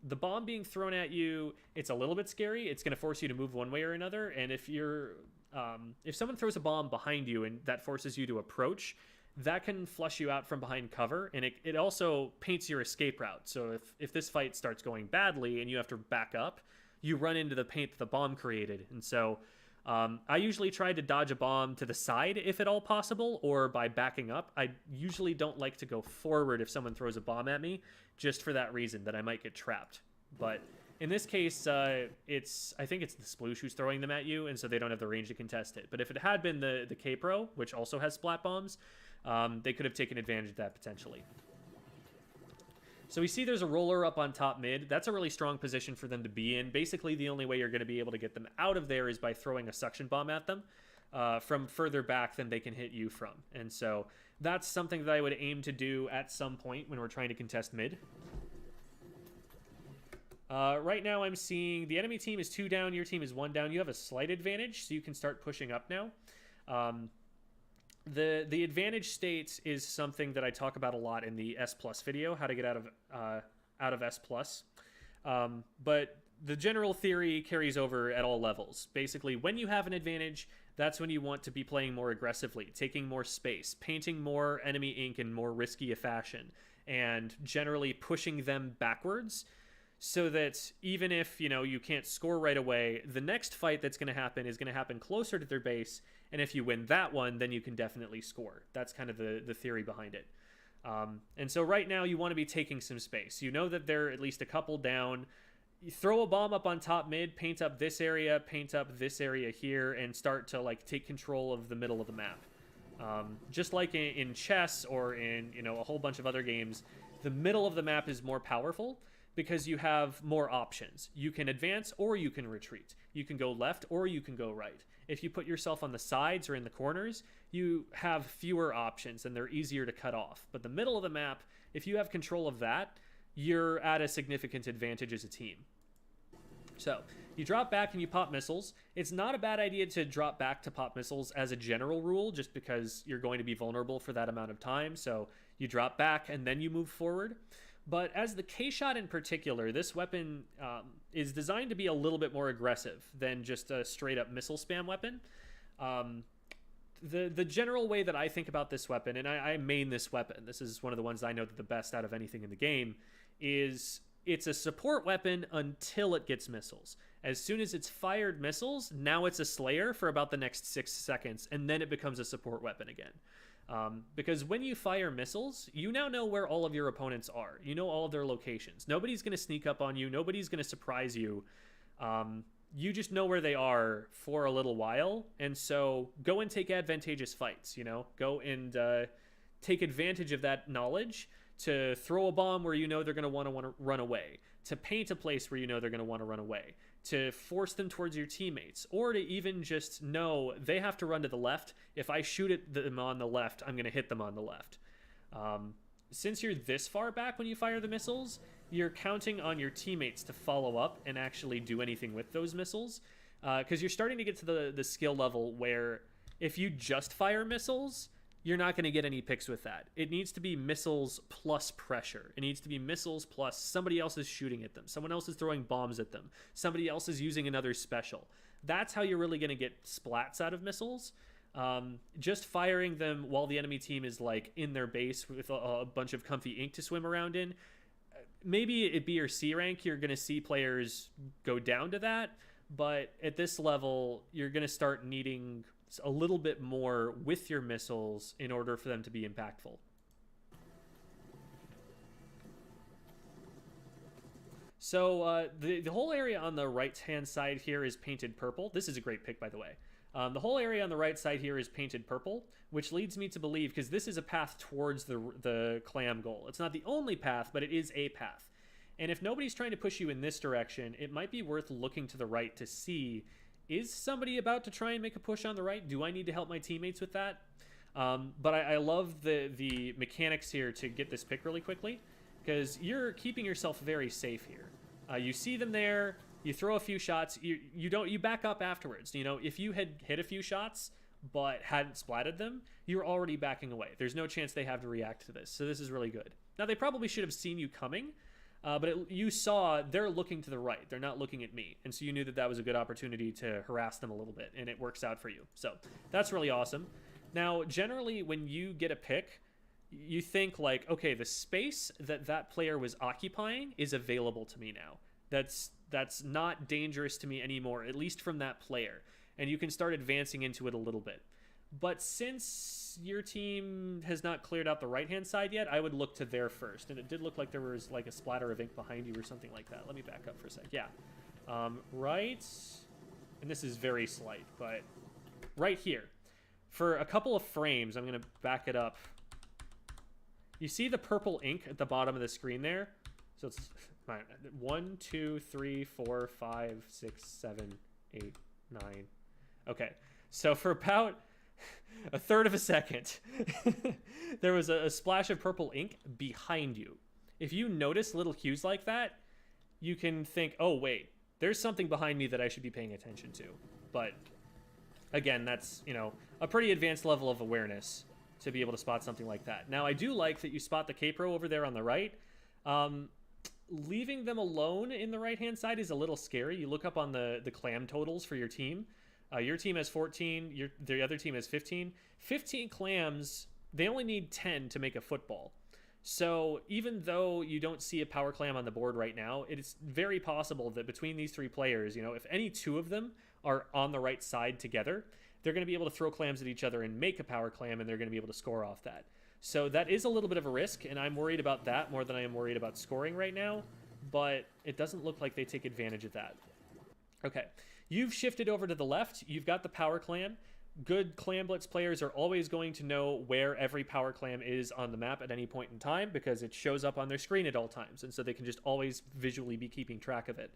The bomb being thrown at you, it's a little bit scary. It's going to force you to move one way or another, and if someone throws a bomb behind you and that forces you to approach, that can flush you out from behind cover, and it also paints your escape route. So if this fight starts going badly and you have to back up, you run into the paint that the bomb created. And so I usually try to dodge a bomb to the side if at all possible, or by backing up. I usually don't like to go forward if someone throws a bomb at me, just for that reason, that I might get trapped. But in this case, I think it's the Sploosh who's throwing them at you, and so they don't have the range to contest it. But if it had been the K-Pro, which also has splat bombs, they could have taken advantage of that potentially. So we see there's a Roller up on top mid. That's a really strong position for them to be in. Basically, the only way you're going to be able to get them out of there is by throwing a suction bomb at them from further back than they can hit you from. And so that's something that I would aim to do at some point when we're trying to contest mid. Right now I'm seeing the enemy team is 2 down, your team is 1 down. You have a slight advantage, so you can start pushing up now. The advantage state is something that I talk about a lot in the S+ video, how to get out out of S+. But the general theory carries over at all levels. Basically, when you have an advantage, that's when you want to be playing more aggressively, taking more space, painting more enemy ink in more risky a fashion, and generally pushing them backwards so that even if, you can't score right away, the next fight that's going to happen is going to happen closer to their base, and if you win that one, then you can definitely score. That's kind of the theory behind it. And so right now you want to be taking some space. You know that they're at least a couple down. You throw a bomb up on top mid, paint up this area here, and start to take control of the middle of the map. Just like in chess or in a whole bunch of other games, the middle of the map is more powerful because you have more options. You can advance or you can retreat. You can go left or you can go right. If you put yourself on the sides or in the corners, you have fewer options and they're easier to cut off. But the middle of the map, if you have control of that, you're at a significant advantage as a team. So you drop back and you pop missiles. It's not a bad idea to drop back to pop missiles as a general rule, just because you're going to be vulnerable for that amount of time. So you drop back and then you move forward. But as the kshot in particular, this weapon is designed to be a little bit more aggressive than just a straight up missile spam weapon. The general way that I think about this weapon, and I main this weapon, this is one of the ones I know that the best out of anything in the game, is it's a support weapon until it gets missiles. As soon as it's fired missiles, now it's a slayer for about the next 6 seconds, and then it becomes a support weapon again. Because when you fire missiles, you now know where all of your opponents are. You know all of their locations. Nobody's going to sneak up on you. Nobody's going to surprise you. You just know where they are for a little while. And so go and take advantageous fights, Go and take advantage of that knowledge to throw a bomb where you know they're going to want to run away, to paint a place where you know they're going to want to run away, to force them towards your teammates, or to even just know they have to run to the left. If I shoot at them on the left, I'm going to hit them on the left. Since you're this far back when you fire the missiles, you're counting on your teammates to follow up and actually do anything with those missiles, because you're starting to get to the skill level where if you just fire missiles, you're not going to get any picks with that. It needs to be missiles plus pressure. It needs to be missiles plus somebody else is shooting at them. Someone else is throwing bombs at them. Somebody else is using another special. That's how you're really going to get splats out of missiles. Just firing them while the enemy team is in their base with a bunch of comfy ink to swim around in. Maybe at B or C rank, you're going to see players go down to that. But at this level, you're going to start needing a little bit more with your missiles in order for them to be impactful. So the whole area on the right-hand side here is painted purple. This is a great pick, by the way. The whole area on the right side here is painted purple, which leads me to believe, because this is a path towards the clam goal. It's not the only path, but it is a path. And if nobody's trying to push you in this direction, it might be worth looking to the right to see, is somebody about to try and make a push on the right? Do I need to help my teammates with that? But I love the mechanics here to get this pick really quickly, because you're keeping yourself very safe here. You see them there, you throw a few shots, you back up afterwards. If you had hit a few shots but hadn't splatted them, you're already backing away. There's no chance they have to react to this, so this is really good. Now, they probably should have seen you coming, but you saw they're looking to the right. They're not looking at me. And so you knew that was a good opportunity to harass them a little bit, and it works out for you. So that's really awesome. Now, generally, when you get a pick, you think okay, the space that player was occupying is available to me now. That's not dangerous to me anymore, at least from that player. And you can start advancing into it a little bit. But since your team has not cleared out the right-hand side yet, I would look to there first. And it did look like there was a splatter of ink behind you or something like that. Let me back up for a sec. Yeah. Right. And this is very slight, but right here. For a couple of frames, I'm going to back it up. You see the purple ink at the bottom of the screen there? So it's 1, 2, 3, 4, 5, 6, 7, 8, 9. Okay. So for about a third of a second, there was a splash of purple ink behind you. If you notice little cues like that, you can think, oh, wait, there's something behind me that I should be paying attention to. But again, that's, a pretty advanced level of awareness to be able to spot something like that. Now, I do like that you spot the K-Pro over there on the right. leaving them alone in the right-hand side is a little scary. You look up on the clam totals for your team. Your team has 14, the other team has 15. 15 clams, they only need 10 to make a football. So even though you don't see a power clam on the board right now, it is very possible that between these 3 players, if any 2 of them are on the right side together, they're going to be able to throw clams at each other and make a power clam, and they're going to be able to score off that. So that is a little bit of a risk, and I'm worried about that more than I am worried about scoring right now, but it doesn't look like they take advantage of that. Okay, you've shifted over to the left. You've got the power clam. Good Clam Blitz players are always going to know where every power clam is on the map at any point in time because it shows up on their screen at all times, and so they can just always visually be keeping track of it.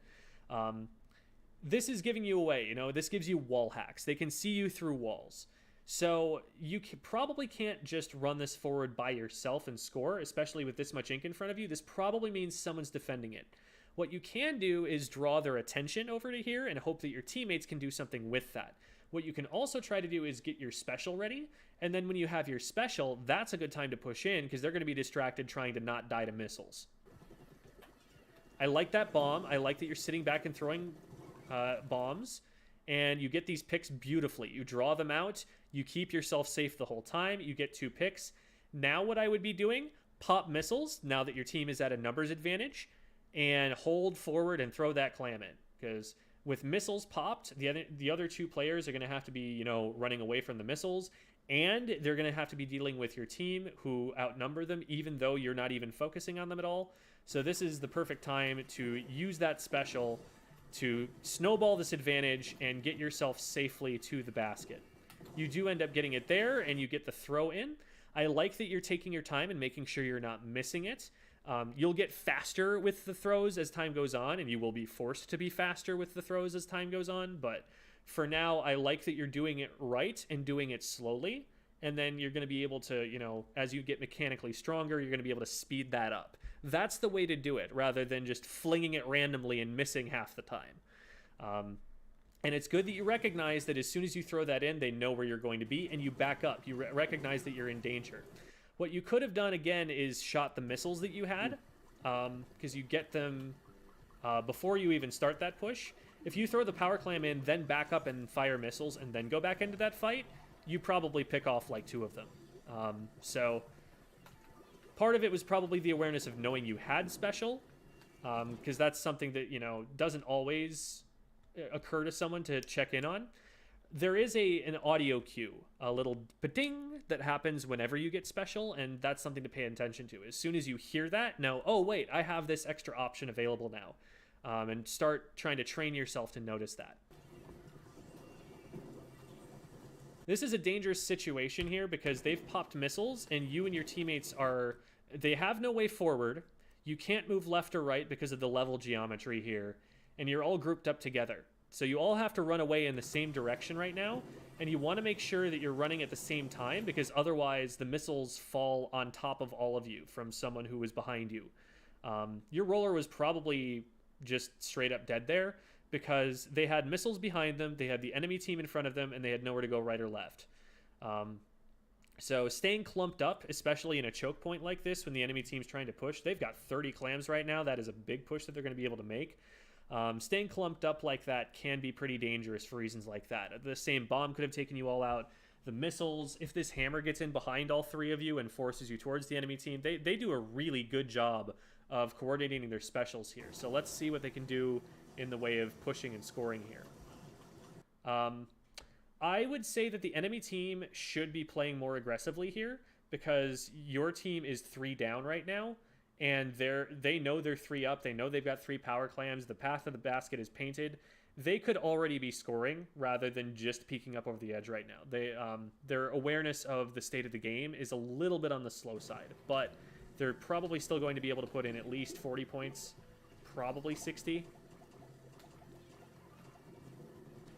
This is giving you away, this gives you wall hacks. They can see you through walls. So you probably can't just run this forward by yourself and score, especially with this much ink in front of you. This probably means someone's defending it. What you can do is draw their attention over to here and hope that your teammates can do something with that. What you can also try to do is get your special ready, and then when you have your special, that's a good time to push in because they're going to be distracted trying to not die to missiles. I like that bomb. I like that you're sitting back and throwing bombs, and you get these picks beautifully. You draw them out, you keep yourself safe the whole time, you get 2 picks. Now what I would be doing, pop missiles now that your team is at a numbers advantage, and hold forward and throw that clam in, because with missiles popped, the other 2 players are going to have to be, running away from the missiles, and they're going to have to be dealing with your team who outnumber them, even though you're not even focusing on them at all. So this is the perfect time to use that special to snowball this advantage and get yourself safely to the basket. You do end up getting it there, and you get the throw in. I like that you're taking your time and making sure you're not missing it. You'll get faster with the throws as time goes on, and you will be forced to be faster with the throws as time goes on. But for now, I like that you're doing it right and doing it slowly. And then you're going to be able to, as you get mechanically stronger, you're going to be able to speed that up. That's the way to do it, rather than just flinging it randomly and missing half the time. And it's good that you recognize that as soon as you throw that in, they know where you're going to be, and you back up. You recognize that you're in danger. What you could have done, again, is shot the missiles that you had, because you get them before you even start that push. If you throw the power clam in, then back up and fire missiles, and then go back into that fight, you probably pick off like 2 of them. So part of it was probably the awareness of knowing you had special, because that's something that, doesn't always occur to someone to check in on. There is an audio cue, a little ba-ding that happens whenever you get special, and that's something to pay attention to. As soon as you hear that, know, oh wait, I have this extra option available now, and start trying to train yourself to notice that. This is a dangerous situation here because they've popped missiles, and you and your teammates they have no way forward. You can't move left or right because of the level geometry here, and you're all grouped up together. So you all have to run away in the same direction right now, and you want to make sure that you're running at the same time, because otherwise the missiles fall on top of all of you from someone who was behind you. Your roller was probably just straight up dead there, because they had missiles behind them, they had the enemy team in front of them, and they had nowhere to go right or left. So staying clumped up, especially in a choke point like this when the enemy team's trying to push, they've got 30 clams right now. That is a big push that they're going to be able to make. Staying clumped up like that can be pretty dangerous for reasons like that. The same bomb could have taken you all out. The missiles, if this hammer gets in behind all 3 of you and forces you towards the enemy team, they do a really good job of coordinating their specials here. So let's see what they can do in the way of pushing and scoring here. I would say that the enemy team should be playing more aggressively here, because your team is 3 down right now. And they know they're 3 up. They know they've got 3 power clams. The path of the basket is painted. They could already be scoring rather than just peeking up over the edge right now. Their awareness of the state of the game is a little bit on the slow side, but they're probably still going to be able to put in at least 40 points, probably 60.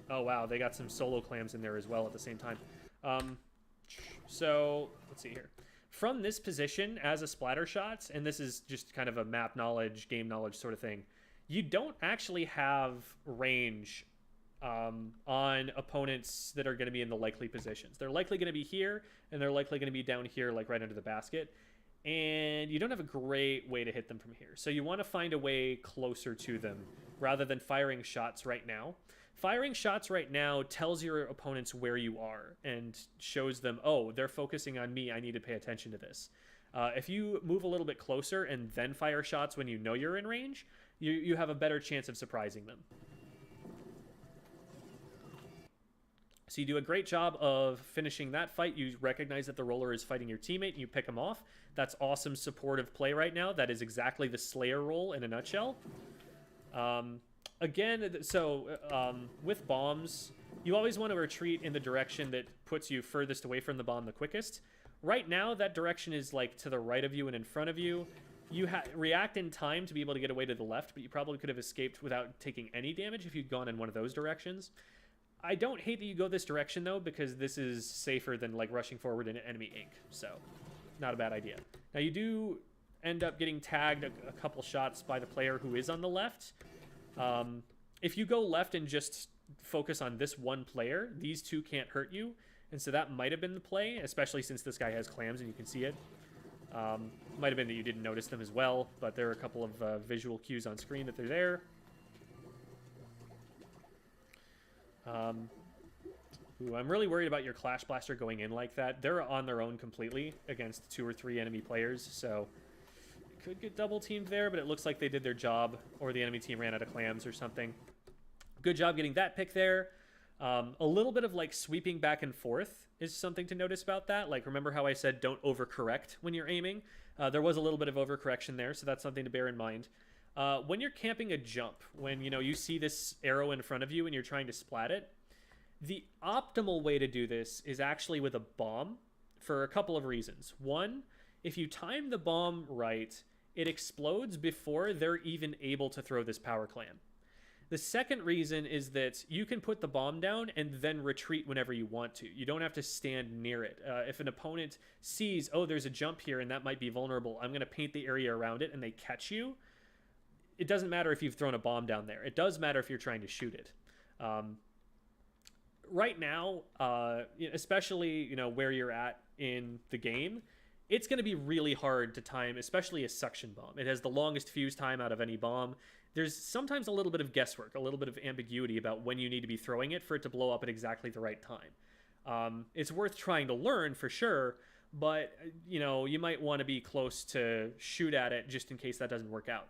Oh, wow. They got some solo clams in there as well at the same time. So let's see here. From this position as a splatter shot, and this is just kind of a map knowledge, game knowledge sort of thing, you don't actually have range on opponents that are going to be in the likely positions. They're likely going to be here, and they're likely going to be down here, like right under the basket. and you don't have a great way to hit them from here. So you want to find a way closer to them rather than firing shots right now. Firing shots right now tells your opponents where you are and shows them, oh, they're focusing on me, I need to pay attention to this. If you move a little bit closer and then fire shots when you know you're in range, you have a better chance of surprising them. So you do a great job of finishing that fight. You recognize that the roller is fighting your teammate and you pick him off. That's awesome supportive play right now. That is exactly the Slayer role in a nutshell. Again, with bombs, you always want to retreat in the direction that puts you furthest away from the bomb the quickest. Right now, that direction is like to the right of you and in front of you. You react in time to be able to get away to the left, but you probably could have escaped without taking any damage if you'd gone in one of those directions. I don't hate that you go this direction, though, because this is safer than, like, rushing forward into enemy ink. So, not a bad idea. Now, you do end up getting tagged a couple shots by the player who is on the left. If you go left and just focus on this one player, these two can't hurt you. And so that might have been the play, especially since this guy has clams and you can see it. Might have been that you didn't notice them as well, but there are a couple of visual cues on screen that they're there. I'm really worried about your Clash Blaster going in like that. They're on their own completely against 2 or 3 enemy players, so it could get double teamed there, but it looks like they did their job, or the enemy team ran out of clams or something. Good job getting that pick there. A little bit of like sweeping back and forth is something to notice about that. Like, remember how I said don't overcorrect when you're aiming? There was a little bit of overcorrection there, so that's something to bear in mind. When you're camping a jump, when you see this arrow in front of you and you're trying to splat it, the optimal way to do this is actually with a bomb for a couple of reasons. One, if you time the bomb right, it explodes before they're even able to throw this power clam. The second reason is that you can put the bomb down and then retreat whenever you want to. You don't have to stand near it. If an opponent sees, oh, there's a jump here and that might be vulnerable, I'm going to paint the area around it, and they catch you, it doesn't matter if you've thrown a bomb down there. It does matter if you're trying to shoot it. Right now, especially where you're at in the game, it's going to be really hard to time, especially a suction bomb. It has the longest fuse time out of any bomb. There's sometimes a little bit of guesswork, a little bit of ambiguity about when you need to be throwing it for it to blow up at exactly the right time. It's worth trying to learn for sure, but you might want to be close to shoot at it just in case that doesn't work out.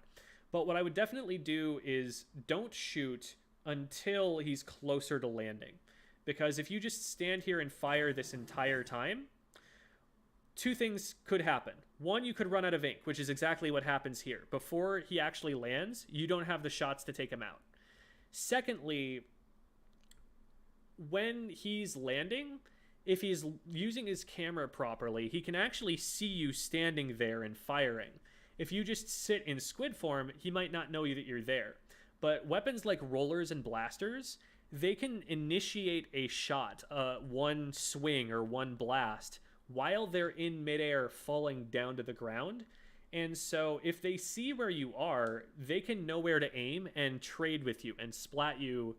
But what I would definitely do is don't shoot until he's closer to landing. Because if you just stand here and fire this entire time, 2 things could happen. One, you could run out of ink, which is exactly what happens here. Before he actually lands, you don't have the shots to take him out. Secondly, when he's landing, if he's using his camera properly, he can actually see you standing there and firing. If you just sit in squid form, he might not know that you're there. But weapons like rollers and blasters, they can initiate a shot, one swing or one blast, while they're in midair falling down to the ground. And so if they see where you are, they can know where to aim and trade with you and splat you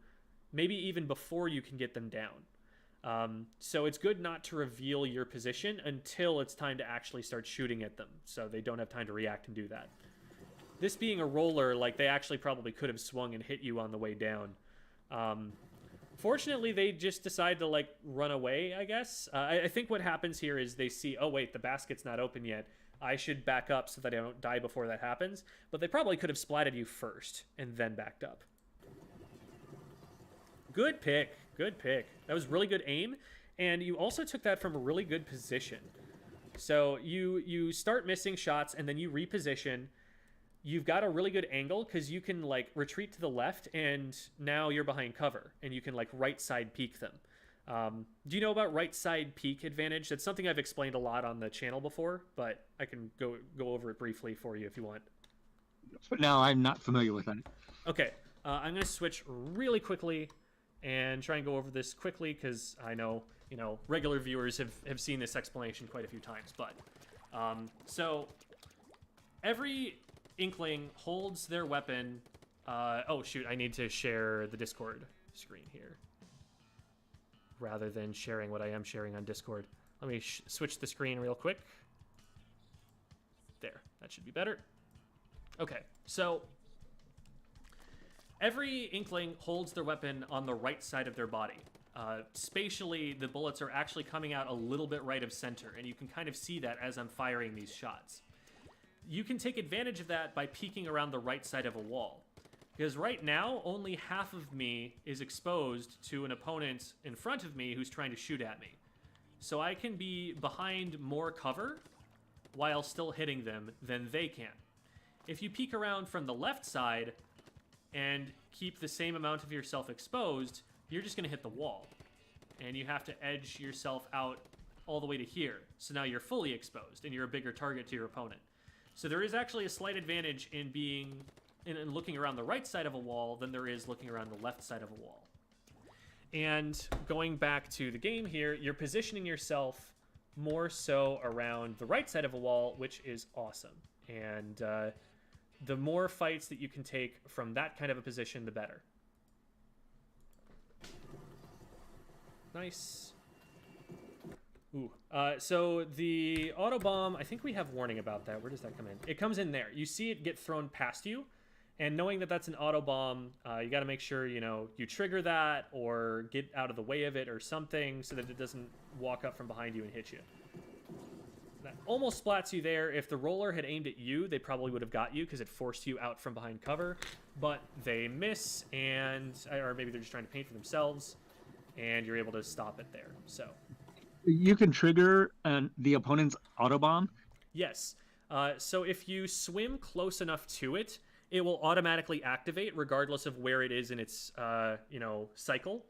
maybe even before you can get them down. So it's good not to reveal your position until it's time to actually start shooting at them, so they don't have time to react and do that. This being a roller, like, they actually probably could have swung and hit you on the way down. Fortunately, they just decide to, like, run away, I guess. I think what happens here is they see, oh, wait, the basket's not open yet. I should back up so that I don't die before that happens. But they probably could have splatted you first and then backed up. Good pick. Good pick. That was really good aim. And you also took that from a really good position. So you start missing shots and then you reposition. You've got a really good angle because you can, like, retreat to the left and now you're behind cover and you can, like, right side peek them. Do you know about right side peek advantage? That's something I've explained a lot on the channel before, but I can go over it briefly for you if you want. But no, I'm not familiar with that. Okay, I'm going to switch really quickly and try and go over this quickly because I know, regular viewers have seen this explanation quite a few times. But so every Inkling holds their weapon. Oh, shoot, I need to share the Discord screen here rather than sharing what I am sharing on Discord. Let me switch the screen real quick. That should be better. Okay, so every Inkling holds their weapon on the right side of their body. Spatially, the bullets are actually coming out a little bit right of center, and you can kind of see that as I'm firing these shots. You can take advantage of that by peeking around the right side of a wall. Because right now, only half of me is exposed to an opponent in front of me who's trying to shoot at me. So I can be behind more cover while still hitting them than they can. If you peek around from the left side and keep the same amount of yourself exposed, you're just going to hit the wall. And you have to edge yourself out all the way to here. So now you're fully exposed, and you're a bigger target to your opponent. So there is actually a slight advantage in looking around the right side of a wall than there is looking around the left side of a wall. And going back to the game here, you're positioning yourself more so around the right side of a wall, which is awesome. And the more fights that you can take from that kind of a position, the better. Nice. Ooh. So the auto bomb, I think we have warning about that. Where does that come in? It comes in there. You see it get thrown past you, and knowing that that's an auto bomb, you got to make sure, you know, you trigger that or get out of the way of it or something so that it doesn't walk up from behind you and hit you. That almost splats you there. If the roller had aimed at you, they probably would have got you because it forced you out from behind cover, but they miss, and or maybe they're just trying to paint for themselves, and you're able to stop it there. So you can trigger the opponent's auto bomb. Yes. So if you swim close enough to it, it will automatically activate regardless of where it is in its cycle.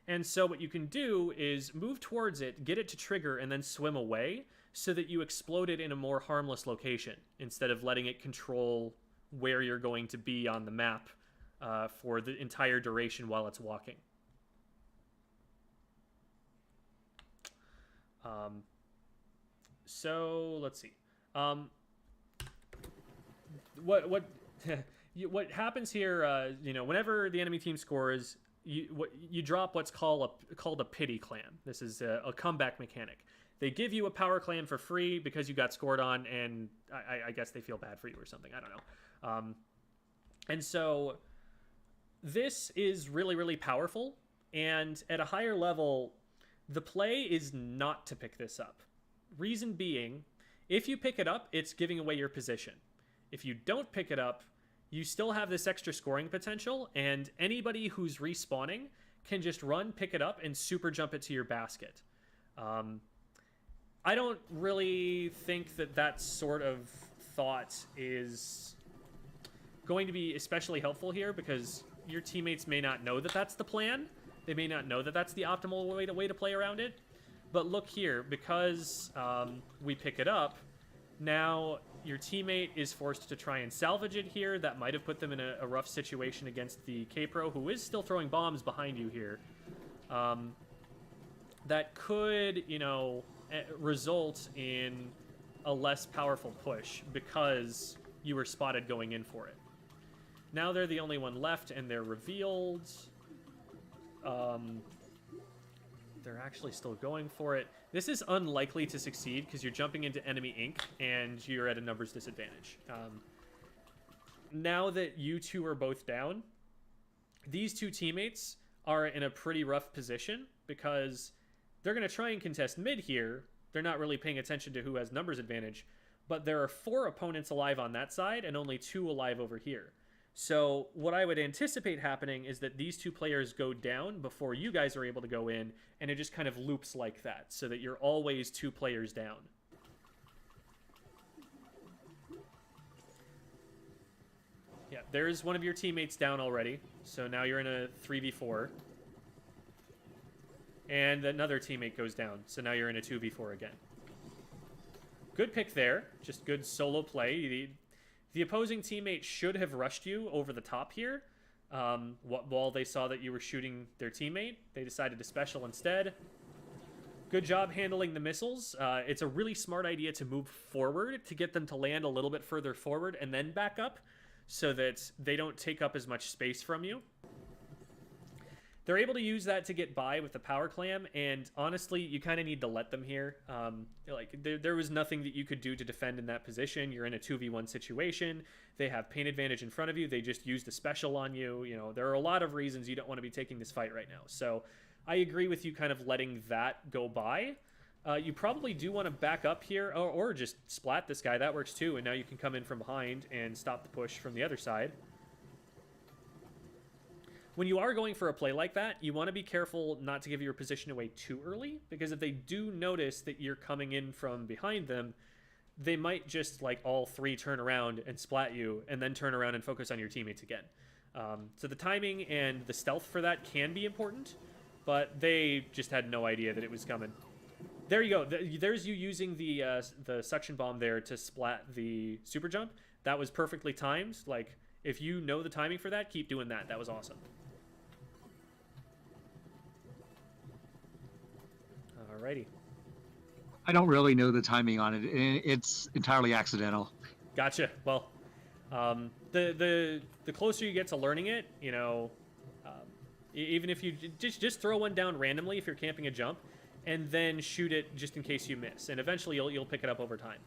And so what you can do is move towards it, get it to trigger, and then swim away so that you explode it in a more harmless location instead of letting it control where you're going to be on the map for the entire duration while it's walking. So let's see. What happens here? Whenever the enemy team scores, you drop what's called a pity clam. This is a comeback mechanic. They give you a power clam for free because you got scored on, and I guess they feel bad for you or something. I don't know. And so this is really, really powerful. And at a higher level, the play is not to pick this up. Reason being, if you pick it up, it's giving away your position. If you don't pick it up, you still have this extra scoring potential, and anybody who's respawning can just run, pick it up, and super jump it to your basket. I don't really think that sort of thought is going to be especially helpful here, because your teammates may not know that that's the plan. They may not know that that's the optimal way to play around it. But look here, because we pick it up, now your teammate is forced to try and salvage it here. That might have put them in a rough situation against the K-Pro, who is still throwing bombs behind you here. That could, result in a less powerful push because you were spotted going in for it. Now they're the only one left, and they're revealed. They're actually still going for it. This is unlikely to succeed because you're jumping into enemy ink and you're at a numbers disadvantage. Now that you two are both down, these two teammates are in a pretty rough position because they're going to try and contest mid here. They're not really paying attention to who has numbers advantage, but there are 4 opponents alive on that side and only 2 alive over here. So what I would anticipate happening is that these 2 players go down before you guys are able to go in, and it just kind of loops like that, so that you're always 2 players down. Yeah, there's one of your teammates down already, so now you're in a 3v4. And another teammate goes down, so now you're in a 2v4 again. Good pick there, just good solo play. The opposing teammate should have rushed you over the top here. While they saw that you were shooting their teammate, they decided to special instead. Good job handling the missiles. It's a really smart idea to move forward to get them to land a little bit further forward and then back up so that they don't take up as much space from you. they're able to use that to get by with the power clam, and honestly, you kind of need to let them here. Like, there was nothing that you could do to defend in that position. You're in a 2v1 situation. They have paint advantage in front of you. They just used a special on you. You know, there are a lot of reasons you don't want to be taking this fight right now. So I agree with you kind of letting that go by. You probably do want to back up here, or just splat this guy. That works too, and now you can come in from behind and stop the push from the other side. When you are going for a play like that, you want to be careful not to give your position away too early, because if they do notice that you're coming in from behind them, they might just, like, all three turn around and splat you, and then turn around and focus on your teammates again. So the timing and the stealth for that can be important, but they just had no idea that it was coming. There you go. There's you using the suction bomb there to splat the super jump. That was perfectly timed. Like, if you know the timing for that, keep doing that. That was awesome. Alrighty. I don't really know the timing on it. It's entirely accidental. Gotcha. Well, the closer you get to learning it, you know, even if you just throw one down randomly if you're camping a jump, and then shoot it just in case you miss, and eventually you'll pick it up over time.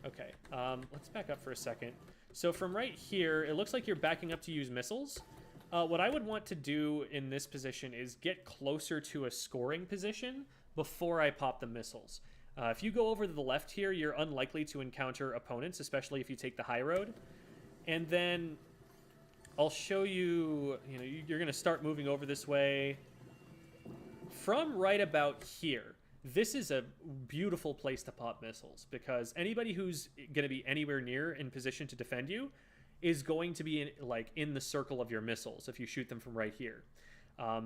Okay, let's back up for a second. So from right here, it looks like you're backing up to use missiles. What I would want to do in this position is get closer to a scoring position before I pop the missiles. If you go over to the left here, you're unlikely to encounter opponents, especially if you take the high road. And then I'll show you, you know, you're going to start moving over this way. From right about here, this is a beautiful place to pop missiles, because anybody who's going to be anywhere near in position to defend you is going to be in the circle of your missiles if you shoot them from right here.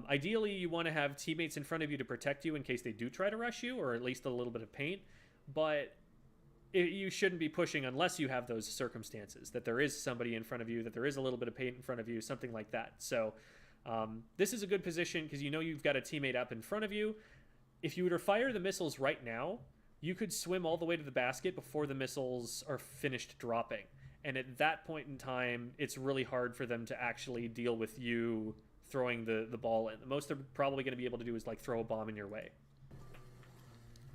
Ideally, you want to have teammates in front of you to protect you in case they do try to rush you, or at least a little bit of paint, but you shouldn't be pushing unless you have those circumstances, that there is somebody in front of you, that there is a little bit of paint in front of you, something like that. So this is a good position because you know you've got a teammate up in front of you. If you were to fire the missiles right now, you could swim all the way to the basket before the missiles are finished dropping. And at that point in time, it's really hard for them to actually deal with you throwing the ball in. The most they're probably going to be able to do is, like, throw a bomb in your way.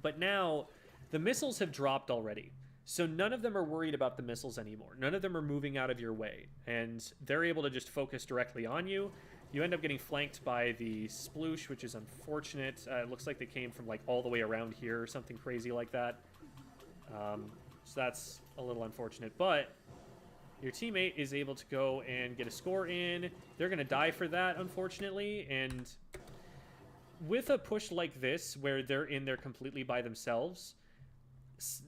But now, the missiles have dropped already. So none of them are worried about the missiles anymore. None of them are moving out of your way. And they're able to just focus directly on you. You end up getting flanked by the sploosh, which is unfortunate. It looks like they came from, like, all the way around here or something crazy like that. So that's a little unfortunate. But your teammate is able to go and get a score in. They're going to die for that, unfortunately. And with a push like this, where they're in there completely by themselves,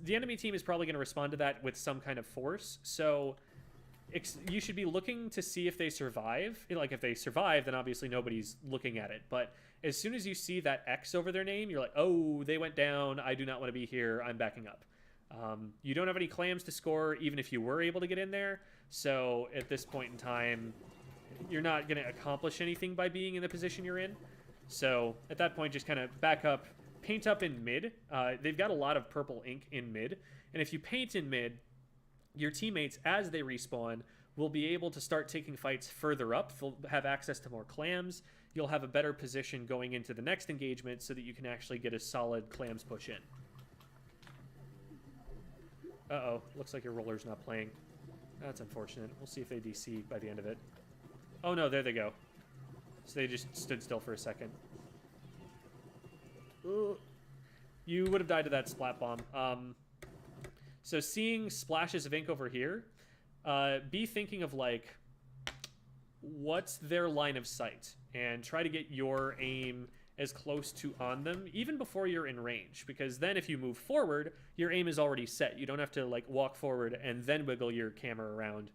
the enemy team is probably going to respond to that with some kind of force. So you should be looking to see if they survive. Like, if they survive, then obviously nobody's looking at it. But as soon as you see that X over their name, you're like, oh, they went down. I do not want to be here. I'm backing up. You don't have any clams to score, even if you were able to get in there. So at this point in time, you're not going to accomplish anything by being in the position you're in. So at that point, just kind of back up, paint up in mid. They've got a lot of purple ink in mid. And if you paint in mid, your teammates, as they respawn, will be able to start taking fights further up. They'll have access to more clams. You'll have a better position going into the next engagement so that you can actually get a solid clams push in. Uh-oh, looks like your roller's not playing. That's unfortunate. We'll see if they DC by the end of it. Oh no, there they go. So they just stood still for a second. Ooh. You would have died to that splat bomb. So seeing splashes of ink over here, be thinking of, like, what's their line of sight, and try to get your aim as close to on them, even before you're in range, because then if you move forward, your aim is already set. You don't have to, like, walk forward and then wiggle your camera around.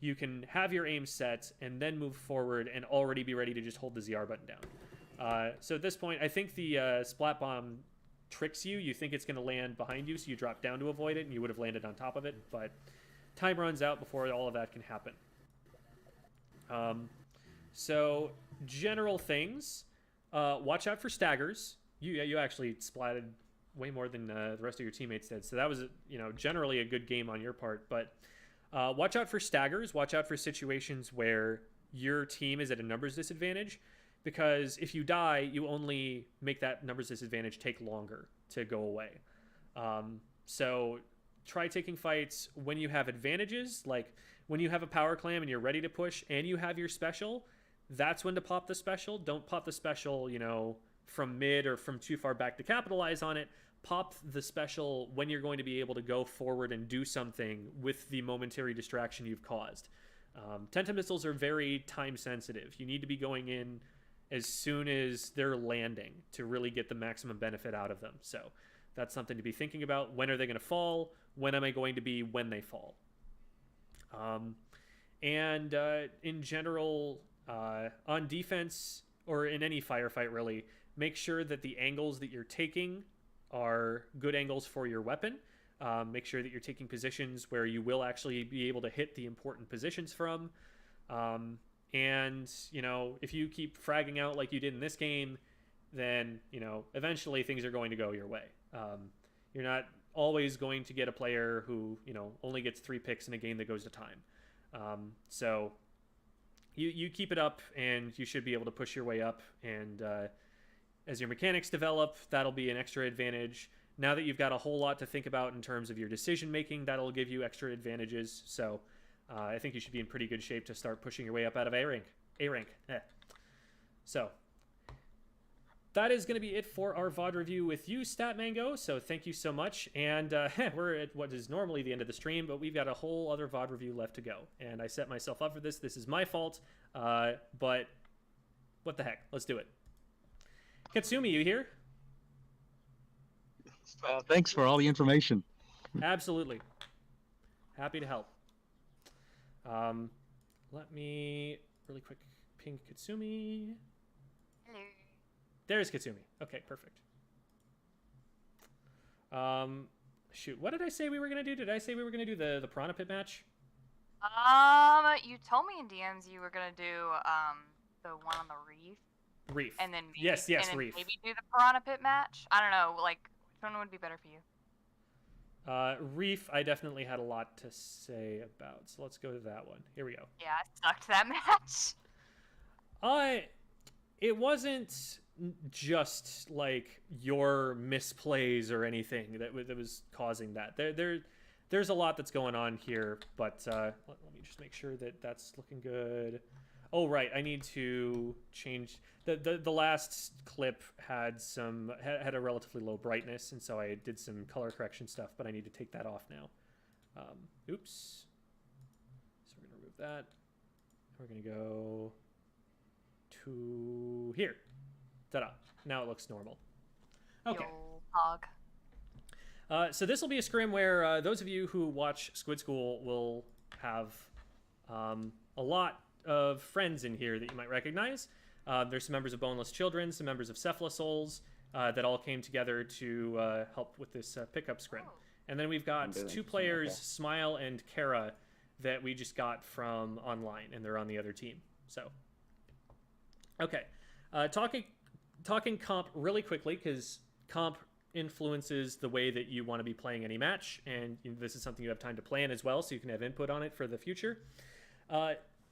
You can have your aim set and then move forward and already be ready to just hold the ZR button down. So at this point, I think the splat bomb tricks you. You think it's going to land behind you, so you drop down to avoid it, and you would have landed on top of it, but time runs out before all of that can happen. So general things, watch out for staggers. You actually splatted way more than the rest of your teammates did, so that was, you know, generally a good game on your part. But watch out for staggers. Watch out for situations where your team is at a numbers disadvantage, because if you die, you only make that numbers disadvantage take longer to go away. So try taking fights when you have advantages, like when you have a power clam and you're ready to push and you have your special. That's when to pop the special. Don't pop the special, you know, from mid or from too far back to capitalize on it. Pop the special when you're going to be able to go forward and do something with the momentary distraction you've caused. Tenta missiles are very time sensitive. You need to be going in as soon as they're landing to really get the maximum benefit out of them. So that's something to be thinking about. When are they going to fall? When am I going to be when they fall? In general, on defense or in any firefight really, make sure that the angles that you're taking are good angles for your weapon. Make sure that you're taking positions where you will actually be able to hit the important positions from. And, you know, if you keep fragging out like you did in this game, then, you know, eventually things are going to go your way. You're not always going to get a player who, you know, only gets 3 picks in a game that goes to time. So you keep it up and you should be able to push your way up. And as your mechanics develop, that'll be an extra advantage. Now that you've got a whole lot to think about in terms of your decision making, that'll give you extra advantages. So I think you should be in pretty good shape to start pushing your way up out of A rank. So that is going to be it for our VOD review with you, statmango. So thank you so much. And we're at what is normally the end of the stream, but we've got a whole other VOD review left to go. And I set myself up for this. This is my fault. But what the heck? Let's do it. Katsumie, you here? Thanks for all the information. Absolutely. Happy to help. Let me really quick ping Katsumie. Hello. There's Katsumie. Okay, perfect. Shoot, what did I say we were gonna do? Did I say we were gonna do the Piranha Pit match? You told me in DMs you were gonna do the one on the reef. Reef. And then maybe, yes, and then Reef. maybe do the Piranha Pit match. I don't know, like which one would be better for you? Reef, I definitely had a lot to say about, so let's go to that one. Here we go. Yeah, I sucked that match. It wasn't just like your misplays or anything that was causing that. There's a lot that's going on here, but let me just make sure that that's looking good. Oh right, I need to change the last clip had a relatively low brightness, and so I did some color correction stuff, but I need to take that off now. Oops. So we're gonna remove that. We're gonna go to here. Ta-da. Now it looks normal. Okay. Yo, hog. So this will be a scrim where those of you who watch Squid School will have a lot of friends in here that you might recognize. There's some members of Boneless Children, some members of Cephalosouls that all came together to help with this pickup scrim. And then we've got 2 players, Smile and Kara, that we just got from online, and they're on the other team. So, okay. Talking comp really quickly, because comp influences the way that you want to be playing any match, and this is something you have time to plan as well, so you can have input on it for the future.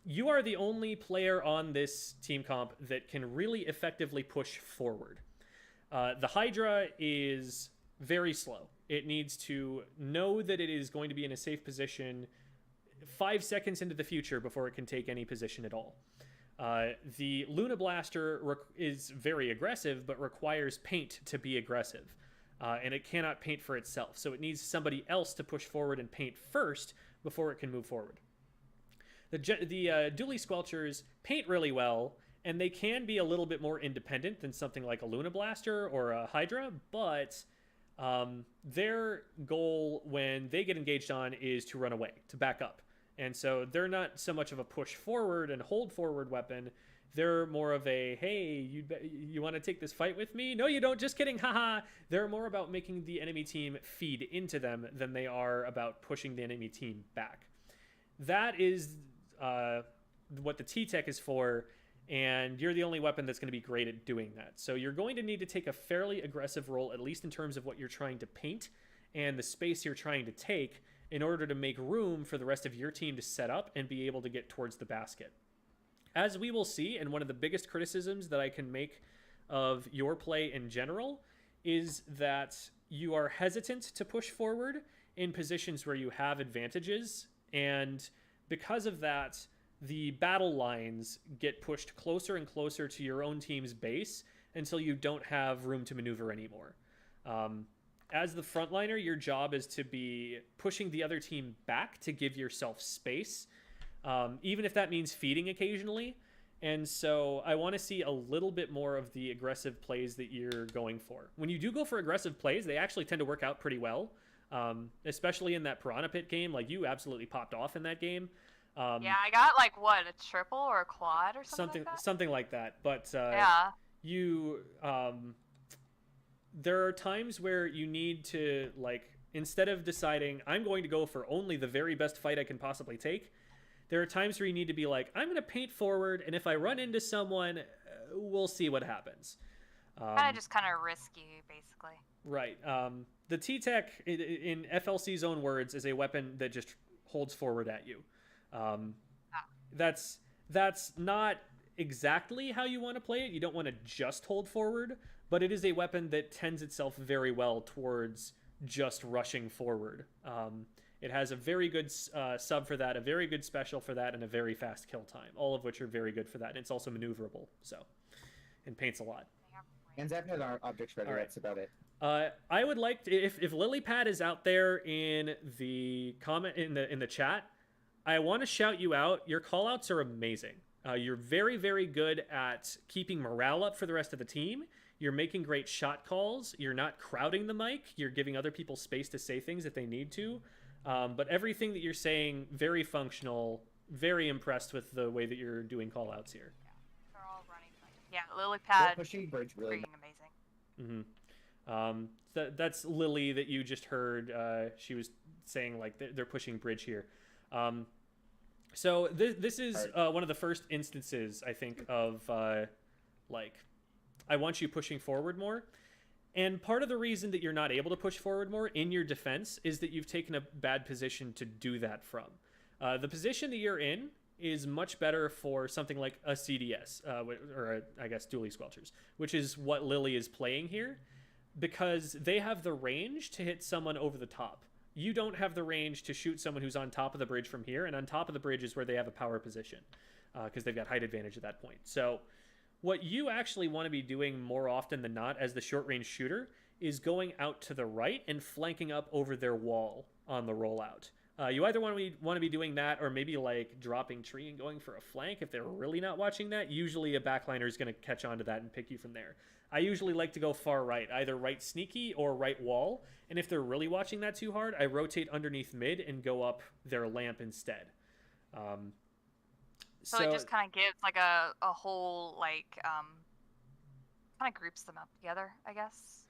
You are the only player on this team comp that can really effectively push forward. The Hydra is very slow. It needs to know that it is going to be in a safe position 5 seconds into the future before it can take any position at all. The Luna Blaster is very aggressive, but requires paint to be aggressive. And it cannot paint for itself. So it needs somebody else to push forward and paint first before it can move forward. The Dually Squelchers paint really well, and they can be a little bit more independent than something like a Luna Blaster or a Hydra, but their goal when they get engaged on is to run away, to back up. And so they're not so much of a push forward and hold forward weapon. They're more of a, hey, you want to take this fight with me? No, you don't. Just kidding. Haha. They're more about making the enemy team feed into them than they are about pushing the enemy team back. That is what the ttek is for, and you're the only weapon that's going to be great at doing that. So you're going to need to take a fairly aggressive role, at least in terms of what you're trying to paint and the space you're trying to take, in order to make room for the rest of your team to set up and be able to get towards the basket. As we will see, and one of the biggest criticisms that I can make of your play in general is that you are hesitant to push forward in positions where you have advantages, and because of that, the battle lines get pushed closer and closer to your own team's base until you don't have room to maneuver anymore. As the frontliner, your job is to be pushing the other team back to give yourself space, even if that means feeding occasionally. And so I want to see a little bit more of the aggressive plays that you're going for. When you do go for aggressive plays, they actually tend to work out pretty well, especially in that Piranha Pit game. Like, you absolutely popped off in that game. Yeah, I got like what, a triple or a quad or something like that? Something like that. But yeah. You there are times where you need to, like, instead of deciding I'm going to go for only the very best fight I can possibly take, there are times where you need to be like, I'm going to paint forward, and if I run into someone, we'll see what happens. Kind of risky, basically. Right. The ttek, in FLC's own words, is a weapon that just holds forward at you. That's not exactly how you want to play it. You don't want to just hold forward, but it is a weapon that tends itself very well towards just rushing forward. It has a very good sub for that, a very good special for that, and a very fast kill time, all of which are very good for that. And it's also maneuverable, and paints a lot. And Zap has our objects ready. All right. That's about it. I would like to, if Lilypad is out there in the comment in the chat, I want to shout you out. Your callouts are amazing. You're very, very good at keeping morale up for the rest of the team. You're making great shot calls. You're not crowding the mic. You're giving other people space to say things if they need to. But everything that you're saying, very functional. Very impressed with the way that you're doing callouts here. Yeah, they're all running. Lilypad. Pushing bridge really amazing. That's Lily that you just heard. She was saying like they're pushing bridge here. So this is one of the first instances, I think, of like, I want you pushing forward more. And part of the reason that you're not able to push forward more in your defense is that you've taken a bad position to do that from. The position that you're in is much better for something like a CDS, I guess dually squelchers, which is what Lily is playing here, because they have the range to hit someone over the top. You don't have the range to shoot someone who's on top of the bridge from here, and on top of the bridge is where they have a power position, because they've got height advantage at that point. So what you actually want to be doing more often than not as the short-range shooter is going out to the right and flanking up over their wall on the rollout. You either want to be doing that, or maybe like dropping tree and going for a flank if they're really not watching that. Usually a backliner is going to catch on to that and pick you from there. I usually like to go far right, either right sneaky or right wall. And if they're really watching that too hard, I rotate underneath mid and go up their lamp instead. So it just kind of gives like a whole, like, kind of groups them up together, I guess.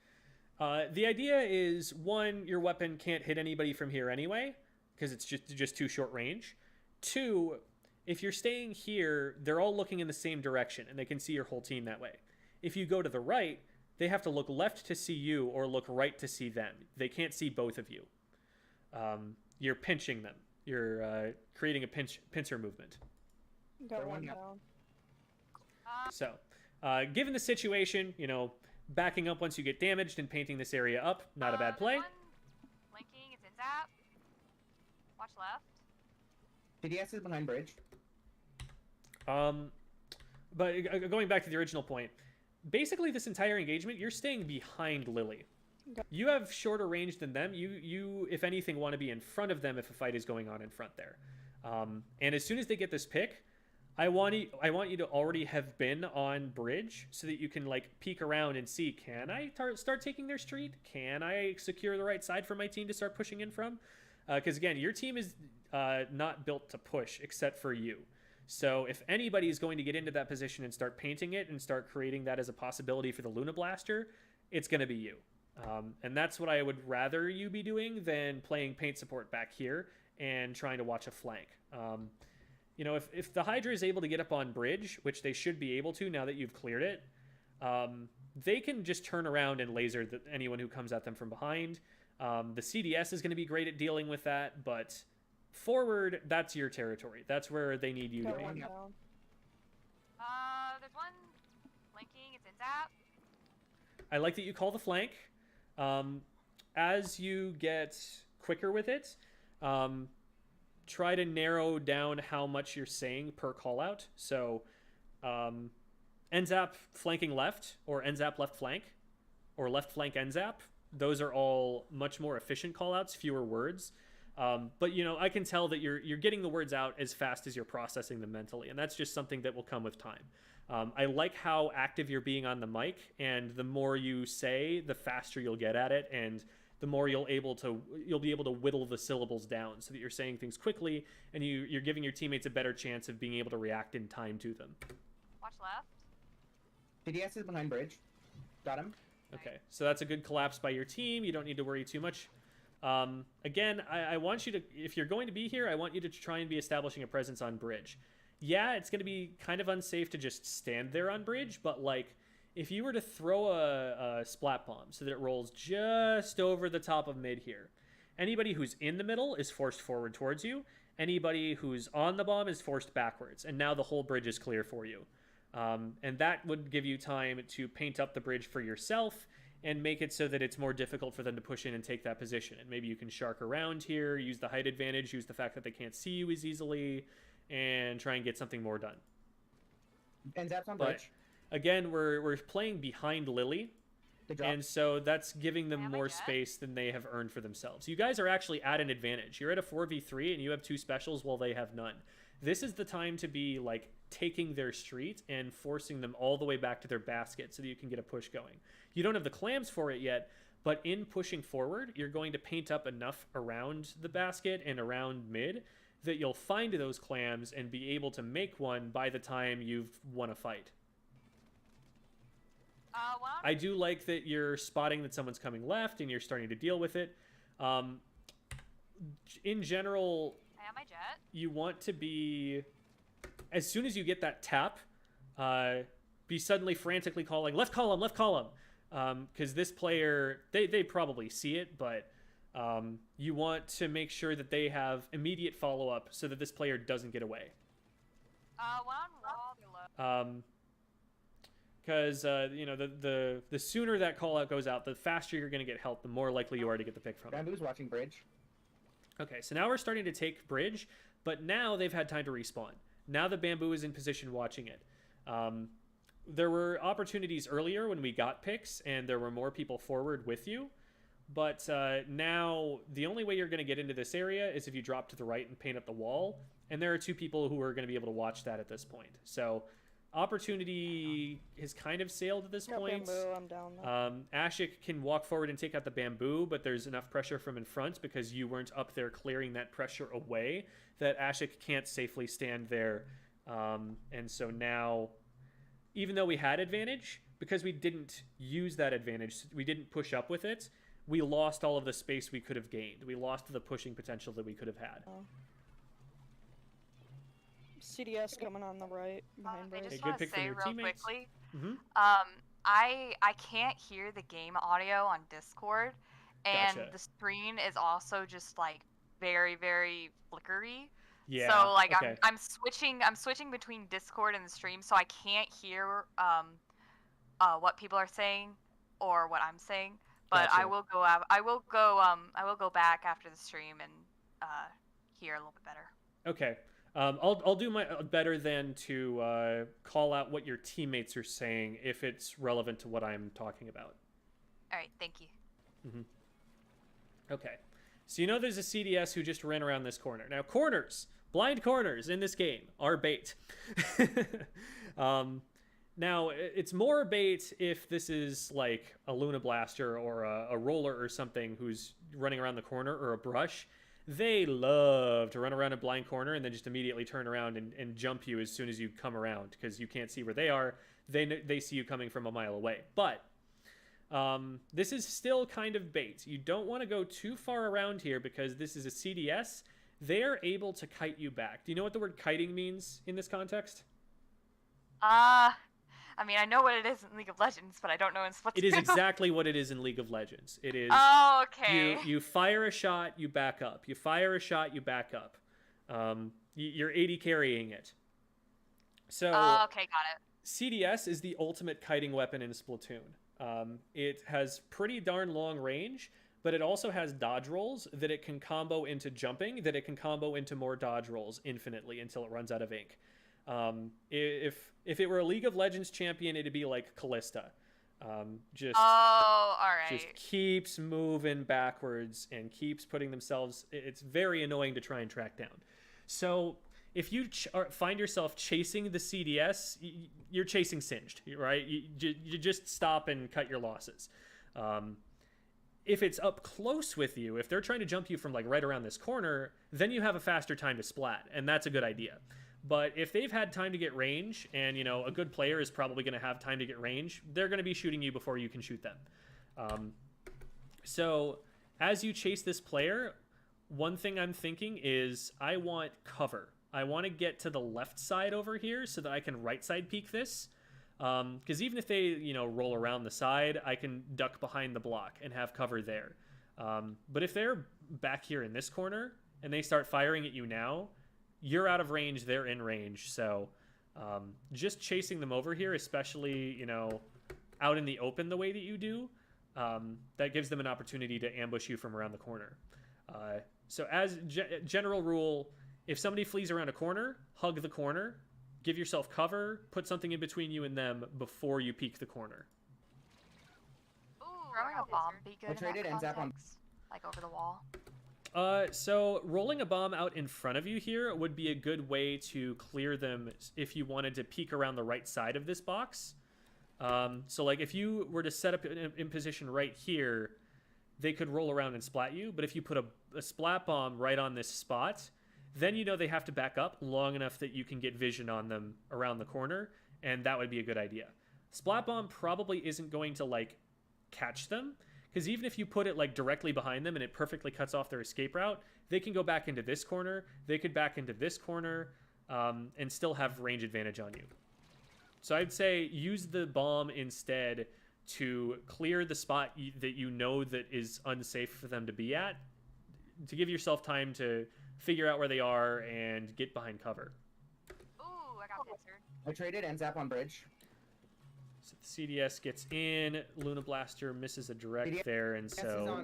The idea is, one, your weapon can't hit anybody from here anyway, because it's just too short range. Two, if you're staying here, they're all looking in the same direction, and they can see your whole team that way. If you go to the right, they have to look left to see you or look right to see them. They can't see both of you. You're pinching them. You're creating a pincer movement. Got one down. So, given the situation, backing up once you get damaged and painting this area up, not a bad play. Blinking, it's in zap. Watch left. PDS is behind bridge. But going back to the original point, basically this entire engagement, you're staying behind Lily. Okay. You have shorter range than them. You, if anything, want to be in front of them if a fight is going on in front there. And as soon as they get this pick, I want you to already have been on bridge so that you can like peek around and see, can I start taking their street? Can I secure the right side for my team to start pushing in from? Because again, your team is not built to push except for you. So if anybody is going to get into that position and start painting it and start creating that as a possibility for the Luna Blaster, it's going to be you. And that's what I would rather you be doing than playing paint support back here and trying to watch a flank. If the Hydra is able to get up on bridge, which they should be able to now that you've cleared it, they can just turn around and laser anyone who comes at them from behind. The CDS is going to be great at dealing with that, but forward, that's your territory. That's where they need you to be. I like that you call the flank. As you get quicker with it, try to narrow down how much you're saying per call out. So NZAP flanking left, or NZAP left flank, or left flank NZAP. Those are all much more efficient call outs, fewer words. But you know, I can tell that you're getting the words out as fast as you're processing them mentally, and that's just something that will come with time. I like how active you're being on the mic, and the more you say, the faster you'll get at it, and the more you'll be able to whittle the syllables down so that you're saying things quickly, and you're giving your teammates a better chance of being able to react in time to them. Watch left. TDS is behind bridge. Got him. Okay, so that's a good collapse by your team. You don't need to worry too much. Again, I want you to, if you're going to be here, I want you to try and be establishing a presence on bridge. Yeah, it's going to be kind of unsafe to just stand there on bridge, but like, if you were to throw a splat bomb so that it rolls just over the top of mid here, anybody who's in the middle is forced forward towards you. Anybody who's on the bomb is forced backwards, and now the whole bridge is clear for you. And that would give you time to paint up the bridge for yourself and make it so that it's more difficult for them to push in and take that position. And maybe you can shark around here, use the height advantage, use the fact that they can't see you as easily, and try and get something more done. And Zap's on bridge. Again, we're playing behind Lily, and so that's giving them more space than they have earned for themselves. You guys are actually at an advantage. You're at a 4v3, and you have 2 specials while they have none. This is the time to be like taking their street and forcing them all the way back to their basket so that you can get a push going. You don't have the clams for it yet, but in pushing forward, you're going to paint up enough around the basket and around mid that you'll find those clams and be able to make one by the time you've won a fight. I do like that you're spotting that someone's coming left and you're starting to deal with it. In general, I have my jet. You want to be, as soon as you get that tap, be suddenly frantically calling, left column, left column. Because this player, they probably see it, but you want to make sure that they have immediate follow-up so that this player doesn't get away. One on wall. Because you know, the sooner that call out goes out, the faster you're going to get help, the more likely you are to get the pick from it. Bamboo's watching bridge. Okay, so now we're starting to take bridge, but now they've had time to respawn. Now the Bamboo is in position watching it. There were opportunities earlier when we got picks and there were more people forward with you, but now the only way you're going to get into this area is if you drop to the right and paint up the wall, and there are 2 people who are going to be able to watch that at this point. So opportunity has kind of sailed at this point. Bamboo, I'm down there. Ashik can walk forward and take out the Bamboo, but there's enough pressure from in front because you weren't up there clearing that pressure away that Ashik can't safely stand there. And so now, even though we had advantage, because we didn't use that advantage, we didn't push up with it, we lost all of the space we could have gained. We lost the pushing potential that we could have had. CDS coming on the right behind I bridge. just good want to pick from say your real teammates. quickly, Mm-hmm. I can't hear the game audio on Discord, and Gotcha. the screen is also just like very, very flickery. Yeah. So like okay. I'm switching between Discord and the stream, so I can't hear what people are saying or what I'm saying. But Gotcha. I will go back after the stream and hear a little bit better. Okay. I'll do my better then to call out what your teammates are saying if it's relevant to what I'm talking about. All right, thank you. Mm-hmm. Okay. So you know there's a CDS who just ran around this corner. Now corners, blind corners in this game are bait. Now it's more bait if this is like a Luna Blaster or a roller or something who's running around the corner, or a brush. They love to run around a blind corner and then just immediately turn around and jump you as soon as you come around because you can't see where they are. They see you coming from a mile away. But this is still kind of bait. You don't want to go too far around here because this is a CDS. They're able to kite you back. Do you know what the word kiting means in this context? I mean, I know what it is in League of Legends, but I don't know in Splatoon. It is exactly what it is in League of Legends. It is. Oh, okay. You fire a shot, you back up. You fire a shot, you back up. You're 80 carrying it. So. Okay, got it. CDS is the ultimate kiting weapon in Splatoon. It has pretty darn long range, but it also has dodge rolls that it can combo into jumping, that it can combo into more dodge rolls infinitely until it runs out of ink. If it were a League of Legends champion, it'd be like Callista. Just keeps moving backwards and keeps putting themselves. It's very annoying to try and track down. So if you find yourself chasing the CDS, you're chasing Singed, right? You just stop and cut your losses. If it's up close with you, if they're trying to jump you from like right around this corner, then you have a faster time to splat, and that's a good idea. But if they've had time to get range, and you know a good player is probably going to have time to get range, they're going to be shooting you before you can shoot them. So as you chase this player, one thing I'm thinking is I want cover. I want to get to the left side over here so that I can right side peek this. Because even if they, roll around the side, I can duck behind the block and have cover there. But if they're back here in this corner and they start firing at you now, you're out of range, they're in range. So just chasing them over here, especially, out in the open the way that you do, that gives them an opportunity to ambush you from around the corner. So as general rule, if somebody flees around a corner, hug the corner. Give yourself cover, put something in between you and them before you peek the corner. Ooh, throwing a bomb be good I traded in and that zap on. context? Like over the wall? So rolling a bomb out in front of you here would be a good way to clear them if you wanted to peek around the right side of this box. So like if you were to set up in position right here, they could roll around and splat you. But if you put a splat bomb right on this spot, then they have to back up long enough that you can get vision on them around the corner, and that would be a good idea. Splat bomb probably isn't going to like catch them, because even if you put it like directly behind them and it perfectly cuts off their escape route, they can go back into this corner, they could back into this corner, and still have range advantage on you. So I'd say use the bomb instead to clear the spot that that is unsafe for them to be at, to give yourself time to figure out where they are and get behind cover. Ooh, I got pincered. I traded and zap on bridge. So the CDS gets in, Luna Blaster misses a direct CDS there, and so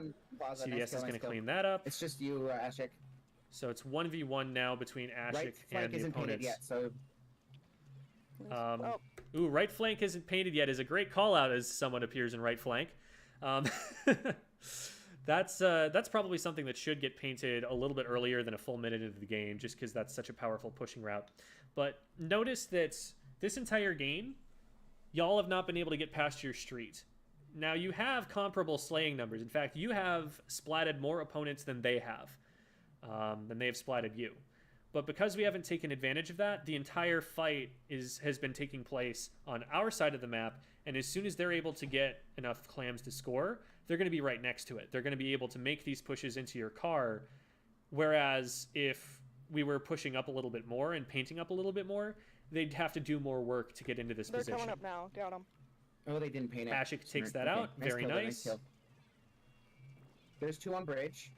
CDS is going to clean that up. It's just you, Ashik. So it's 1v1 now between Ashik Right flank and the isn't painted opponents. yet, so Ooh, right flank isn't painted yet is a great call out as someone appears in right flank. That's probably something that should get painted a little bit earlier than a full minute into the game, just because that's such a powerful pushing route. But notice that this entire game, y'all have not been able to get past your street. Now, you have comparable slaying numbers. In fact, you have splatted more opponents than they have splatted you. But because we haven't taken advantage of that, the entire fight has been taking place on our side of the map, and as soon as they're able to get enough clams to score, they're going to be right next to it. They're going to be able to make these pushes into your car, whereas if we were pushing up a little bit more and painting up a little bit more, they'd have to do more work to get into this position. They're coming up now. Got them. oh, they didn't paint it. Ashik takes that Okay, out. nice Very kill, though, nice. kill. There's two on bridge.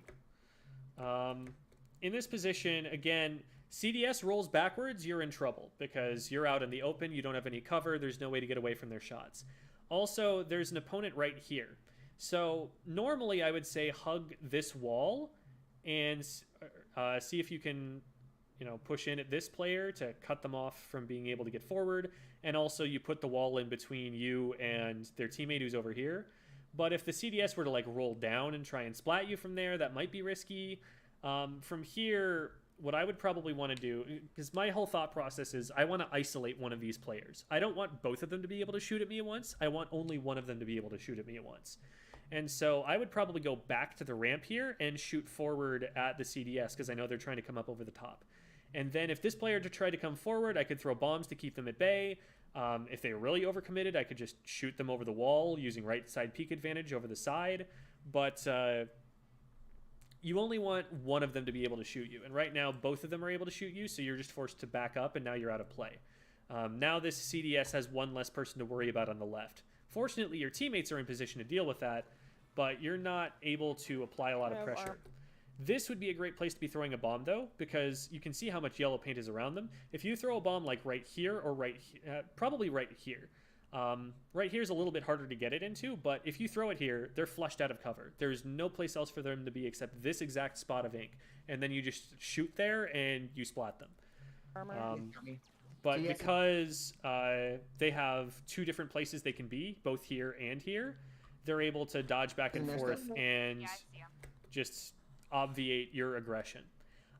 In this position, again, CDS rolls backwards, you're in trouble because you're out in the open, you don't have any cover, there's no way to get away from their shots. Also, there's an opponent right here. So normally I would say hug this wall and see if you can, push in at this player to cut them off from being able to get forward. And also you put the wall in between you and their teammate who's over here. But if the CDS were to like roll down and try and splat you from there, that might be risky. From here, what I would probably want to do, because my whole thought process is I want to isolate one of these players. I don't want both of them to be able to shoot at me at once. I want only one of them to be able to shoot at me at once. And so I would probably go back to the ramp here and shoot forward at the CDS because I know they're trying to come up over the top. And then if this player tried to come forward, I could throw bombs to keep them at bay. If they were really overcommitted, I could just shoot them over the wall using right side peek advantage over the side. But you only want one of them to be able to shoot you. And right now, both of them are able to shoot you, so you're just forced to back up, and now you're out of play. Now this CDS has one less person to worry about on the left. Fortunately, your teammates are in position to deal with that, but you're not able to apply a lot of pressure. This would be a great place to be throwing a bomb, though, because you can see how much yellow paint is around them. If you throw a bomb like right here or probably right here, Right here's a little bit harder to get it into, but if you throw it here, they're flushed out of cover. There's no place else for them to be except this exact spot of ink. And then you just shoot there and you splat them. Armor. But because they have two different places they can be, both here and here, they're able to dodge back and forth and just obviate your aggression.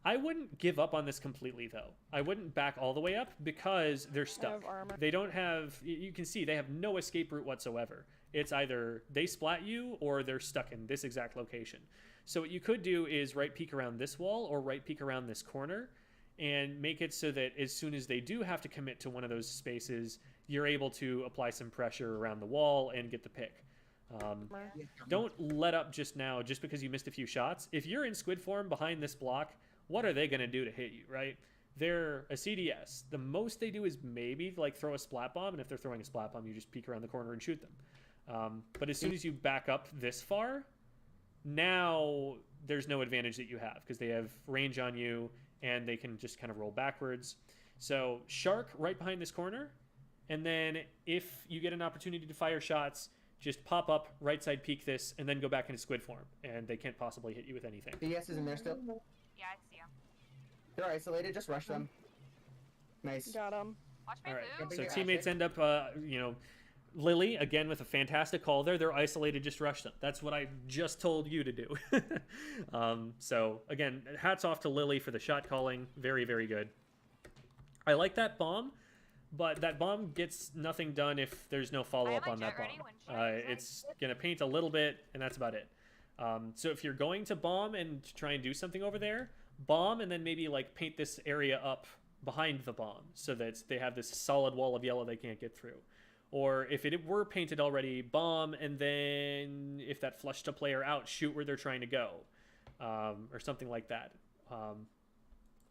I wouldn't give up on this completely, though. I wouldn't back all the way up because they're stuck. They don't have... You can see they have no escape route whatsoever. It's either they splat you or they're stuck in this exact location. So what you could do is right peek around this wall or right peek around this corner and make it so that as soon as they do have to commit to one of those spaces, you're able to apply some pressure around the wall and get the pick. Don't let up just now just because you missed a few shots. If you're in squid form behind this block, what are they going to do to hit you, right? They're a CDS. The most they do is maybe like throw a splat bomb, and if they're throwing a splat bomb, you just peek around the corner and shoot them. But as soon as you back up this far, now there's no advantage that you have because they have range on you and they can just kind of roll backwards. So shark right behind this corner, and then if you get an opportunity to fire shots, just pop up, right side peek this, and then go back into squid form, and they can't possibly hit you with anything. BS is in there still. Yeah, I see him. They're isolated. Just rush them. Nice. Got him. Watch my All right, move. so teammates end up, Lily, again with a fantastic call there. They're isolated, just rush them. That's what I just told you to do. So, again, hats off to Lily for the shot calling. Very, very good. I like that bomb, but that bomb gets nothing done if there's no follow-up on that bomb. It's going to paint a little bit, and that's about it. So if you're going to bomb and try and do something over there, bomb and then maybe like paint this area up behind the bomb so that they have this solid wall of yellow they can't get through. Or if it were painted already, bomb, and then if that flushed a player out, shoot where they're trying to go, or something like that.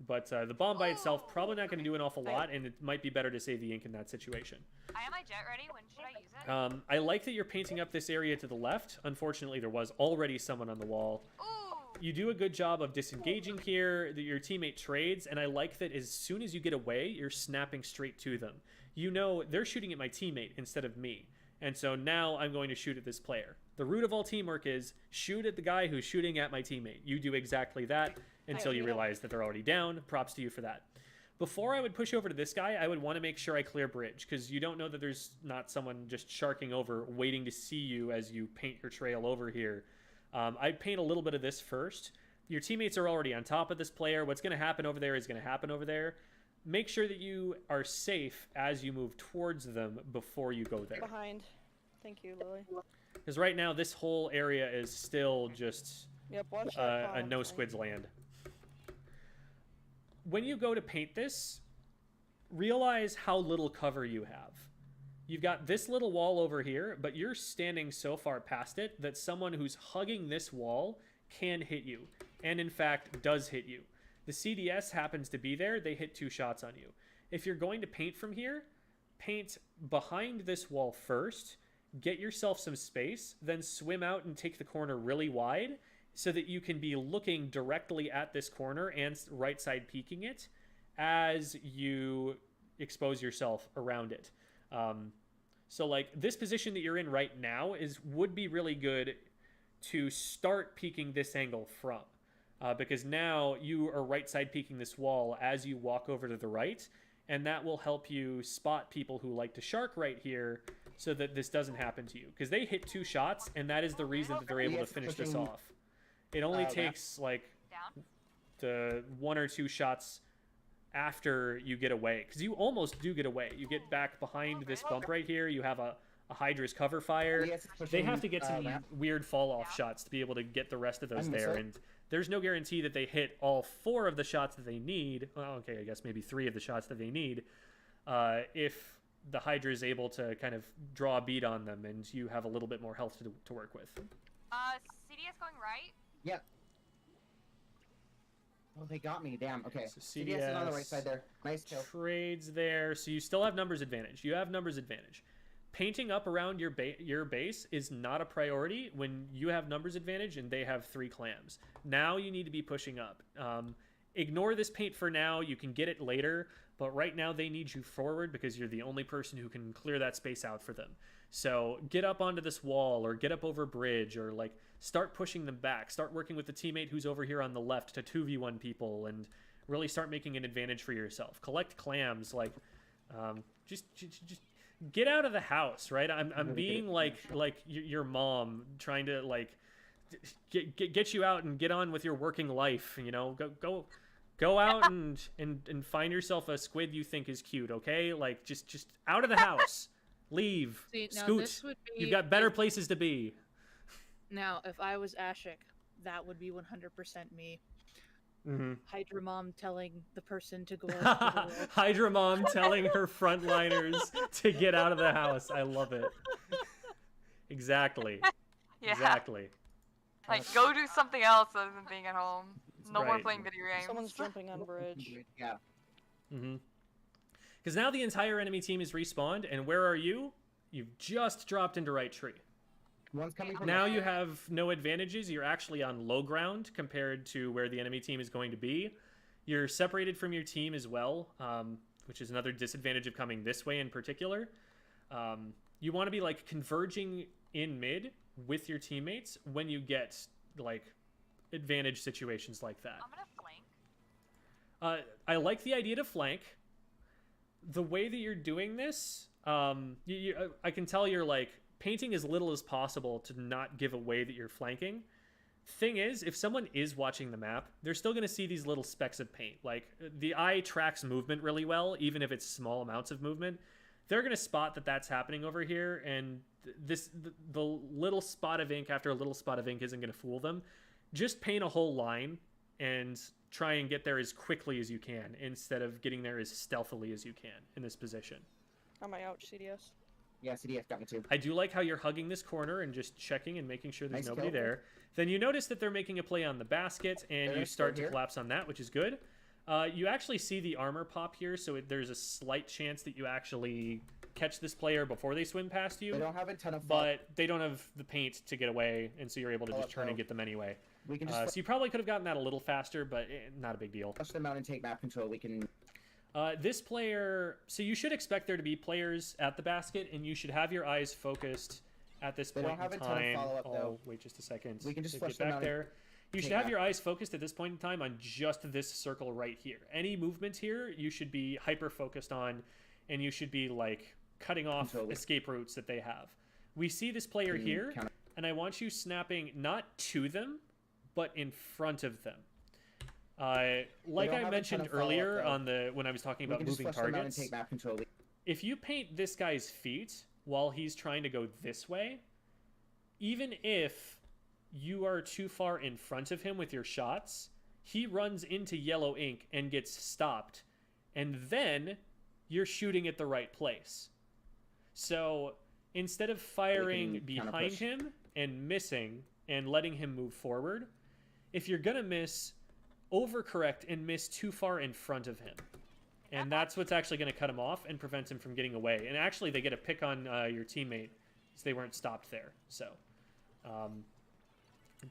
But the bomb by itself probably not going to do an awful lot, and it might be better to save the ink in that situation. I have my jet ready. When should I use it? I like that you're painting up this area to the left. Unfortunately, there was already someone on the wall. Ooh. You do a good job of disengaging here. Your teammate trades, and I like that as soon as you get away, you're snapping straight to them. You know they're shooting at my teammate instead of me, and so now I'm going to shoot at this player. The root of all teamwork is shoot at the guy who's shooting at my teammate. You do exactly that until you realize that they're already down. Props to you for that. Before I would push over to this guy, I would want to make sure I clear bridge, because you don't know that there's not someone just sharking over waiting to see you as you paint your trail over here. I'd paint a little bit of this first. Your teammates are already on top of this player. What's going to happen over there is going to happen over there. Make sure that you are safe as you move towards them before you go there. Behind. Thank you, Lily. Because right now, this whole area is still just Watch a no squids land. When you go to paint this, realize how little cover you have. You've got this little wall over here, but you're standing so far past it that someone who's hugging this wall can hit you, and in fact does hit you. The CDS happens to be there. They hit 2 shots on you. If you're going to paint from here, paint behind this wall first, get yourself some space, then swim out and take the corner really wide so that you can be looking directly at this corner and right side peeking it as you expose yourself around it. So like this position that you're in right now would be really good to start peeking this angle from. Because now you are right side peeking this wall as you walk over to the right, and that will help you spot people who like to shark right here so that this doesn't happen to you. Because they hit 2 shots, and that is the reason that they're able to finish this off. It only takes like the 1 or 2 shots after you get away, because you almost do get away. You get back behind this bump right here. You have a Hydra's cover fire. They have to get some weird fall off shots to be able to get the rest of those there, and there's no guarantee that they hit all 4 of the shots that they need. Well, okay, I guess maybe 3 of the shots that they need if the Hydra is able to kind of draw a bead on them and you have a little bit more health to work with. CDS going right? Yep. Oh, they got me. Damn. Okay. So CDS is on the right side there. Nice kill. Trades there. So you still have numbers advantage. You have numbers advantage. Painting up around your base is not a priority when you have numbers advantage and they have 3 clams. Now you need to be pushing up. Ignore this paint for now. You can get it later, but right now they need you forward because you're the only person who can clear that space out for them. So get up onto this wall or get up over bridge or like start pushing them back. Start working with the teammate who's over here on the left to 2v1 people and really start making an advantage for yourself. Collect clams, like just get out of the house, right? I'm being like your mom, trying to like get you out and get on with your working life, you know. Go out and find yourself a squid you think is cute, okay? Like just out of the house. Leave. See, now Scoot. this would be, You've got better places to be. Now, if I was Ashik, that would be 100% me. Mm-hmm. Hydra Mom telling the person to go out to the world. Hydra Mom telling her frontliners to get out of the house. I love it. Exactly. Yeah. Exactly. Like, go do something else other than being at home. No more Right. playing video games. Someone's jumping on bridge. Yeah. Mm-hmm. Because now the entire enemy team is respawned, and where are you? You've just dropped into right tree. One's coming from Now you have no advantages. You're actually on low ground compared to where the enemy team is going to be. You're separated from your team as well, which is another disadvantage of coming this way in particular. You want to be like converging in mid with your teammates when you get like advantage situations like that. I'm gonna flank. I like the idea to flank. The way that you're doing this, I can tell you're like painting as little as possible to not give away that you're flanking. Thing is, if someone is watching the map, they're still going to see these little specks of paint. Like, the eye tracks movement really well, even if it's small amounts of movement. They're going to spot that that's happening over here, and the little spot of ink after a little spot of ink isn't going to fool them. Just paint a whole line and try and get there as quickly as you can instead of getting there as stealthily as you can in this position. On my ouch, CDS. Yeah, CDF got me too. I do like how you're hugging this corner and just checking and making sure there's Nice nobody kill. there. Then you notice that they're making a play on the basket, and They're you start to here. collapse on that, which is good. You actually see the armor pop here, so there's a slight chance that you actually catch this player before they swim past you. They don't have a ton of But they don't have the paint to get away, and so you're able to Oh, just turn no. and get them anyway. We can So just you probably could have gotten that a little faster, but not a big deal. flush them out and take map control. We can. This player, so you should expect there to be players at the basket, and you should have your eyes focused at this They point don't have in a ton of time. follow-up, Oh, though. wait just a second. We can just to flush get them back out and there. You should take have map. your eyes focused at this point in time on just this circle right here. Any movement here, you should be hyper focused on, and you should be like cutting off Control. escape routes that they have. We see this player Can here, counter- and I want you snapping not to them, but in front of them. Like don't I have a mentioned ton of follow-up, earlier though. on the when I was talking We about can just moving flush them out and targets, take map control. if you paint this guy's feet while he's trying to go this way, even if you are too far in front of him with your shots, he runs into yellow ink and gets stopped, and then you're shooting at the right place. So instead of firing can behind counter-push. him and missing and letting him move forward, if you're gonna miss, overcorrect and miss too far in front of him. And that's what's actually going to cut him off and prevent him from getting away. And actually, they get a pick on your teammate, so they weren't stopped there. So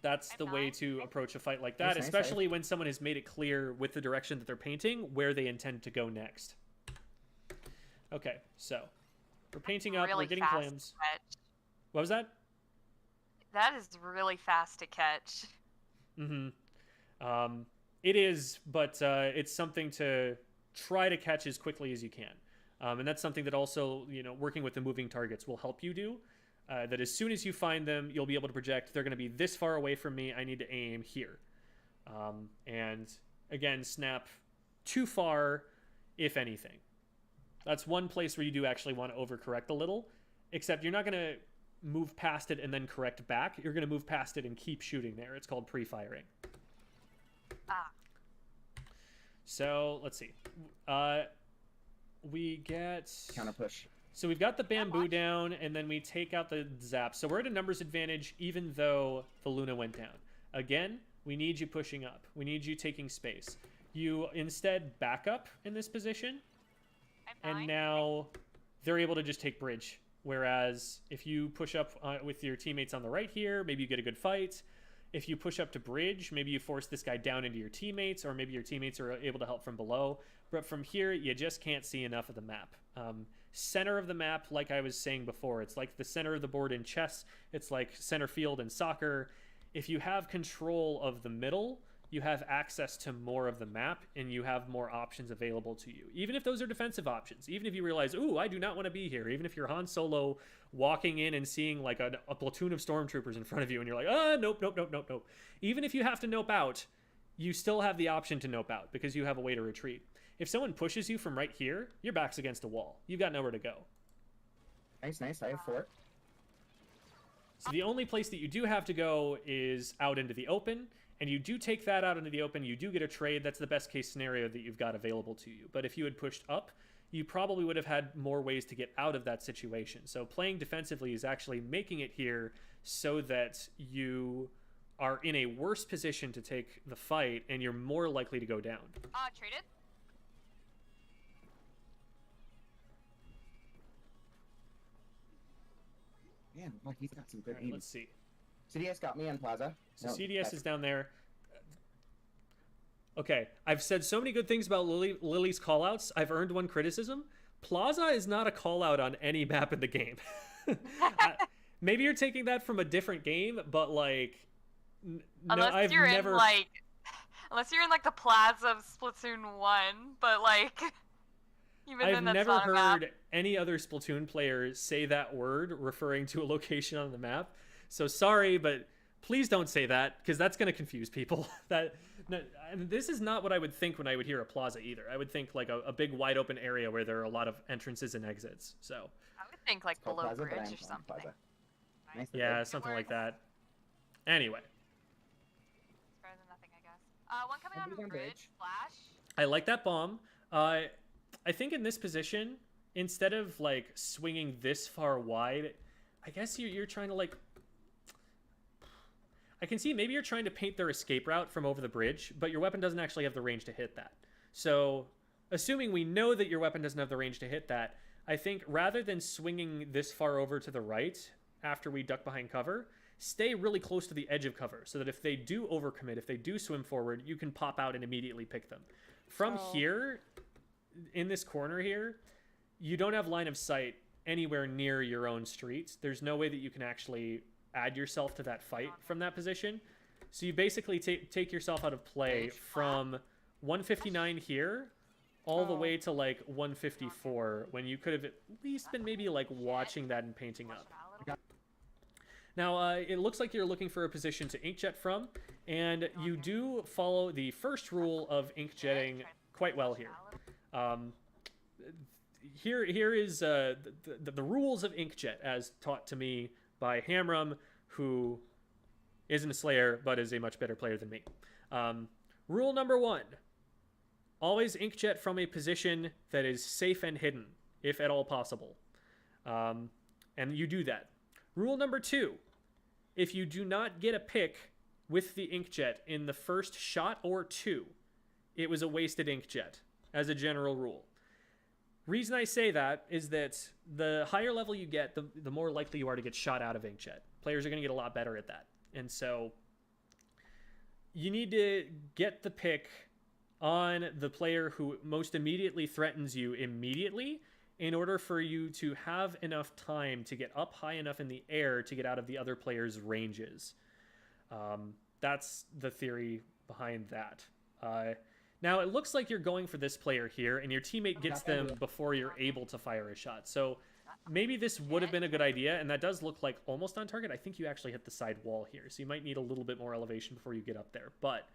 that's the way to approach a fight like that, Nice, especially when someone has made it clear with the direction that they're painting where they intend to go next. Okay, so we're painting up, Really we're getting fast clams. catch. What was that? That is really fast to catch. Mm-hmm. It is, but it's something to try to catch as quickly as you can. And that's something that also, you know, working with the moving targets will help you do. That as soon as you find them, you'll be able to project, they're going to be this far away from me, I need to aim here. And again, snap too far, if anything. That's one place where you do actually want to overcorrect a little, except you're not going to move past it and then correct back. You're going to move past it and keep shooting there. It's called pre-firing. Ah. So let's see. We get Counter push. So we've got the bamboo down, and then we take out the zap. So we're at a numbers advantage, even though the Luna went down. Again, we need you pushing up. We need you taking space. You instead back up in this position, and now they're able to just take bridge. Whereas if you push up with your teammates on the right here, maybe you get a good fight. if you push up to bridge, maybe you force this guy down into your teammates, or maybe your teammates are able to help from below. But from here, you just can't see enough of the map. Center of the map, like I was saying before, it's like the center of the board in chess. It's like center field in soccer. If you have control of the middle, you have access to more of the map, and you have more options available to you. Even if those are defensive options, even if you realize, ooh, I do not want to be here, even if you're Han Solo walking in and seeing like a platoon of stormtroopers in front of you, and you're like, nope. Even if you have to nope out, you still have the option to nope out because you have a way to retreat. If someone pushes you from right here, your back's against a wall. You've got nowhere to go. Nice. I have 4. So the only place that you do have to go is out into the open, and you do take that out into the open. You do get a trade. That's the best case scenario that you've got available to you. But if you had pushed up, you probably would have had more ways to get out of that situation. So playing defensively is actually making it here so that you are in a worse position to take the fight, and you're more likely to go down. Traded. Man, look, he's got some good All right, aim. let's see. CDS got me on Plaza. So No, CDS that's- is down there. Okay, I've said so many good things about Lily's callouts. I've earned one criticism. Plaza is not a callout on any map in the game. Maybe you're taking that from a different game, but like, Unless you're in like the Plaza of Splatoon 1, but like, even I've then that's never not a map. heard any other Splatoon player say that word referring to a location on the map. So sorry, but please don't say that, because that's going to confuse people. And this is not what I would think when I would hear a plaza either. I would think like a big wide open area where there are a lot of entrances and exits. So I would think like called below Plaza, but bridge I'm or calling something. Plaza. Nice. yeah, something like that. Anyway, It's better than nothing, I guess. One coming Nobody's on on bridge. bridge. Flash. I like that bomb. I think in this position, instead of like swinging this far wide, I guess you're trying to like, I can see maybe you're trying to paint their escape route from over the bridge, but your weapon doesn't actually have the range to hit that. So assuming we know that your weapon doesn't have the range to hit that, I think rather than swinging this far over to the right after we duck behind cover, stay really close to the edge of cover so that if they do overcommit, if they do swim forward, you can pop out and immediately pick them. From here, in this corner here, you don't have line of sight anywhere near your own street. There's no way that you can actually add yourself to that fight from that position. So you basically take yourself out of play from 159 here all the way to like 154, when you could have at least been maybe like watching that and painting up. Now, it looks like you're looking for a position to inkjet from, and you do follow the first rule of inkjetting quite well here. Here is the rules of inkjet as taught to me by Hamram, who isn't a Slayer, but is a much better player than me. Rule number 1, always inkjet from a position that is safe and hidden, if at all possible. And you do that. Rule number 2, if you do not get a pick with the inkjet in the first shot or 2, it was a wasted inkjet, as a general rule. Reason I say that is that the higher level you get, the more likely you are to get shot out of inkjet. Players are going to get a lot better at that. And so you need to get the pick on the player who most immediately threatens you immediately in order for you to have enough time to get up high enough in the air to get out of the other player's ranges. That's the theory behind that. Now, it looks like you're going for this player here, and your teammate gets them before you're able to fire a shot. So maybe this would have been a good idea, and that does look like almost on target. I think you actually hit the side wall here, so you might need a little bit more elevation before you get up there. But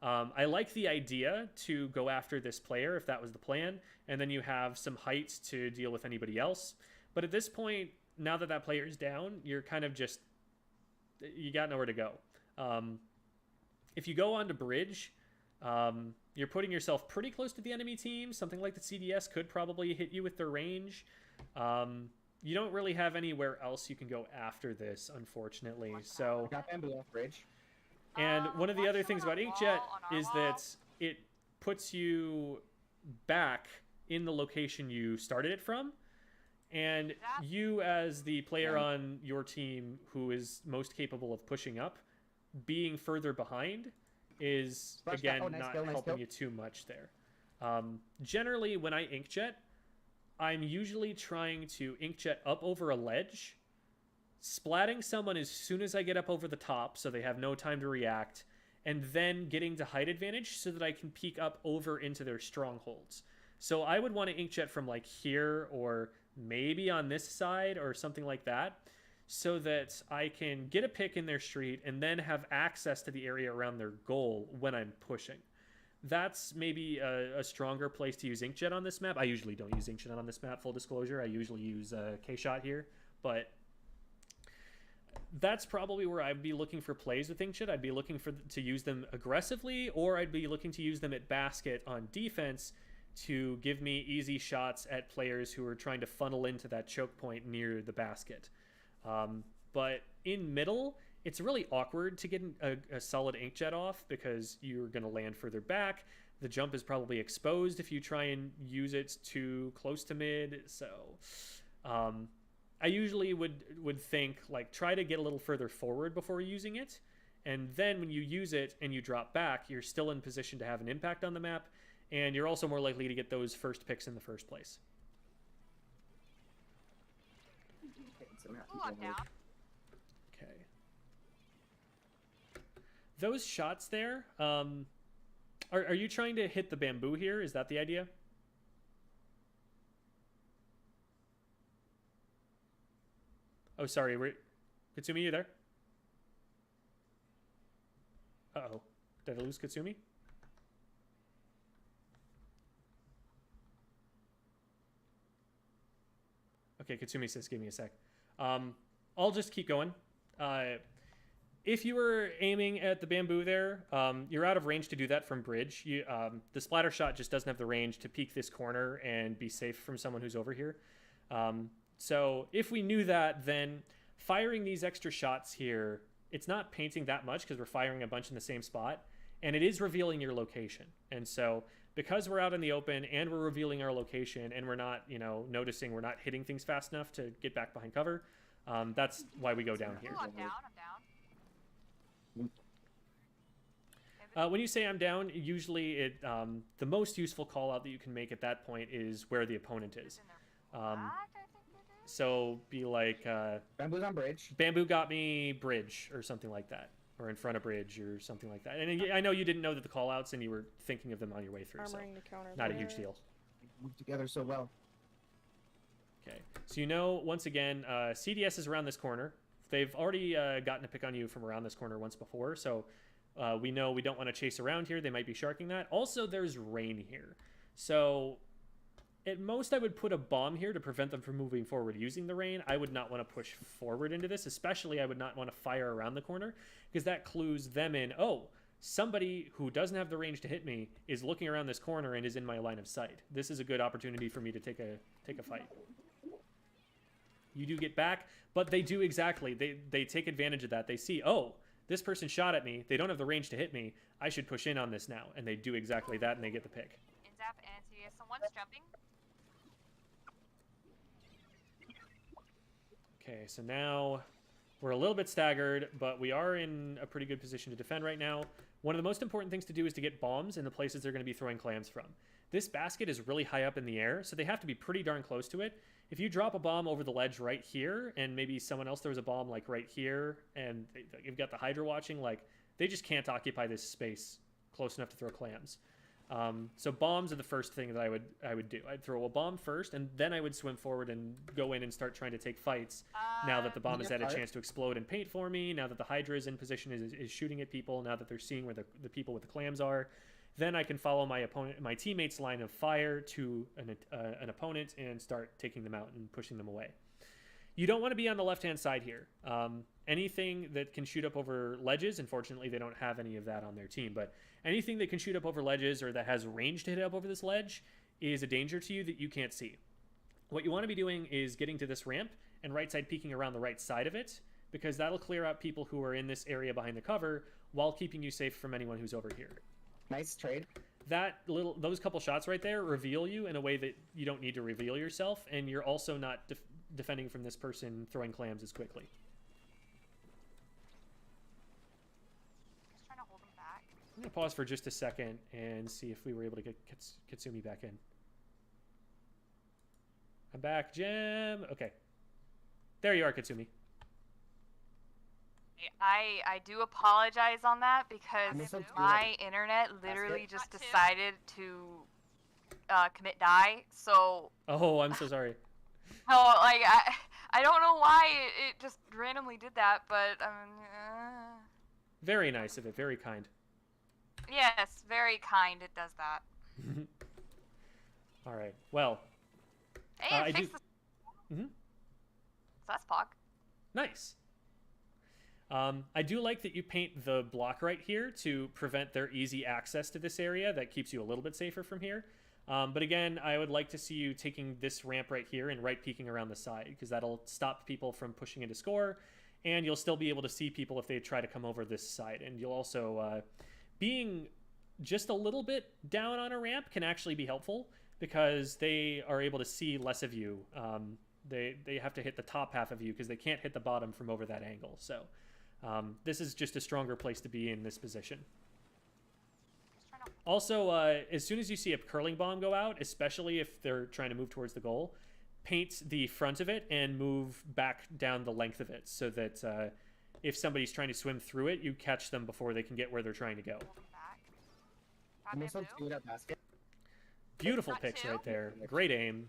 I like the idea to go after this player, if that was the plan, and then you have some height to deal with anybody else. But at this point, now that that player is down, you're kind of just, you got nowhere to go. If you go onto bridge, you're putting yourself pretty close to the enemy team. Something like the CDS could probably hit you with their range. You don't really have anywhere else you can go after this, unfortunately. So, Got bamboo off bridge. and one of the other things about inkjet is that it puts you back in the location you started it from. And you, as the player on your team who is most capable of pushing up, being further behind is, Flash again, back. Oh, nice not kill, nice helping kill. you too much there. Generally, when I inkjet, I'm usually trying to inkjet up over a ledge, splatting someone as soon as I get up over the top so they have no time to react, and then getting to height advantage so that I can peek up over into their strongholds. So I would want to inkjet from like here or maybe on this side or something like that so that I can get a pick in their street and then have access to the area around their goal when I'm pushing. That's maybe a stronger place to use inkjet on this map. I usually don't use inkjet on this map, full disclosure. I usually use kshot here, but that's probably where I'd be looking for plays with inkjet. I'd be looking to use them aggressively, or I'd be looking to use them at basket on defense to give me easy shots at players who are trying to funnel into that choke point near the basket. But in middle, it's really awkward to get a solid inkjet off because you're going to land further back. The jump is probably exposed if you try and use it too close to mid. So I usually would think, like, try to get a little further forward before using it. And then when you use it and you drop back, you're still in position to have an impact on the map. And you're also more likely to get those first picks in the first place. Ooh, I'm down. Okay. Those shots there, are you trying to hit the bamboo here? Is that the idea? Oh, sorry. Katsumie, you there? Uh-oh. Did I lose Katsumie? Okay, Katsumie says, give me a sec. I'll just keep going. If you were aiming at the bamboo there, you're out of range to do that from bridge. The splatter shot just doesn't have the range to peek this corner and be safe from someone who's over here. So if we knew that, then firing these extra shots here, it's not painting that much because we're firing a bunch in the same spot, and it is revealing your location. And so because we're out in the open and we're revealing our location and we're not, noticing we're not hitting things fast enough to get back behind cover, that's why we go down here. Ooh, I'm down. I'm down. When you say I'm down, usually the most useful call out that you can make at that point is where the opponent is. So be like, Bamboo's on bridge. Bamboo got me bridge or something like that, or in front of bridge or something like that. And I know you didn't know that the call outs and you were thinking of them on your way through, so Armoring to counter not a there. huge deal. Move together so well. Okay, so once again, CDS is around this corner. They've already gotten a pick on you from around this corner once before, so we know we don't want to chase around here. They might be sharking that. Also, there's rain here. So at most, I would put a bomb here to prevent them from moving forward using the rain. I would not want to push forward into this, especially I would not want to fire around the corner because that clues them in, oh, somebody who doesn't have the range to hit me is looking around this corner and is in my line of sight. This is a good opportunity for me to take a fight. You do get back, but they do exactly. They take advantage of that. They see, oh, this person shot at me. They don't have the range to hit me. I should push in on this now. And they do exactly that, and they get the pick. Inzap and CDS. Someone's jumping. Okay, so now we're a little bit staggered, but we are in a pretty good position to defend right now. One of the most important things to do is to get bombs in the places they're going to be throwing clams from. This basket is really high up in the air, so they have to be pretty darn close to it. If you drop a bomb over the ledge right here, and maybe someone else throws a bomb like right here, and you've got the Hydra watching, like they just can't occupy this space close enough to throw clams. So bombs are the first thing that I would do. I'd throw a bomb first, and then I would swim forward and go in and start trying to take fights. Now that the bomb has had a chance to explode and paint for me, now that the Hydra is in position, is shooting at people, now that they're seeing where the people with the clams are, then I can follow my teammate's line of fire to an opponent and start taking them out and pushing them away. You don't want to be on the left-hand side here. Anything that can shoot up over ledges, unfortunately, they don't have any of that on their team, but anything that can shoot up over ledges or that has range to hit up over this ledge is a danger to you that you can't see. What you want to be doing is getting to this ramp and right side peeking around the right side of it, because that'll clear out people who are in this area behind the cover while keeping you safe from anyone who's over here. Nice trade. Those couple shots right there reveal you in a way that you don't need to reveal yourself, and you're also not defending from this person throwing clams as quickly. I'm gonna pause for just a second and see if we were able to get Katsumie back in. I'm back, Jim. Okay. There you are, Katsumie. I do apologize on that because my internet literally just decided to commit die. So. Oh, I'm so sorry. No, like I don't know why it just randomly did that, but Very nice of it. Very kind. Yes, very kind. It does that. All right. Well. Hey, it fixed the. Mm-hmm. So that's Pog. Nice. I do like that you paint the block right here to prevent their easy access to this area. That keeps you a little bit safer from here. But again, I would like to see you taking this ramp right here and right peeking around the side, because that'll stop people from pushing into score, and you'll still be able to see people if they try to come over this side. And you'll also, being just a little bit down on a ramp can actually be helpful, because they are able to see less of you. They have to hit the top half of you because they can't hit the bottom from over that angle. So this is just a stronger place to be in this position. Also, as soon as you see a curling bomb go out, especially if they're trying to move towards the goal, paint the front of it and move back down the length of it so that if somebody's trying to swim through it, you catch them before they can get where they're trying to go. Beautiful picks right there. Great aim.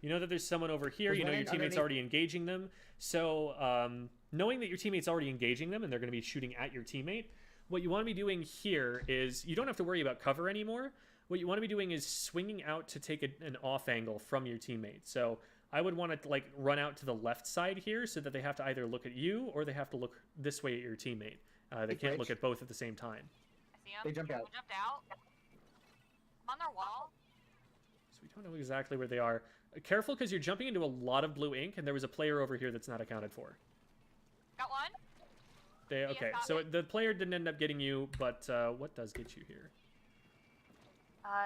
You know that there's someone over here. You know your teammate's already engaging them. So knowing that your teammate's already engaging them and they're going to be shooting at your teammate, what you want to be doing here is you don't have to worry about cover anymore. What you want to be doing is swinging out to take an off angle from your teammate. So I would want to like run out to the left side here so that they have to either look at you or they have to look this way at your teammate. They can't look at both at the same time. I see him. They jumped out. On their wall. So we don't know exactly where they are. Careful, because you're jumping into a lot of blue ink, and there was a player over here that's not accounted for. Got one. Okay, so the player didn't end up getting you, but what does get you here?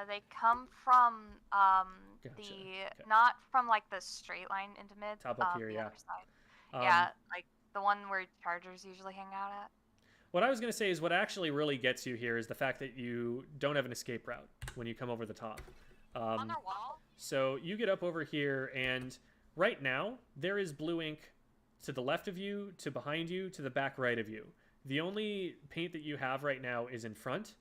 They come from Gotcha. not from like the straight line into mid. Top up here, the yeah. other side. Yeah, like the one where chargers usually hang out at. What I was going to say is what actually really gets you here is the fact that you don't have an escape route when you come over the top. On their wall. So you get up over here, and right now there is blue ink to the left of you, to behind you, to the back right of you. The only paint that you have right now is in front,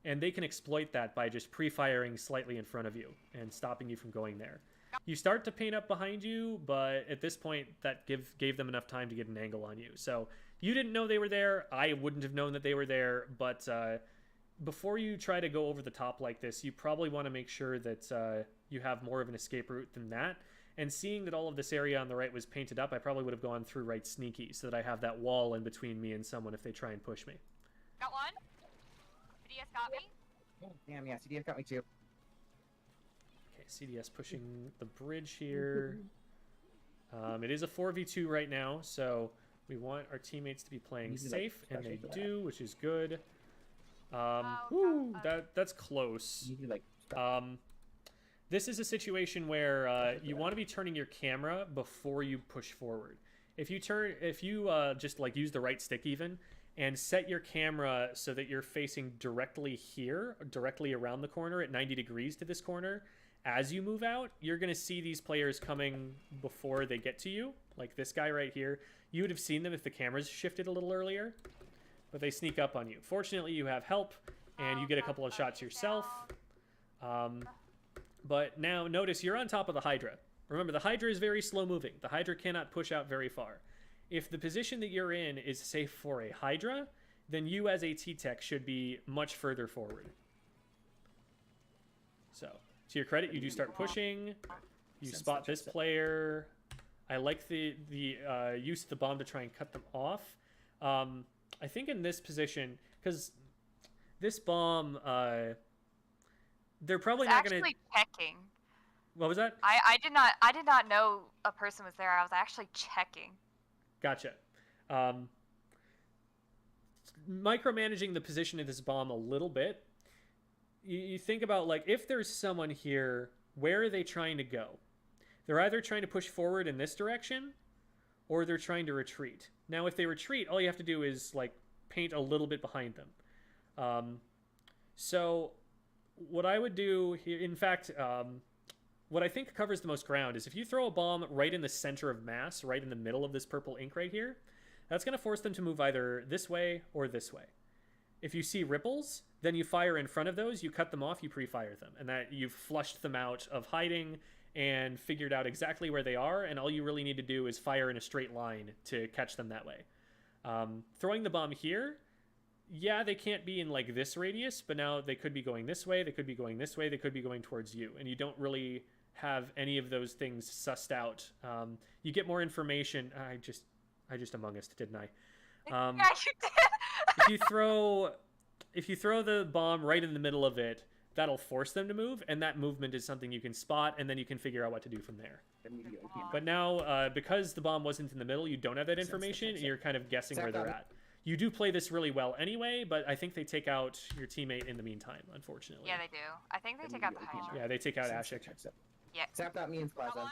and they can exploit that by just pre-firing slightly in front of you and stopping you from going there. You start to paint up behind you, but at this point that gave them enough time to get an angle on you. So you didn't know they were there. I wouldn't have known that they were there, but before you try to go over the top like this, you probably want to make sure that you have more of an escape route than that. And seeing that all of this area on the right was painted up, I probably would have gone through right sneaky so that I have that wall in between me and someone if they try and push me. Got one. CDS got me. Oh, damn, yeah, CDF got me too. Okay, CDS pushing the bridge here. It is a 4v2 right now, so we want our teammates to be playing safe, and they do, which is good. That's close. This is a situation where you want to be turning your camera before you push forward. If you just like use the right stick even and set your camera so that you're facing directly here, directly around the corner at 90 degrees to this corner, as you move out, you're going to see these players coming before they get to you, like this guy right here. You would have seen them if the cameras shifted a little earlier, but they sneak up on you. Fortunately, you have help, and you get a couple of shots yourself. But now, notice you're on top of the Hydra. Remember, the Hydra is very slow-moving. The Hydra cannot push out very far. If the position that you're in is safe for a Hydra, then you as a ttek should be much further forward. So, to your credit, you do start pushing. You spot this player. I like the use of the bomb to try and cut them off. I think in this position, because this bomb, they're probably not going to... actually checking. What was that? I did not know a person was there. I was actually checking. Gotcha. Micromanaging the position of this bomb a little bit. You think about, like, if there's someone here, where are they trying to go? They're either trying to push forward in this direction, or they're trying to retreat. Now, if they retreat, all you have to do is, like, paint a little bit behind them. So what I would do here, in fact, what I think covers the most ground is if you throw a bomb right in the center of mass, right in the middle of this purple ink right here, that's going to force them to move either this way or this way. If you see ripples, then you fire in front of those, you cut them off, you pre-fire them, and that you've flushed them out of hiding and figured out exactly where they are, and all you really need to do is fire in a straight line to catch them that way. Throwing the bomb here, yeah, they can't be in like this radius, but now they could be going this way, they could be going this way, they could be going towards you, and you don't really have any of those things sussed out. You get more information. I just Among Us, didn't I? Yeah, you did. if you throw the bomb right in the middle of it, that'll force them to move, and that movement is something you can spot, and then you can figure out what to do from there. But now, because the bomb wasn't in the middle, you don't have that information, and you're kind of guessing where they're at. You do play this really well anyway, but I think they take out your teammate in the meantime, unfortunately. Yeah, they do. I think they take out the Hydra. Yeah, they take out Ashik. Yeah. Zap got me in Plaza.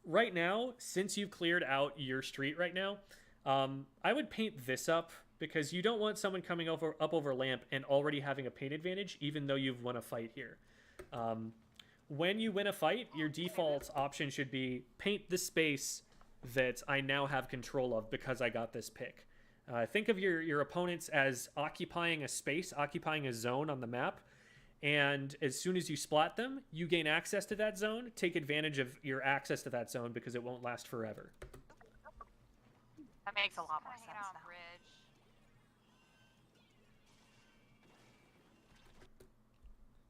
Right now, since you've cleared out your street right now, I would paint this up because you don't want someone coming up over lamp and already having a paint advantage, even though you've won a fight here. When you win a fight, your default option should be paint the space that I now have control of because I got this pick. Think of your opponents as occupying a space, occupying a zone on the map, and as soon as you splat them, you gain access to that zone. Take advantage of your access to that zone because it won't last forever. That makes a lot more sense now.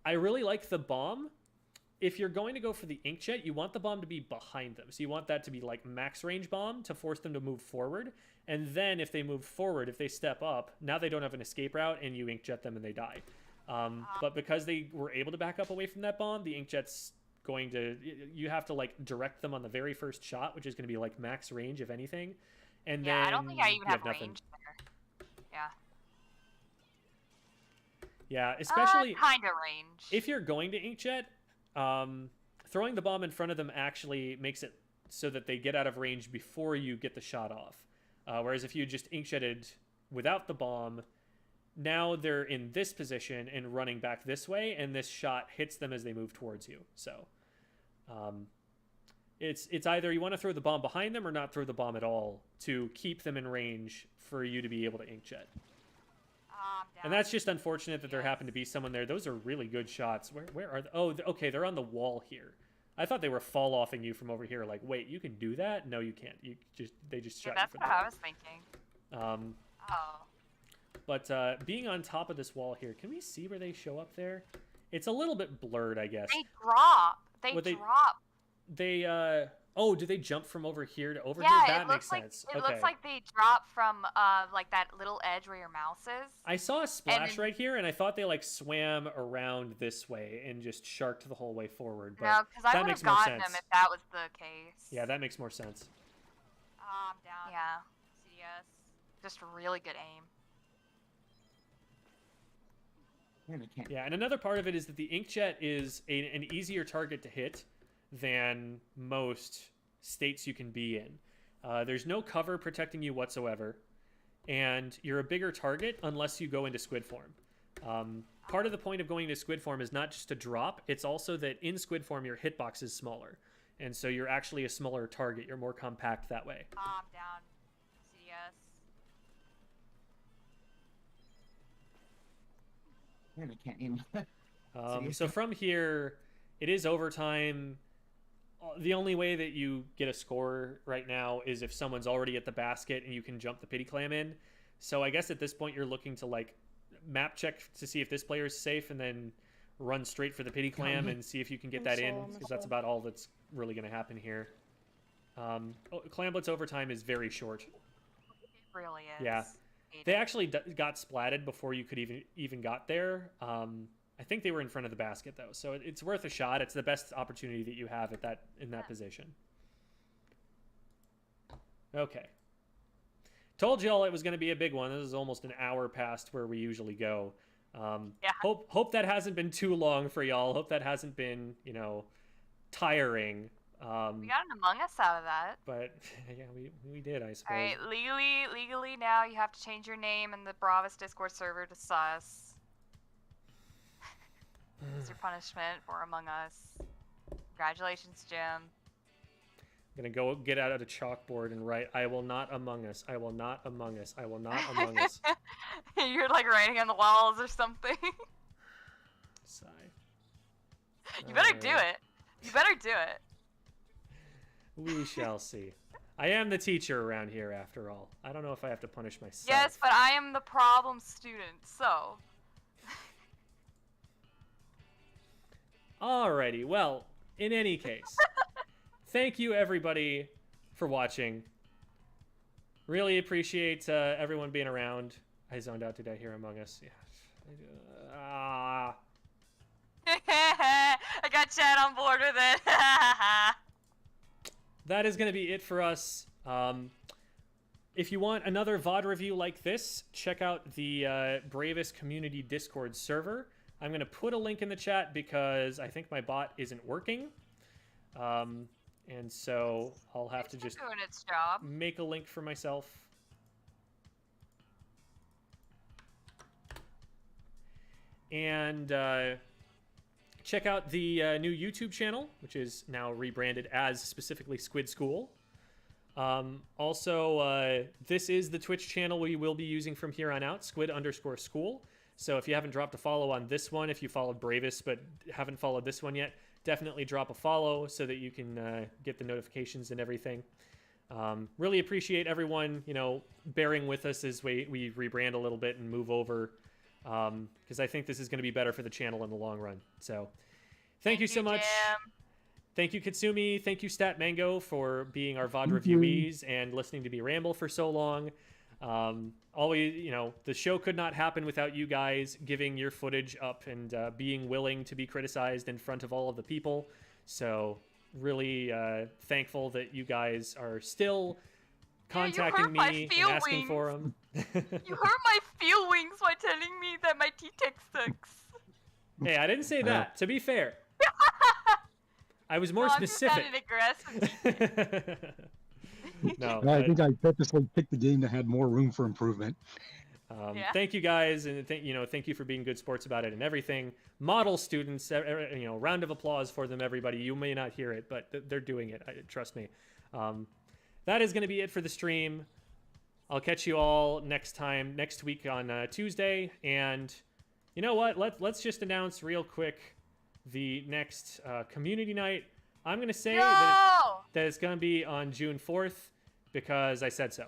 I really like the bomb. If you're going to go for the inkjet, you want the bomb to be behind them. So you want that to be like max range bomb to force them to move forward. And then if they move forward, if they step up, now they don't have an escape route and you inkjet them and they die. But because they were able to back up away from that bomb, the inkjet's going to, you have to like direct them on the very first shot, which is going to be like max range if anything. And yeah, then I don't think I even have nothing. range there. Yeah. Yeah, especially kind of range. if you're going to inkjet, throwing the bomb in front of them actually makes it so that they get out of range before you get the shot off. Whereas if you just inkjetted without the bomb, now they're in this position and running back this way, and this shot hits them as they move towards you. So it's either you want to throw the bomb behind them or not throw the bomb at all to keep them in range for you to be able to inkjet. And that's just unfortunate that there happened to be someone there. Those are really good shots. Where are they? Oh, okay, they're on the wall here. I thought they were fall-offing you from over here. Like, wait, you can do that? No, you can't. They just shot you that's from what there. I was thinking. But being on top of this wall here, can we see where they show up there? It's a little bit blurred, I guess. They drop. They drop. Oh, do they jump from over here to over Yeah, here? That it makes looks like sense. it Okay. looks like they drop from like that little edge where your mouse is. I saw a splash then- right here, and I thought they like swam around this way and just sharked the whole way forward. But No, because I that would makes have more gotten sense. them if that was the case. Yeah, that makes more sense. I'm down. Yeah. CDS. Just really good aim. Yeah, and another part of it is that the inkjet is an easier target to hit than most states you can be in. There's no cover protecting you whatsoever, and you're a bigger target unless you go into squid form. Part of the point of going into squid form is not just to drop, it's also that in squid form your hitbox is smaller, and so you're actually a smaller target. You're more compact that way. I'm down. CDS. I can't aim. So from here, it is overtime. The only way that you get a score right now is if someone's already at the basket and you can jump the pity clam in. So I guess at this point you're looking to like map check to see if this player is safe and then run straight for the pity clam and see if you can get that in, because that's about all that's really going to happen here. Clamblets overtime is very short. It really is. Yeah. They actually got splatted before you could even got there. I think they were in front of the basket though, so it's worth a shot. It's the best opportunity that you have at in that position. Okay. Told y'all it was going to be a big one. This is almost an hour past where we usually go. Yeah. Hope that hasn't been too long for y'all. Hope that hasn't been, tiring. We got an Among Us out of that. But yeah, we did, I suppose. All right, legally now you have to change your name in the Bravos Discord server to Sus. It's your punishment for Among Us. Congratulations, Jim. I'm gonna go get out a chalkboard and write, I will not Among Us. I will not Among Us. I will not Among Us. You're like writing on the walls or something. Sigh. You better do it. You better do it. We shall see. I am the teacher around here, after all. I don't know if I have to punish myself. Yes, but I am the problem student, so. Alrighty, well, in any case, thank you everybody for watching. Really appreciate everyone being around. I zoned out. Did I hear Among Us? Yeah. I got chat on board with it. That is going to be it for us. If you want another VOD review like this, check out the Bravest Community Discord server. I'm going to put a link in the chat because I think my bot isn't working. And so I'll have to just doing its job. Make a link for myself. And check out the new YouTube channel, which is now rebranded as specifically Squid School. Also, this is the Twitch channel we will be using from here on out, Squid_School. So if you haven't dropped a follow on this one, if you followed Bravest but haven't followed this one yet, definitely drop a follow so that you can get the notifications and everything. Really appreciate everyone, bearing with us as we rebrand a little bit and move over, because I think this is going to be better for the channel in the long run. So thank you so much. Jim. Thank you, Katsumie. Thank you, statmango, for being our VOD reviewees and listening to me ramble for so long. Always, the show could not happen without you guys giving your footage up and being willing to be criticized in front of all of the people. So really thankful that you guys are still contacting me and asking for them. You hurt my feelings by telling me that my ttek sucks. Hey, I didn't say that. To be fair, I was more specific. I'm just aggressive. No, I think I purposely picked the game that had more room for improvement. Yeah. Thank you guys, and thank you for being good sports about it and everything. Model students, round of applause for them, everybody. You may not hear it, but they're doing it. Trust me. That is going to be it for the stream. I'll catch you all next week on Tuesday. And you know what? Let's just announce real quick the next community night. I'm going to say that it's going to be on June 4th because I said so.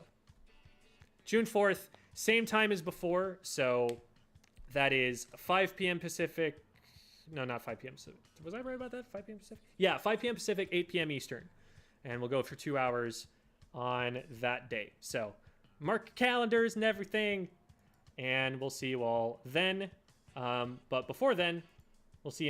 June 4th, same time as before. So that is 5 p.m. Pacific. No, not 5 p.m. Pacific. Was I right about that? 5 p.m. Pacific? Yeah, 5 p.m. Pacific, 8 p.m. Eastern. And we'll go for 2 hours on that day. So mark calendars and everything. And we'll see you all then. But before then, we'll see you